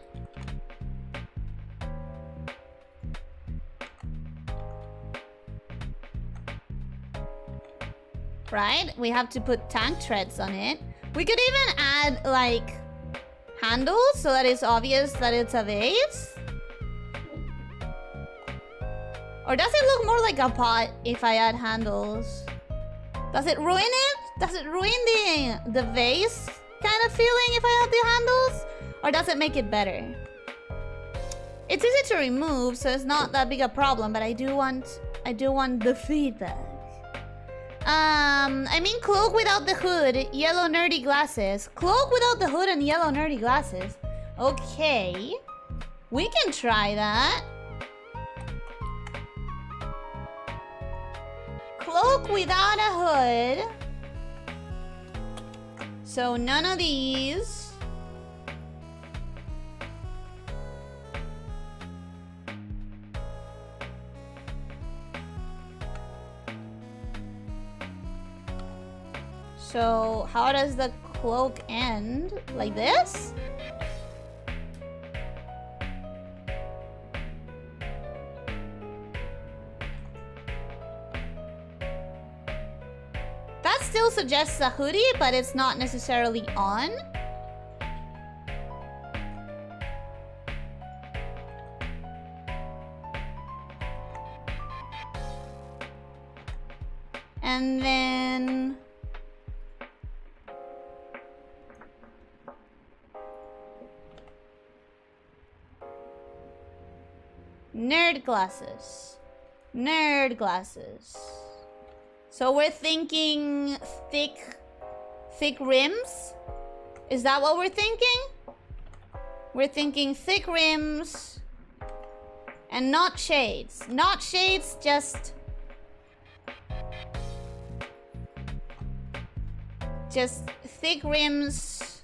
Right? We have to put tank treads on it. We could even add like handles so that it's obvious that it's a vase. Or does it look more like a pot if I add handles? Does it ruin it? Does it ruin the vase kind of feeling if I add the handles? Or does it make it better? It's easy to remove, so it's not that big a problem, but I do want the feedback. I mean cloak without the hood, yellow nerdy glasses. Cloak without the hood and yellow nerdy glasses. Okay. We can try that. Cloak without a hood. So none of these. So how does the cloak end? Like this? That still suggests a hoodie, but it's not necessarily on. And then nerd glasses. Nerd glasses. So we're thinking thick rims? Is that what we're thinking? We're thinking thick rims and not shades. Not shades, just thick rims.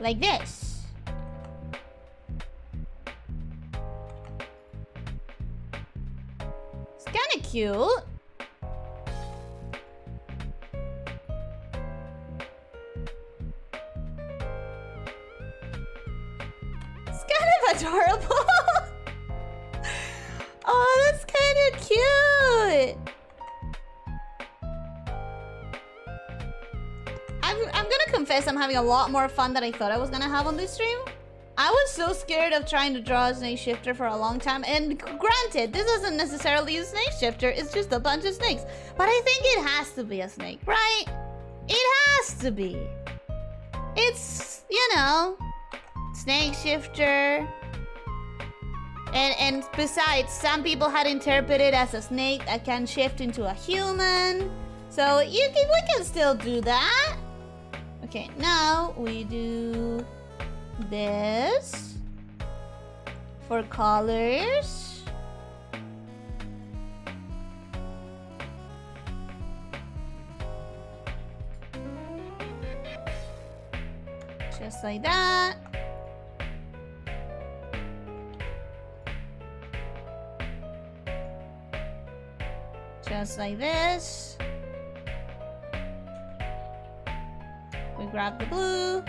Like this. cute. It's kind of adorable. Oh, that's kind of cute. I'm gonna confess I'm having a lot more fun than I thought I was gonna have on this stream. I was so scared of trying to draw a Snakeshifter for a long time, and granted, this isn't necessarily a Snakeshifter, it's just a bunch of snakes. But I think it has to be a snake, right? It has to be. It's, you know, Snakeshifter. And besides, some people had interpreted as a snake that can shift into a human. So we can still do that. Okay, now we do this for colors. Just like that. Just like this. We grab the blue.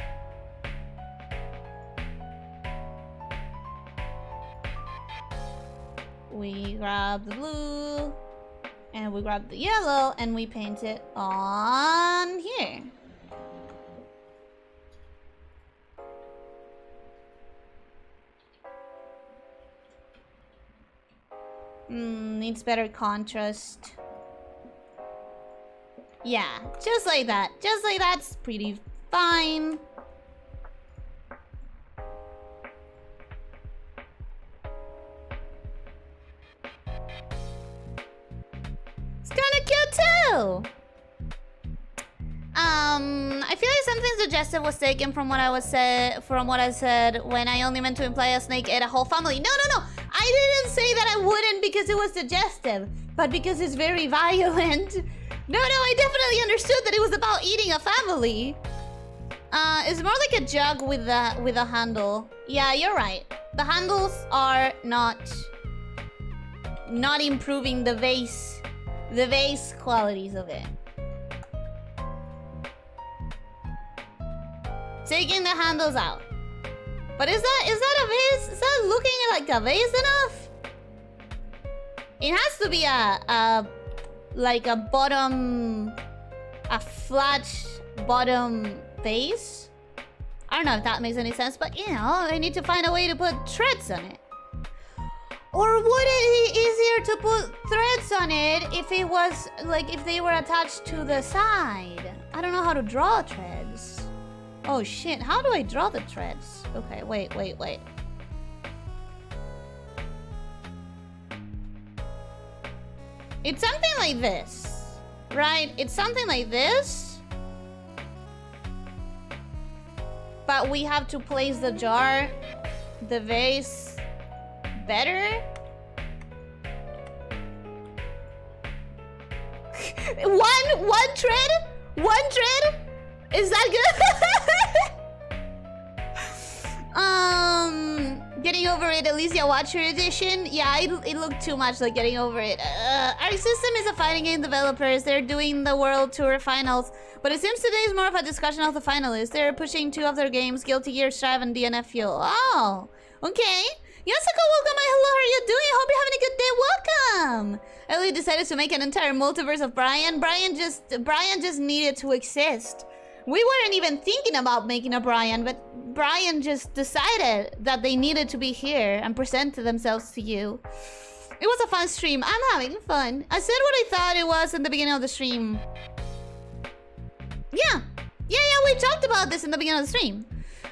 We grab the blue. And we grab the yellow and we paint it on here. Needs better contrast. Yeah, just like that. Just like that's pretty fine. It's kind of cute too. I feel like something suggestive was taken from what I said when I only meant to imply a snake ate a whole family. No. I didn't say that I wouldn't because it was suggestive, but because it's very violent. No, I definitely understood that it was about eating a family. It's more like a jug with a handle. Yeah, you're right. The handles are not improving the vase qualities of it. Taking the handles out. But is that a vase? Is that looking like a vase enough? It has to be like a flat bottom vase. I don't know if that makes any sense, but you know, I need to find a way to put threads on it. Or would it be easier to put threads on it if it was like if they were attached to the side? I don't know how to draw threads. Oh shit, how do I draw the threads? Okay, wait. It's something like this, right? It's something like this. But we have to place the jar, the vase, better. One thread? One thread? Is that good? Getting over it, Elyssia Watcher Edition. Yeah, it looked too much like getting over it. Our system is a fighting game developers. They're doing the World Tour finals. But it seems today is more of a discussion of the finalists. They're pushing 2 of their games, Guilty Gear Strive and DNF Fuel. Oh, okay. Yasuko, welcome. Hello, how are you doing? Hope you're having a good day. Welcome. Ellie decided to make an entire multiverse of Brian. Brian just needed to exist. We weren't even thinking about making a Brian, but Brian just decided that they needed to be here and present themselves to you. It was a fun stream. I'm having fun. I said what I thought it was in the beginning of the stream. Yeah, we talked about this in the beginning of the stream.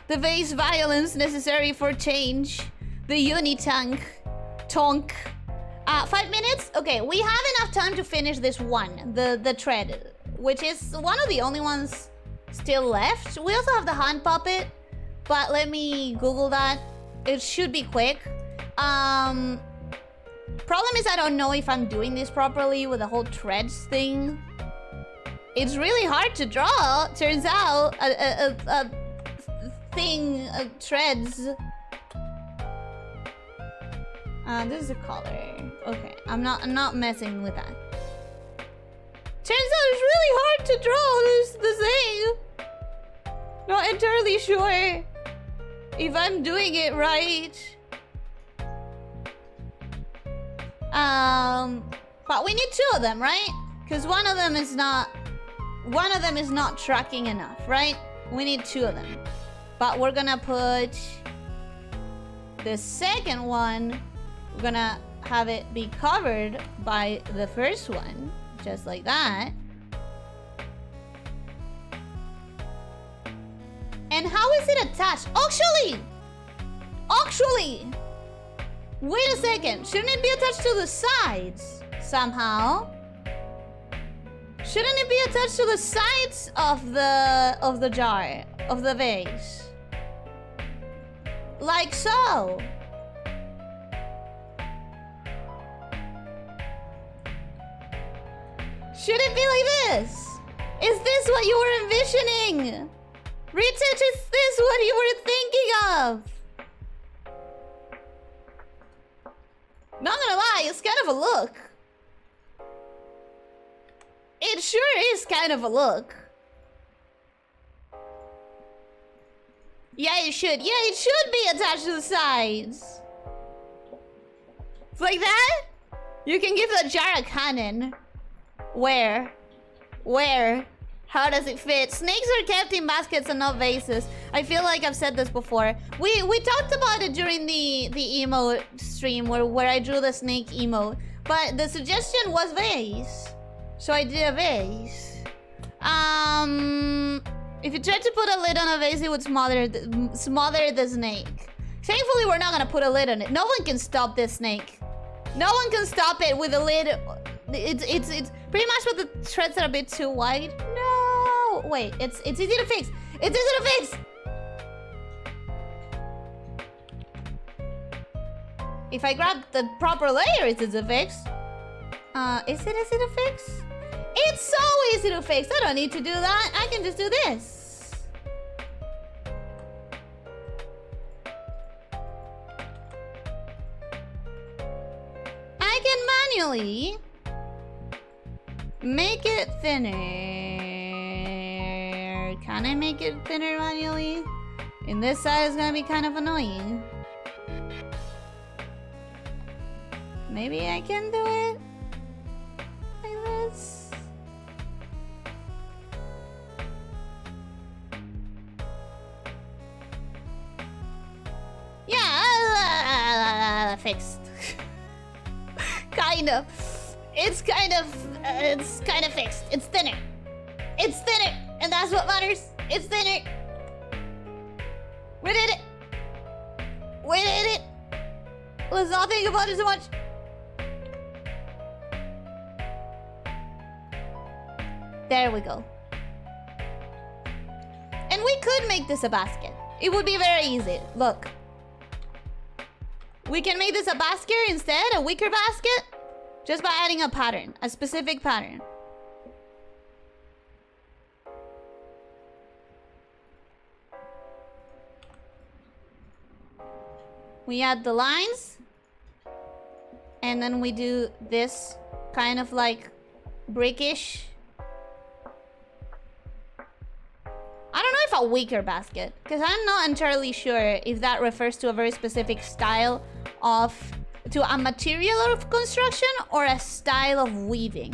The vase violence necessary for change. The uni-tonk. 5 minutes? Okay, we have enough time to finish this one. The thread, which is one of the only ones still left. We also have the hand puppet, but let me Google that. It should be quick. Problem is I don't know if I'm doing this properly with the whole threads thing. It's really hard to draw, turns out. A thing, threads. This is a color. Okay, I'm not messing with that. Turns out it's really hard to draw this thing. Not entirely sure if I'm doing it right. But we need 2 of them, right? Because one of them is not tracking enough, right? We need 2 of them. But we're gonna put the second one, we're gonna have it be covered by the first one, just like that. And how is it attached? Actually, wait a second. Shouldn't it be attached to the sides somehow? Shouldn't it be attached to the sides of the jar, of the vase? Like so. Should it be like this? Is this what you were envisioning? Retouch, is this what you were thinking of? Not gonna lie, it's kind of a look. It sure is kind of a look. Yeah, it should. Yeah, it should be attached to the sides. It's like that? You can give the jar a cannon. Where? How does it fit? Snakes are kept in baskets and not vases. I feel like I've said this before. We talked about it during the emote stream where I drew the snake emote. But the suggestion was vase. So I did a vase. If you tried to put a lid on a vase, it would smother the snake. Thankfully, we're not gonna put a lid on it. No one can stop this snake. No one can stop it with a lid. It's pretty much with the threads that are a bit too wide. No, wait, it's easy to fix. It's easy to fix. If I grab the proper layer, it's easy to fix. Is it easy to fix? It's so easy to fix. I don't need to do that. I can just do this. I can manually make it thinner. Can I make it thinner manually? In this side is gonna be kind of annoying. Maybe I can do it like this. Yeah, fixed. Kind of. It's kind of fixed. It's thinner. It's thinner, and that's what matters. It's thinner. We did it. We did it. Let's not think about it so much. There we go. And we could make this a basket. It would be very easy. Look. We can make this a basket instead, a wicker basket, just by adding a pattern, a specific pattern. We add the lines, and then we do this kind of like brickish. I don't know if a wicker basket, because I'm not entirely sure if that refers to a very specific style of, to a material of construction or a style of weaving.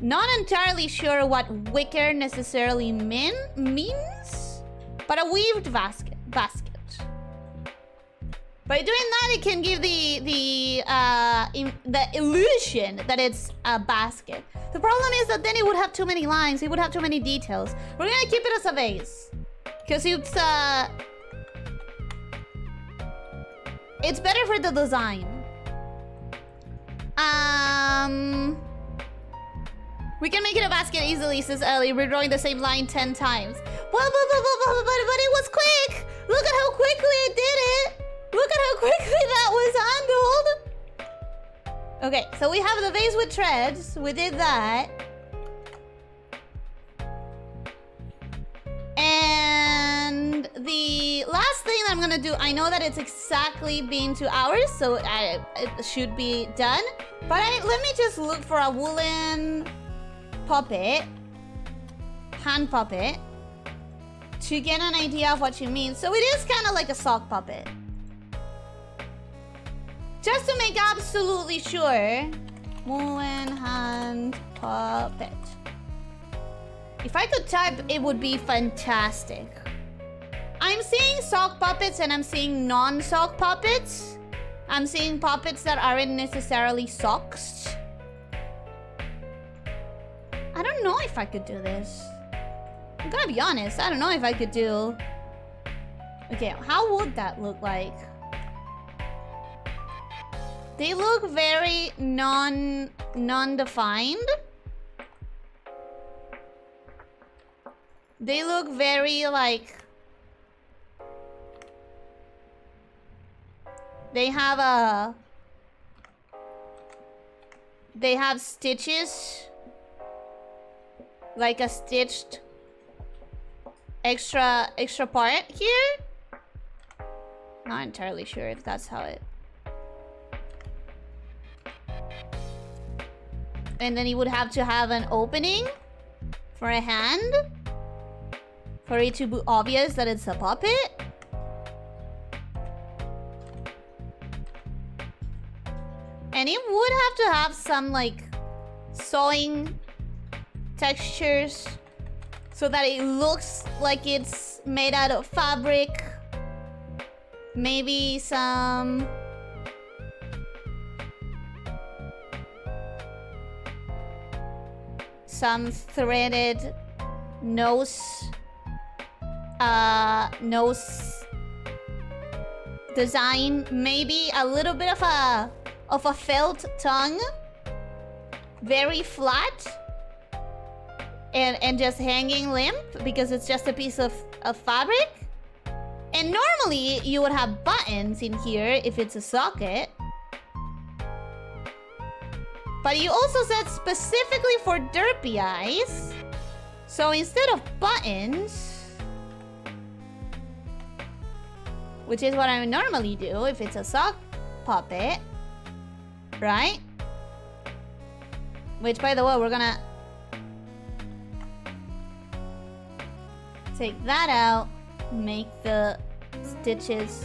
Not entirely sure what wicker necessarily means, but a weaved basket. By doing that, it can give the illusion that it's a basket. The problem is that then it would have too many lines, it would have too many details. We're gonna keep it as a vase, because it's better for the design. We can make it a basket easily, says Ellie, redrawing the same line 10 times. But it was quick! Look at how quickly I did it! Look at how quickly that was handled! Okay, so we have the vase with threads. We did that. And the last thing that I'm gonna do... I know that it's exactly been 2 hours, so it should be done. But let me just look for a woolen puppet. Hand puppet. To get an idea of what you mean. So it is kind of like a sock puppet. Just to make absolutely sure. Woolen hand puppet. If I could type, it would be fantastic. I'm seeing sock puppets and I'm seeing non-sock puppets. I'm seeing puppets that aren't necessarily socks. I don't know if I could do this. I'm gonna be honest, I don't know if I could do... Okay, how would that look like? They look very non-defined. They look very like... They have stitches. Like a stitched extra part here. Not entirely sure if that's how it... And then you would have to have an opening for a hand. For it to be obvious that it's a puppet. And it would have to have some like sewing textures so that it looks like it's made out of fabric. Maybe some threaded nose design, maybe a little bit of a felt tongue, very flat, and just hanging limp because it's just a piece of fabric. And normally you would have buttons in here if it's a socket. But you also said specifically for derpy eyes. So instead of buttons, which is what I would normally do if it's a sock puppet, right? Which, by the way, we're gonna take that out, make the stitches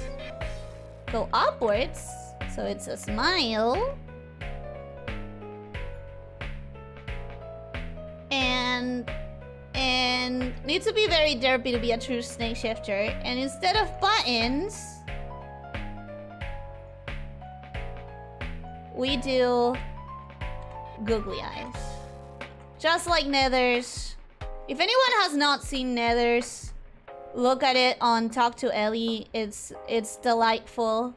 go upwards, so it's a smile. And needs to be very derpy to be a true Snakeshifter. And instead of buttons, we do googly eyes. Just like Nethers. If anyone has not seen Nethers, look at it on Talk to Ellie. It's delightful.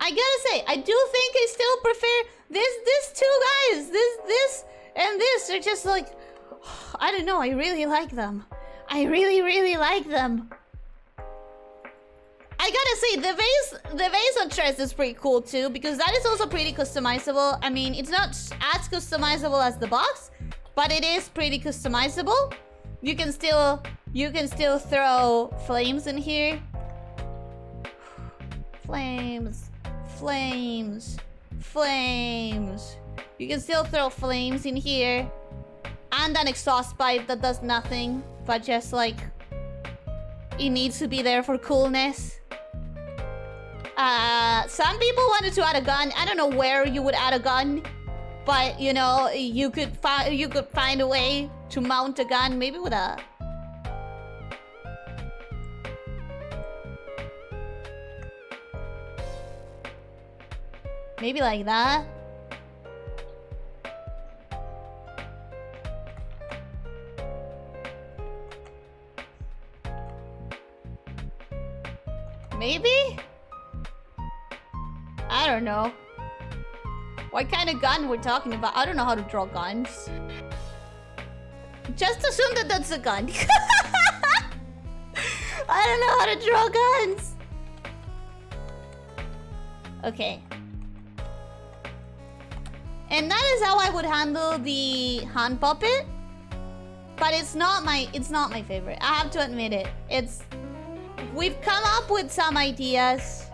I gotta say, I do think I still prefer this two guys. This and this. They're just like, I don't know, I really like them. I really like them. I gotta say, the vase on Tress is pretty cool too, because that is also pretty customizable. I mean, it's not as customizable as the box, but it is pretty customizable. You can still throw flames in here. Flames. You can still throw flames in here. And an exhaust pipe that does nothing, but just like, it needs to be there for coolness. Some people wanted to add a gun. I don't know where you would add a gun, but you know, you could find a way to mount a gun, maybe with a... Maybe like that. Maybe? I don't know. What kind of gun we're talking about? I don't know how to draw guns. Just assume that that's a gun. I don't know how to draw guns. Okay. And that is how I would handle the hand puppet. But But it's not my favorite. I have to admit it. We've come up with some ideas.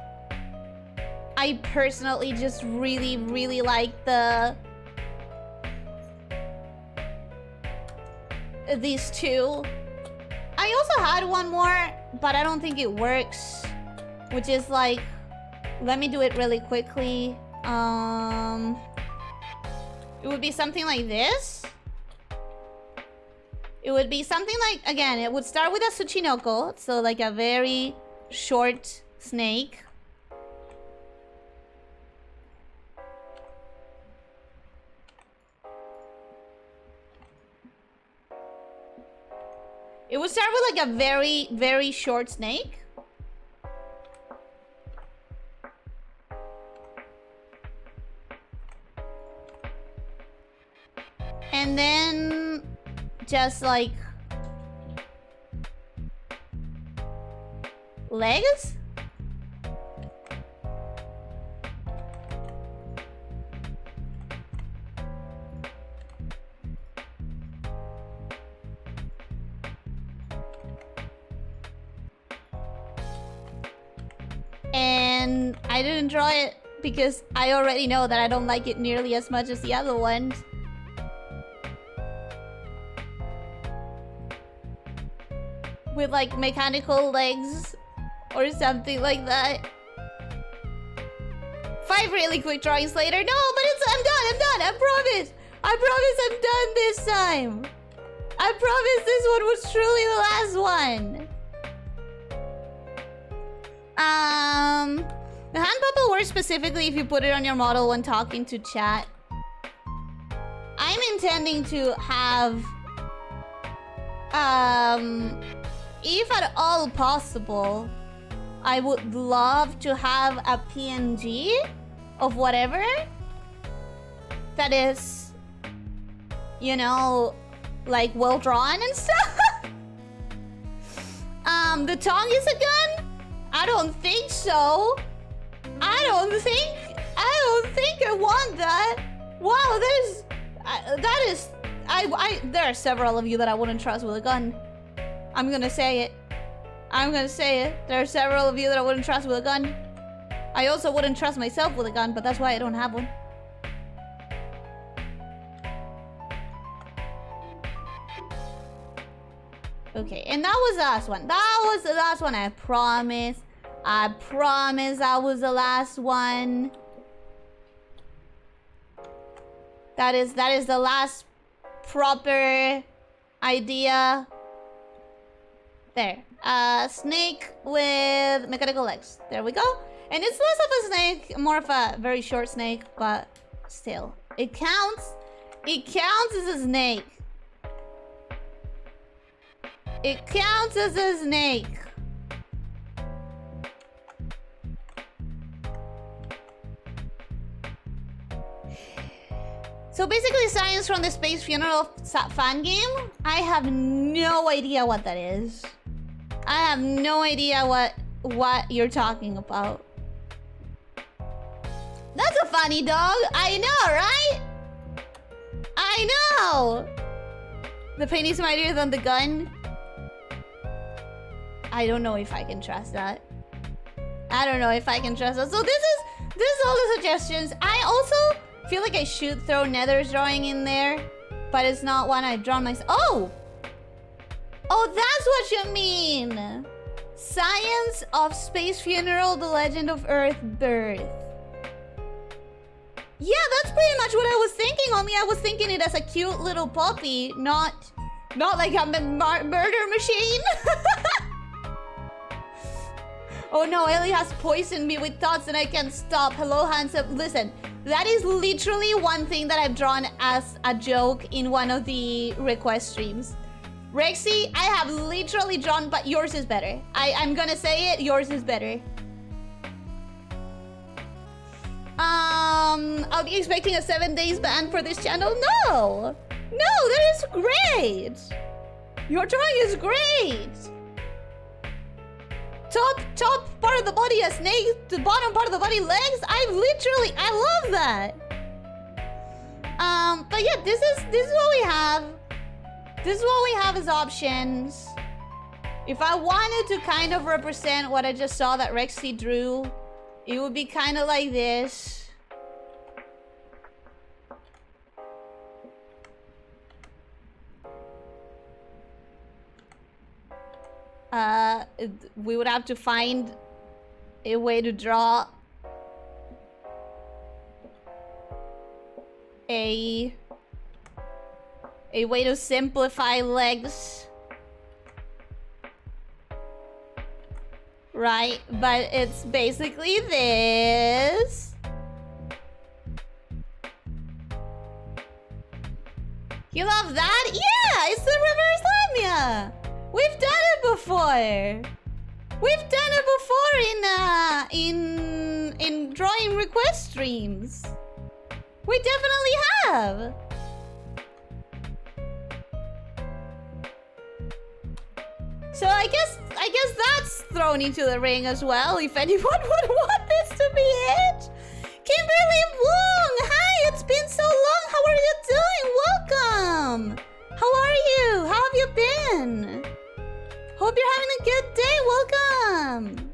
I personally just really, really like these two. I also had one more, but I don't think it works. Which is like, let me do it really quickly. It would be something like this. It would be something like, again, it would start with a tsuchinoko, so like a very short snake. It would start with like a very, very short snake. And then just like legs? And I didn't draw it because I already know that I don't like it nearly as much as the other ones. With like mechanical legs or something like that. 5 really quick drawings later. No, but I'm done. I promise. I promise I'm done this time. I promise this one was truly the last one. The hand puppet works specifically if you put it on your model when talking to chat. I'm intending to have, if at all possible, I would love to have a PNG of whatever that is, you know, like well drawn and stuff. The tongue is a gun? I don't think so. I don't think I want that. Wow, there are several of you that I wouldn't trust with a gun. I'm gonna say it. There are several of you that I wouldn't trust with a gun. I also wouldn't trust myself with a gun, but that's why I don't have one. Okay, and that was the last one. That was the last one, I promise. I promise that was the last one. That is the last proper idea. There. Snake with mechanical legs. There we go. And it's less of a snake, more of a very short snake, but still. It counts. It counts as a snake. It counts as a snake. So basically, science from the Space Funeral fan game. I have no idea what that is. I have no idea what you're talking about. That's a funny dog. I know, right? I know. The paint is mightier than the gun. I don't know if I can trust that. I don't know if I can trust that. So this is all the suggestions. I also feel like I should throw Nether's drawing in there, but it's not one I've drawn myself. Oh! Oh, that's what you mean! Science of Space Funeral, The Legend of Earth Birth. Yeah, that's pretty much what I was thinking, only I was thinking it as a cute little puppy, not like a murder machine. Oh no, Ellie has poisoned me with thoughts and I can't stop. Hello, handsome. Listen, that is literally one thing that I've drawn as a joke in one of the request streams. Rexy, I have literally drawn, but yours is better. I'm gonna say it, yours is better. I'll be expecting a 7 days ban for this channel. No, that is great. Your drawing is great. Top part of the body a snake, the bottom part of the body legs. I love that. But yeah, this is what we have. This is what we have as options. If I wanted to kind of represent what I just saw that Rexy drew, it would be kind of like this. We would have to find a way to draw a way to simplify legs. Right, but it's basically this. You love that? Yeah, it's the reverse lamia. We've done it before. We've done it before in drawing request streams. We definitely have. So I guess that's thrown into the ring as well, if anyone would want this to be it. Kimberly Wong! Hi, it's been so long. How are you doing? Welcome! How are you? How have you been? Hope you're having a good day. Welcome!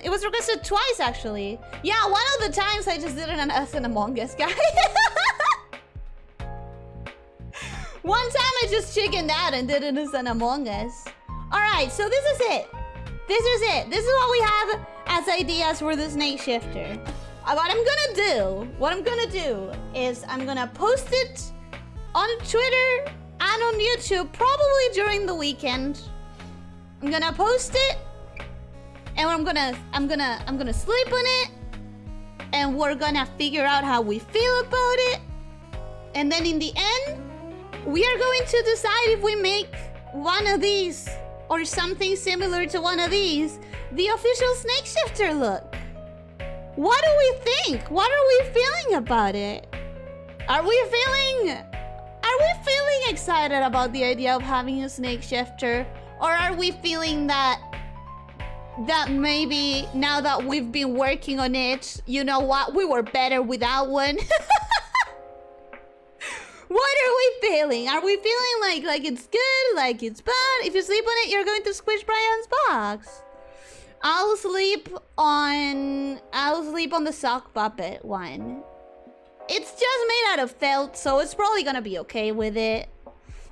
It was requested twice, actually. Yeah, one of the times I just did it as an Among Us guy. One time I just chickened out and did it as an Among Us. Alright, so this is it. This is it. This is what we have as ideas for the Snakeshifter. What I'm gonna do is I'm gonna post it on Twitter and on YouTube probably during the weekend. I'm gonna post it and I'm gonna sleep on it and we're gonna figure out how we feel about it. And then in the end, we are going to decide if we make one of these or something similar to one of these the official Snakeshifter look. What do we think? What are we feeling about it? Are we feeling excited about the idea of having a Snakeshifter? Or are we feeling that maybe now that we've been working on it, you know what, we were better without one? What are we feeling? Are we feeling like it's good, like it's bad? If you sleep on it, you're going to squish Brian's box. I'll sleep on the sock puppet one. It's just made out of felt, so it's probably gonna be okay with it.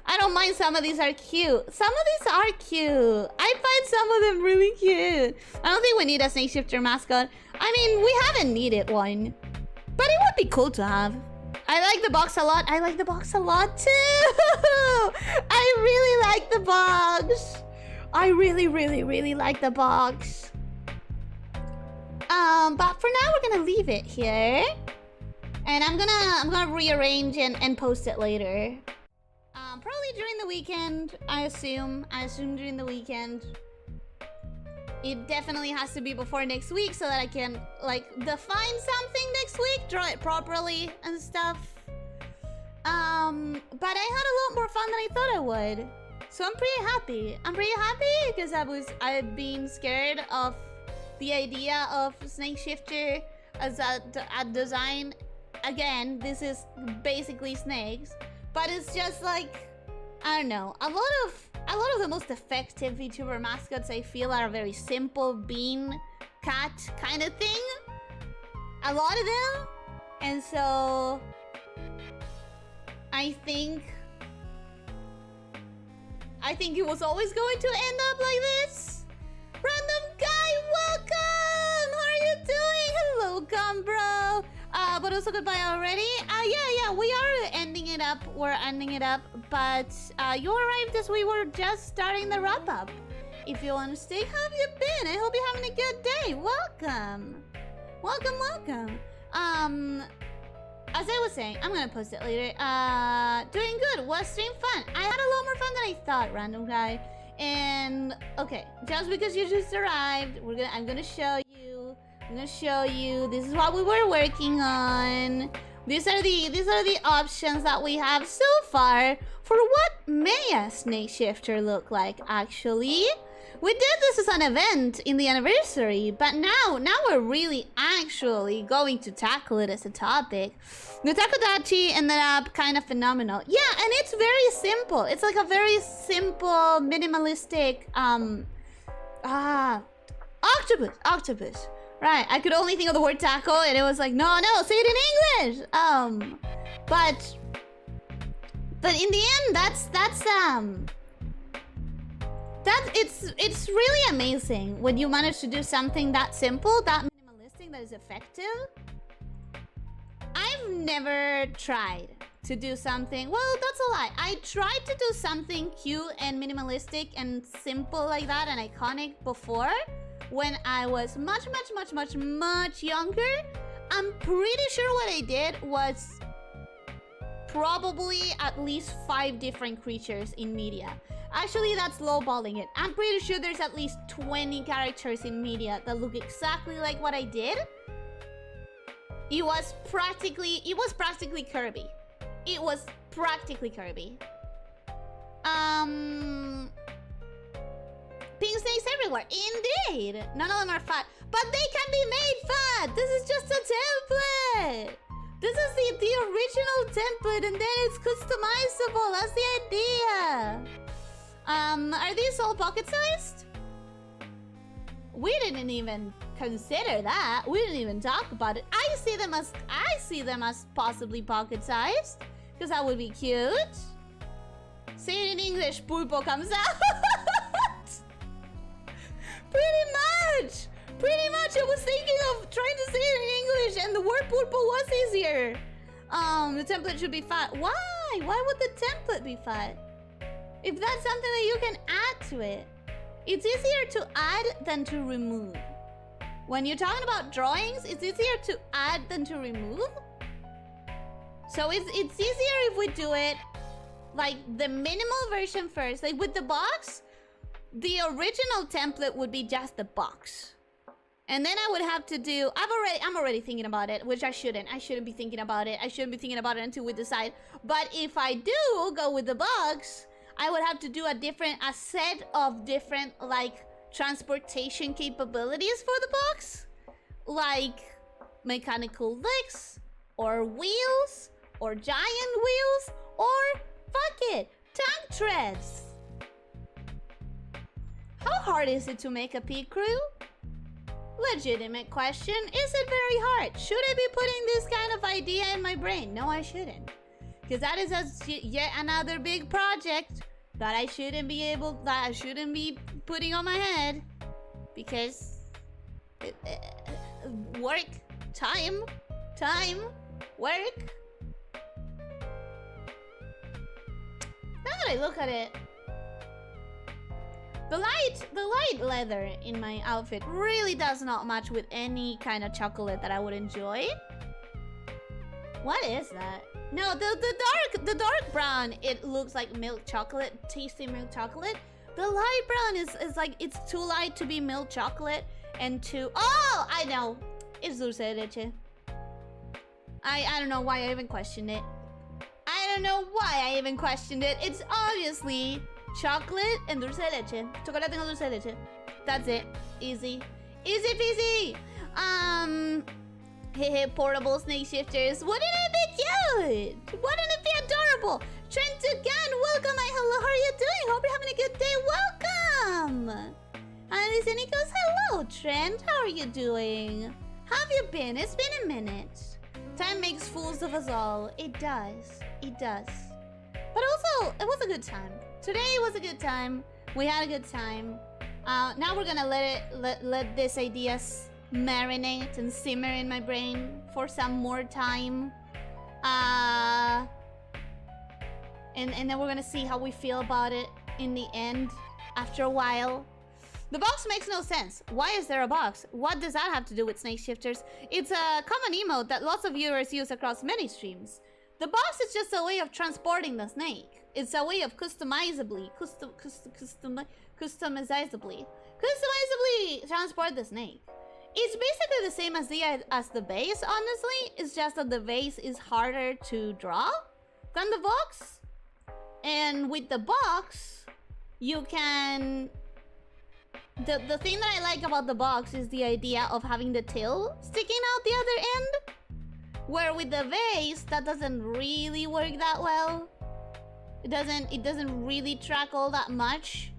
I don't mind, some of these are cute. Some of these are cute. I find some of them really cute. I don't think we need a Snakeshifter mascot. I mean, we haven't needed one. But it would be cool to have. I like the box a lot. I like the box a lot too. I really like the box. I really, really, really like the box. But for now we're gonna leave it here. And I'm gonna rearrange and post it later. Probably during the weekend, I assume during the weekend. It definitely has to be before next week so that I can, like, define something next week, draw it properly and stuff. But I had a lot more fun than I thought I would. So I'm pretty happy. I'm pretty happy because I've been scared of the idea of Snakeshifter as a design. Again, this is basically snakes, but it's just like, I don't know, a lot of the most effective VTuber mascots I feel are very simple bean cat kind of thing. A lot of them. And so I think it was always going to end up like this. Random guy, welcome! How are you doing? Hello, bro. But also goodbye already. Yeah, we are ending it up. We're ending it up. But you arrived as we were just starting the wrap up. If you want to stay, how have you been? I hope you're having a good day. Welcome. Welcome. As I was saying, I'm gonna post it later. Doing good. Was stream fun? I had a lot more fun than I thought, random guy. And okay, just because you just arrived, I'm gonna show you. This is what we were working on. These are the options that we have so far for what may a Snakeshifter look like. Actually, We did this as an event in the anniversary, but now we're really actually going to tackle it as a topic. The Takodachi ended up kind of phenomenal. Yeah, and it's very simple. It's like a very simple, minimalistic, octopus. Right, I could only think of the word tackle, and it was like, no, say it in English. But in the end, it's really amazing when you manage to do something that simple, that minimalistic, that is effective. I've never tried to do something. Well, that's a lie. I tried to do something cute and minimalistic and simple like that and iconic before when I was much younger. I'm pretty sure what I did was probably at least 5 different creatures in media. Actually, that's lowballing it. I'm pretty sure there's at least 20 characters in media that look exactly like what I did. It was practically Kirby. It was practically Kirby. Pink snakes everywhere. Indeed. None of them are fat. But they can be made fat. This is just a template. This is the original template, and then it's customizable. That's the idea. Are these all pocket-sized? We didn't even consider that. We didn't even talk about it. I see them as possibly pocket-sized, because that would be cute. Say it in English, pulpo comes out. Pretty much. I was thinking of trying to say it in English, and the word pulpo was easier. The template should be fat. Why? Why would the template be fat? If that's something that you can add to it. It's easier to add than to remove. When you're talking about drawings, it's easier to add than to remove. So it's easier if we do it like the minimal version first. Like with the box, the original template would be just the box. And then I would have to do... I'm already thinking about it, which I shouldn't. I shouldn't be thinking about it. I shouldn't be thinking about it until we decide. But if I do go with the box, I would have to do a set of different, like, transportation capabilities for the box. Like mechanical legs, or wheels, or giant wheels, or, fuck it, tank treads. How hard is it to make a pig crew? Legitimate question. Is it very hard? Should I be putting this kind of idea in my brain? No, I shouldn't. Because that is yet another big project that I shouldn't be putting on my head. Because work, time, work. Now that I look at it, the light leather in my outfit really does not match with any kind of chocolate that I would enjoy. What is that? No, the dark brown, it looks like milk chocolate, tasty milk chocolate. The light brown is like, it's too light to be milk chocolate and too... Oh, I know. It's dulce de leche. I don't know why I even questioned it. It's obviously chocolate and dulce de leche. Chocolate and dulce de leche. That's it. Easy. Easy peasy. Hey, portable snake shifters. Wouldn't it be cute? Wouldn't it be adorable? Trent again, welcome. Hello, how are you doing? Hope you're having a good day. Welcome. And Nikos, hello, Trent. How are you doing? How have you been? It's been a minute. Time makes fools of us all. It does. It does. But also, it was a good time. Today was a good time. We had a good time. Now we're gonna let this idea marinate and simmer in my brain for some more time. And then we're gonna see how we feel about it in the end after a while. The box makes no sense. Why is there a box? What does that have to do with Snakeshifters? It's a common emote that lots of viewers use across many streams. The box is just a way of transporting the snake. It's a way of customizably transport the snake. It's basically the same as the base, honestly. It's just that the base is harder to draw than the box. And with the box, you can The thing that I like about the box is the idea of having the tail sticking out the other end. Where with the vase, that doesn't really work that well. It doesn't really track all that much.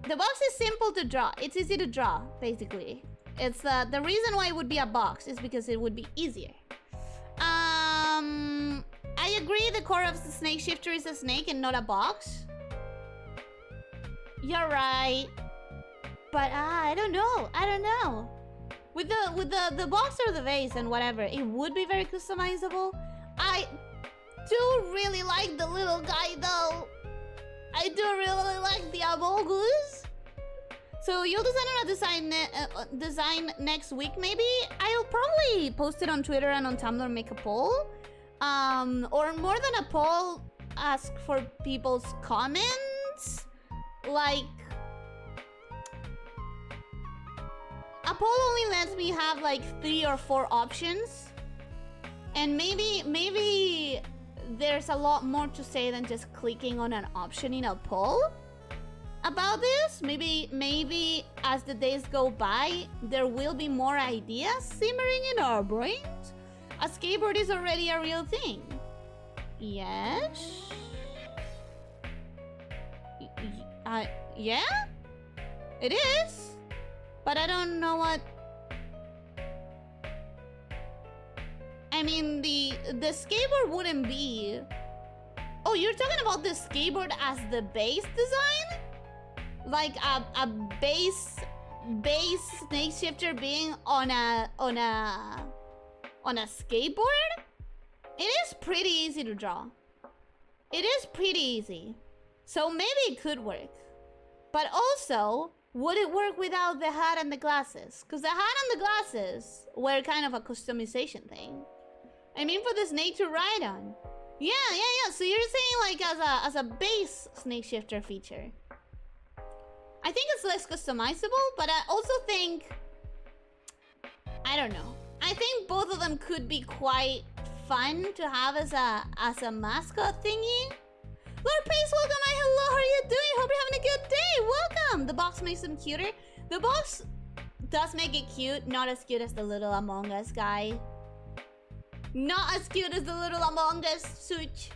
The box is simple to draw. It's easy to draw, basically. It's the reason why it would be a box is because it would be easier. I agree the core of the Snakeshifter is a snake and not a box. You're right. But I don't know. I don't know. With the box or the vase and whatever, it would be very customizable. I do really like the little guy though. I do really like the Amogus. So you'll design on a design next week maybe? I'll probably post it on Twitter and on Tumblr, make a poll. Or more than a poll, ask for people's comments. Like, a poll only lets me have like 3 or 4 options. And maybe there's a lot more to say than just clicking on an option in a poll about this. Maybe as the days go by, there will be more ideas simmering in our brains. A skateboard is already a real thing. Yes? Yeah? It is? But I don't know what... I mean, the skateboard wouldn't be... Oh, you're talking about the skateboard as the base design? Like a base Snakeshifter being on a skateboard? It is pretty easy to draw. It is pretty easy. So maybe it could work. But also, would it work without the hat and the glasses? Because the hat and the glasses were kind of a customization thing. I mean, for the snake to ride on. Yeah. So you're saying like as a base Snakeshifter feature. I think it's less customizable, but I also think... I don't know. I think both of them could be quite fun to have as a mascot thingy. Lord Pace, welcome. Hello, how are you doing? Hope you're having a good day. Welcome. The box makes them cuter. The box does make it cute. Not as cute as the little Among Us guy. Not as cute as the little Among Us suit.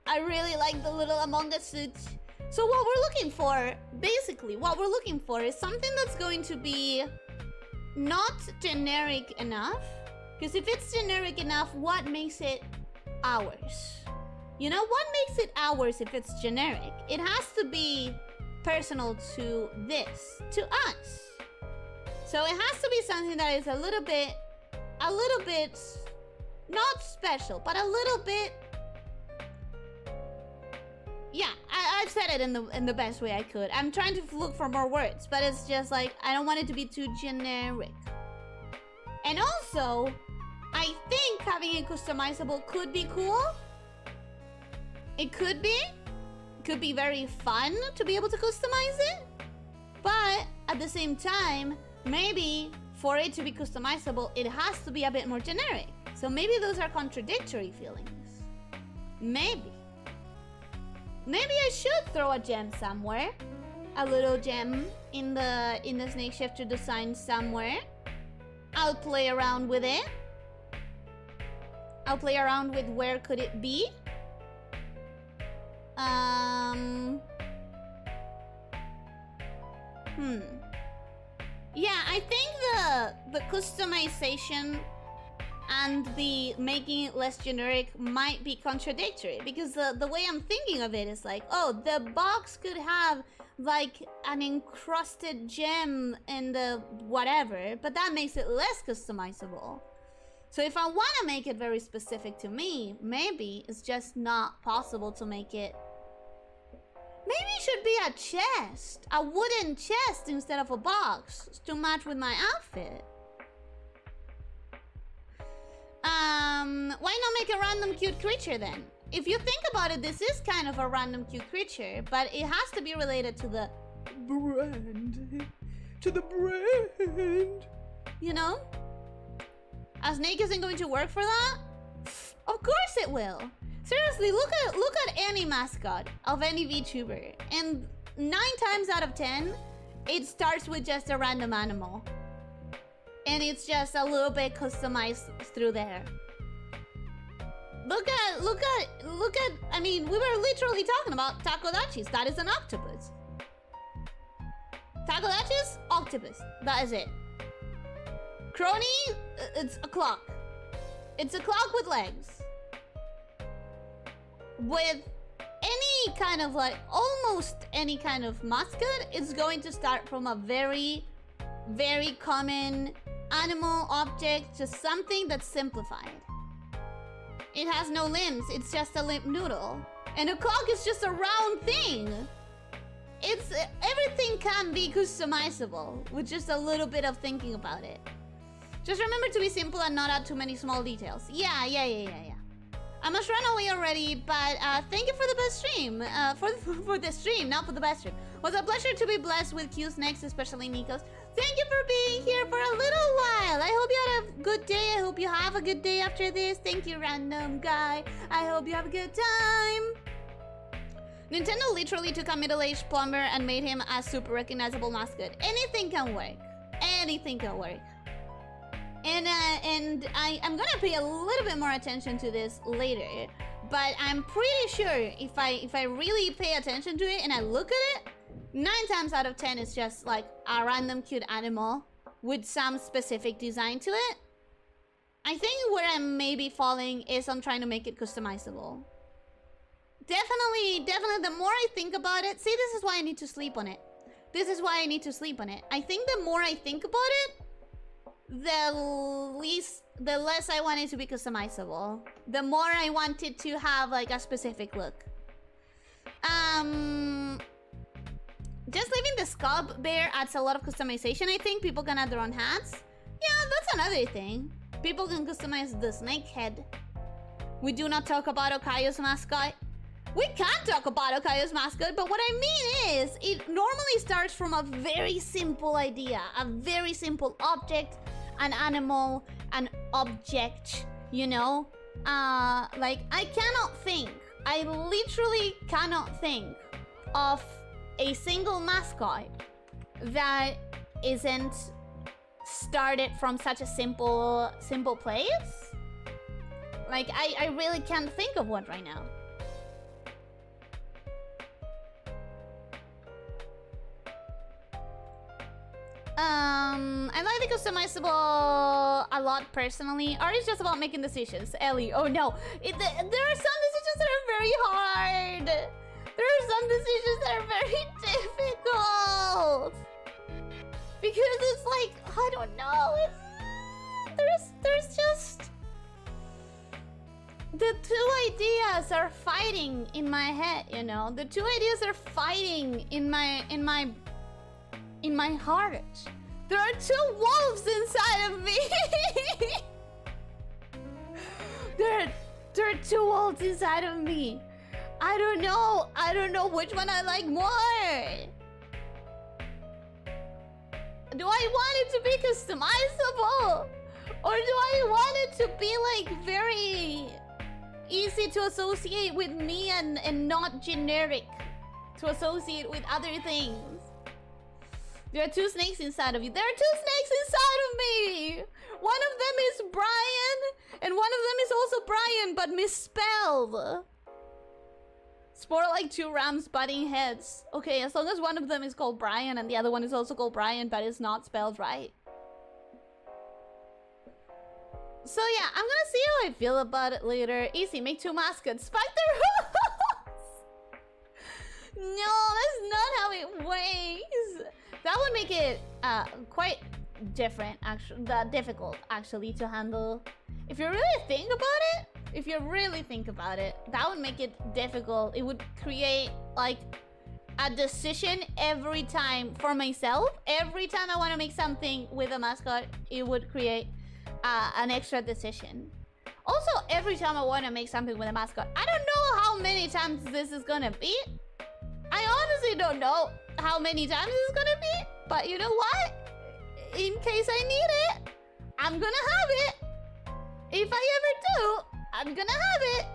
I really like the little Among Us suit. So what we're looking for, basically, what we're looking for is something that's going to be not generic enough. Because if it's generic enough, what makes it ours? You know, what makes it ours if it's generic? It has to be personal to this, to us. So it has to be something that is a little bit, not special, but a little bit. Yeah, I've said it in the best way I could. I'm trying to look for more words, but it's just like, I don't want it to be too generic. And also, I think having it customizable could be cool. It could be. It could be very fun to be able to customize it. But at the same time, maybe for it to be customizable, it has to be a bit more generic. So maybe those are contradictory feelings. Maybe. Maybe I should throw a gem somewhere. A little gem in the Snakeshifter design somewhere. I'll play around with it. I'll play around with where could it be. Yeah, I think the customization and the making it less generic might be contradictory, because the way I'm thinking of it is like, oh, the box could have like an encrusted gem in the whatever, but that makes it less customizable. So if I want to make it very specific to me, maybe it's just not possible to make it. Maybe it should be a chest, a wooden chest instead of a box to match with my outfit. Why not make a random cute creature then? If you think about it, this is kind of a random cute creature, but it has to be related to the brand. To the brand. You know? A snake isn't going to work for that? Of course it will. Seriously, look at any mascot of any VTuber, and 9 times out of 10, it starts with just a random animal. And it's just a little bit customized through there. Look at, I mean, we were literally talking about takodachis. That is an octopus. Takodachis, octopus. That is it. Crony, it's a clock. It's a clock with legs. With any kind of like, almost any kind of mascot, it's going to start from a very, very common animal object, just something that's simplified. It has no limbs, it's just a limp noodle. And a clock is just a round thing. It's, everything can be customizable with just a little bit of thinking about it. Just remember to be simple and not add too many small details. Yeah. I must run away already, but thank you for the best stream. For the stream, not for the best stream. It was a pleasure to be blessed with cute snakes, especially Nikos. Thank you for being here for a little while. I hope you had a good day. I hope you have a good day after this. Thank you, random guy. I hope you have a good time. Nintendo literally took a middle-aged plumber and made him a super recognizable mascot. Anything can work. Anything can work. And I'm gonna pay a little bit more attention to this later, but I'm pretty sure if I really pay attention to it and I look at it, 9 times out of 10 it's just like a random cute animal with some specific design to it. I think where I'm maybe falling is on trying to make it customizable. Definitely, the more I think about it, see, this is why I need to sleep on it. I think the more I think about it, the less I want it to be customizable. The more I want it to have like a specific look. Just leaving the scalp bare adds a lot of customization. I think people can add their own hats. Yeah, that's another thing. People can customize the snake head. We do not talk about Okayo's mascot. We can talk about Okayo's mascot, but what I mean is, it normally starts from a very simple idea, a very simple object, an animal, an object, you know? Like, I literally cannot think of a single mascot that isn't started from such a simple place. Like, I really can't think of one right now. I like the customizable a lot personally. Art is just about making decisions. Ellie, oh no. There are some decisions that are very hard. There are some decisions that are very difficult. Because it's like, I don't know. There's just... The two ideas are fighting in my head, you know? The two ideas are fighting in my heart. There are two wolves inside of me. there are two wolves inside of me. I don't know which one I like more. Do I want it to be customizable? Or do I want it to be like very easy to associate with me and not generic to associate with other things? There are two snakes inside of you. There are two snakes inside of me! One of them is Brian, and one of them is also Brian, but misspelled. It's more like two rams butting heads. Okay, as long as one of them is called Brian and the other one is also called Brian, but it's not spelled right. So yeah, I'm gonna see how I feel about it later. Easy, make two mascots. Fuck their rules! No, that's not how it works. That would make it quite different, actually, difficult actually to handle. If you really think about it, that would make it difficult. It would create like a decision every time for myself. Every time I want to make something with a mascot, it would create an extra decision. Also, every time I want to make something with a mascot, I don't know how many times this is gonna be. I honestly don't know how many times it's gonna be, but you know what? In case I need it, I'm gonna have it. If I ever do, I'm gonna have it.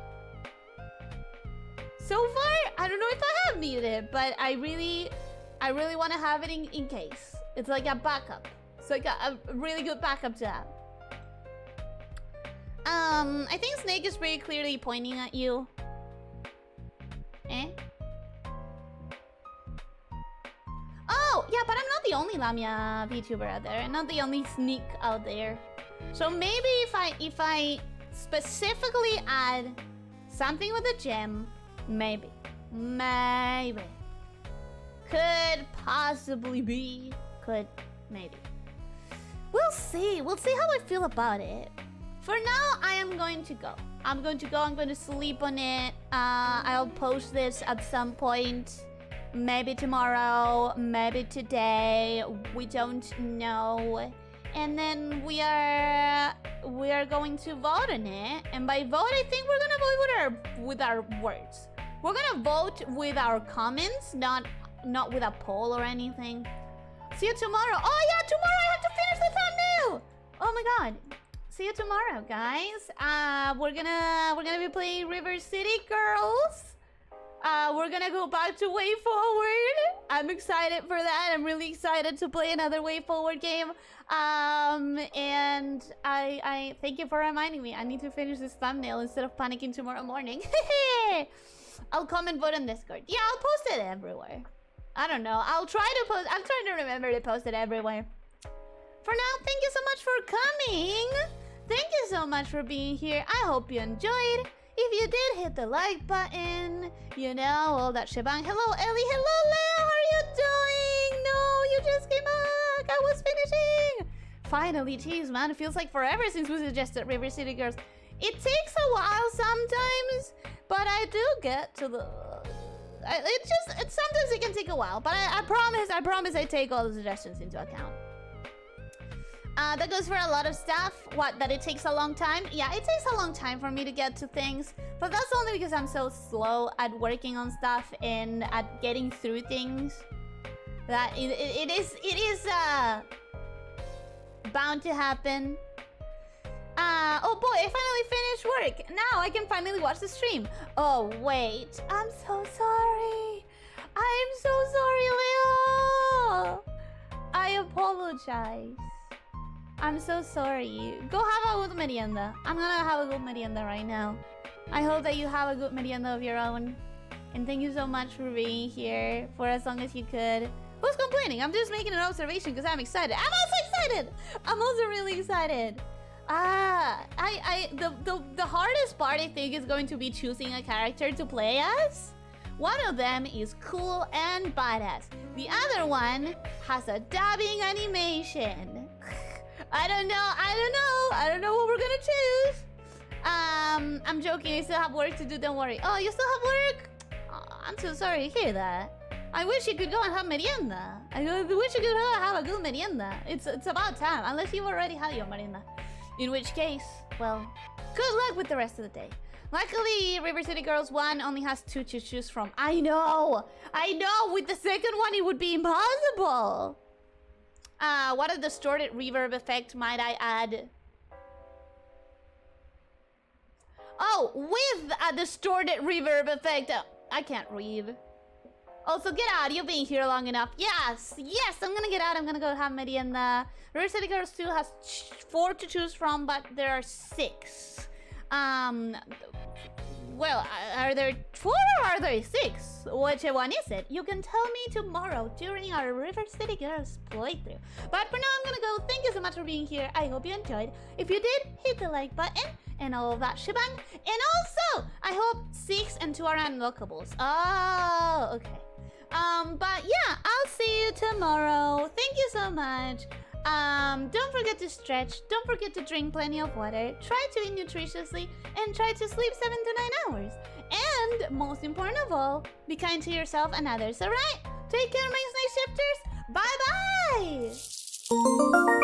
So far, I don't know if I have needed it, but I I really want to have it in case. It's like a backup. It's like a really good backup to have. I think Snake is very clearly pointing at you. Eh? Oh, yeah, but I'm not the only lamia VTuber out there. I'm not the only sneak out there. So maybe if I specifically add something with a gem, maybe. Could possibly be. Maybe. We'll see. We'll see how I feel about it. For now, I am going to go. I'm going to sleep on it. I'll post this at some point. Maybe tomorrow, maybe today. We don't know. And then we are going to vote on it. And by vote, I think we're gonna vote with our words. We're gonna vote with our comments, not with a poll or anything. See you tomorrow. Oh yeah, tomorrow I have to finish the thumbnail. Oh my god. See you tomorrow, guys. We're gonna be playing River City Girls. We're gonna go back to Way Forward. I'm excited for that. I'm really excited to play another Way Forward game. And I thank you for reminding me. I need to finish this thumbnail instead of panicking tomorrow morning. I'll comment vote on Discord. Yeah, I'll post it everywhere. I don't know. I'm trying to remember to post it everywhere. For now, thank you so much for coming. Thank you so much for being here. I hope you enjoyed. If you did, hit the like button. You know, all that shebang. Hello, Ellie. Hello, Leo. How are you doing? No, you just came back. I was finishing. Finally, jeez, man. It feels like forever since we suggested River City Girls. It takes a while sometimes, but I do get to the... sometimes it can take a while, but I promise I take all the suggestions into account. That goes for a lot of stuff. What, that it takes a long time? Yeah, it takes a long time for me to get to things, but that's only because I'm so slow at working on stuff and at getting through things that it is bound to happen. Oh boy, I finally finished work. Now I can finally watch the stream. Oh wait, I'm so sorry. I'm so sorry, Leo. I apologize. I'm so sorry. Go have a good merienda. I'm gonna have a good merienda right now. I hope that you have a good merienda of your own. And thank you so much for being here for as long as you could. Who's complaining? I'm just making an observation because I'm excited. I'm also excited. I'm also really excited. The hardest part I think is going to be choosing a character to play as. One of them is cool and badass. The other one has a dabbing animation. I don't know what we're gonna choose. I'm joking. I still have work to do. Don't worry. Oh, you still have work? Oh, I'm so sorry to hear that. I wish you could go and have merienda. I wish you could have a good merienda. It's about time. Unless you already had your merienda. In which case, well, good luck with the rest of the day. Luckily, River City Girls 1 only has 2 to choose from. I know. With the second one, it would be impossible. What a distorted reverb effect might I add? Oh, with a distorted reverb effect. I can't read. Also, get out. You've been here long enough. Yes, I'm gonna get out. I'm gonna go have merienda. River City Girls 2 has 4 to choose from, but there are 6. Well, are there 4 or are there 6? Which one is it? You can tell me tomorrow during our River City Girls playthrough. But for now, I'm gonna go. Thank you so much for being here. I hope you enjoyed. If you did, hit the like button and all of that shebang. And also, I hope 6 and 2 are unlockables. Oh, okay. But yeah, I'll see you tomorrow. Thank you so much. Don't forget to stretch. Don't forget to drink plenty of water. Try to eat nutritiously and try to sleep 7 to 9 hours. And most important of all, be kind to yourself and others, alright? Take care, my snake shifters. Bye-bye!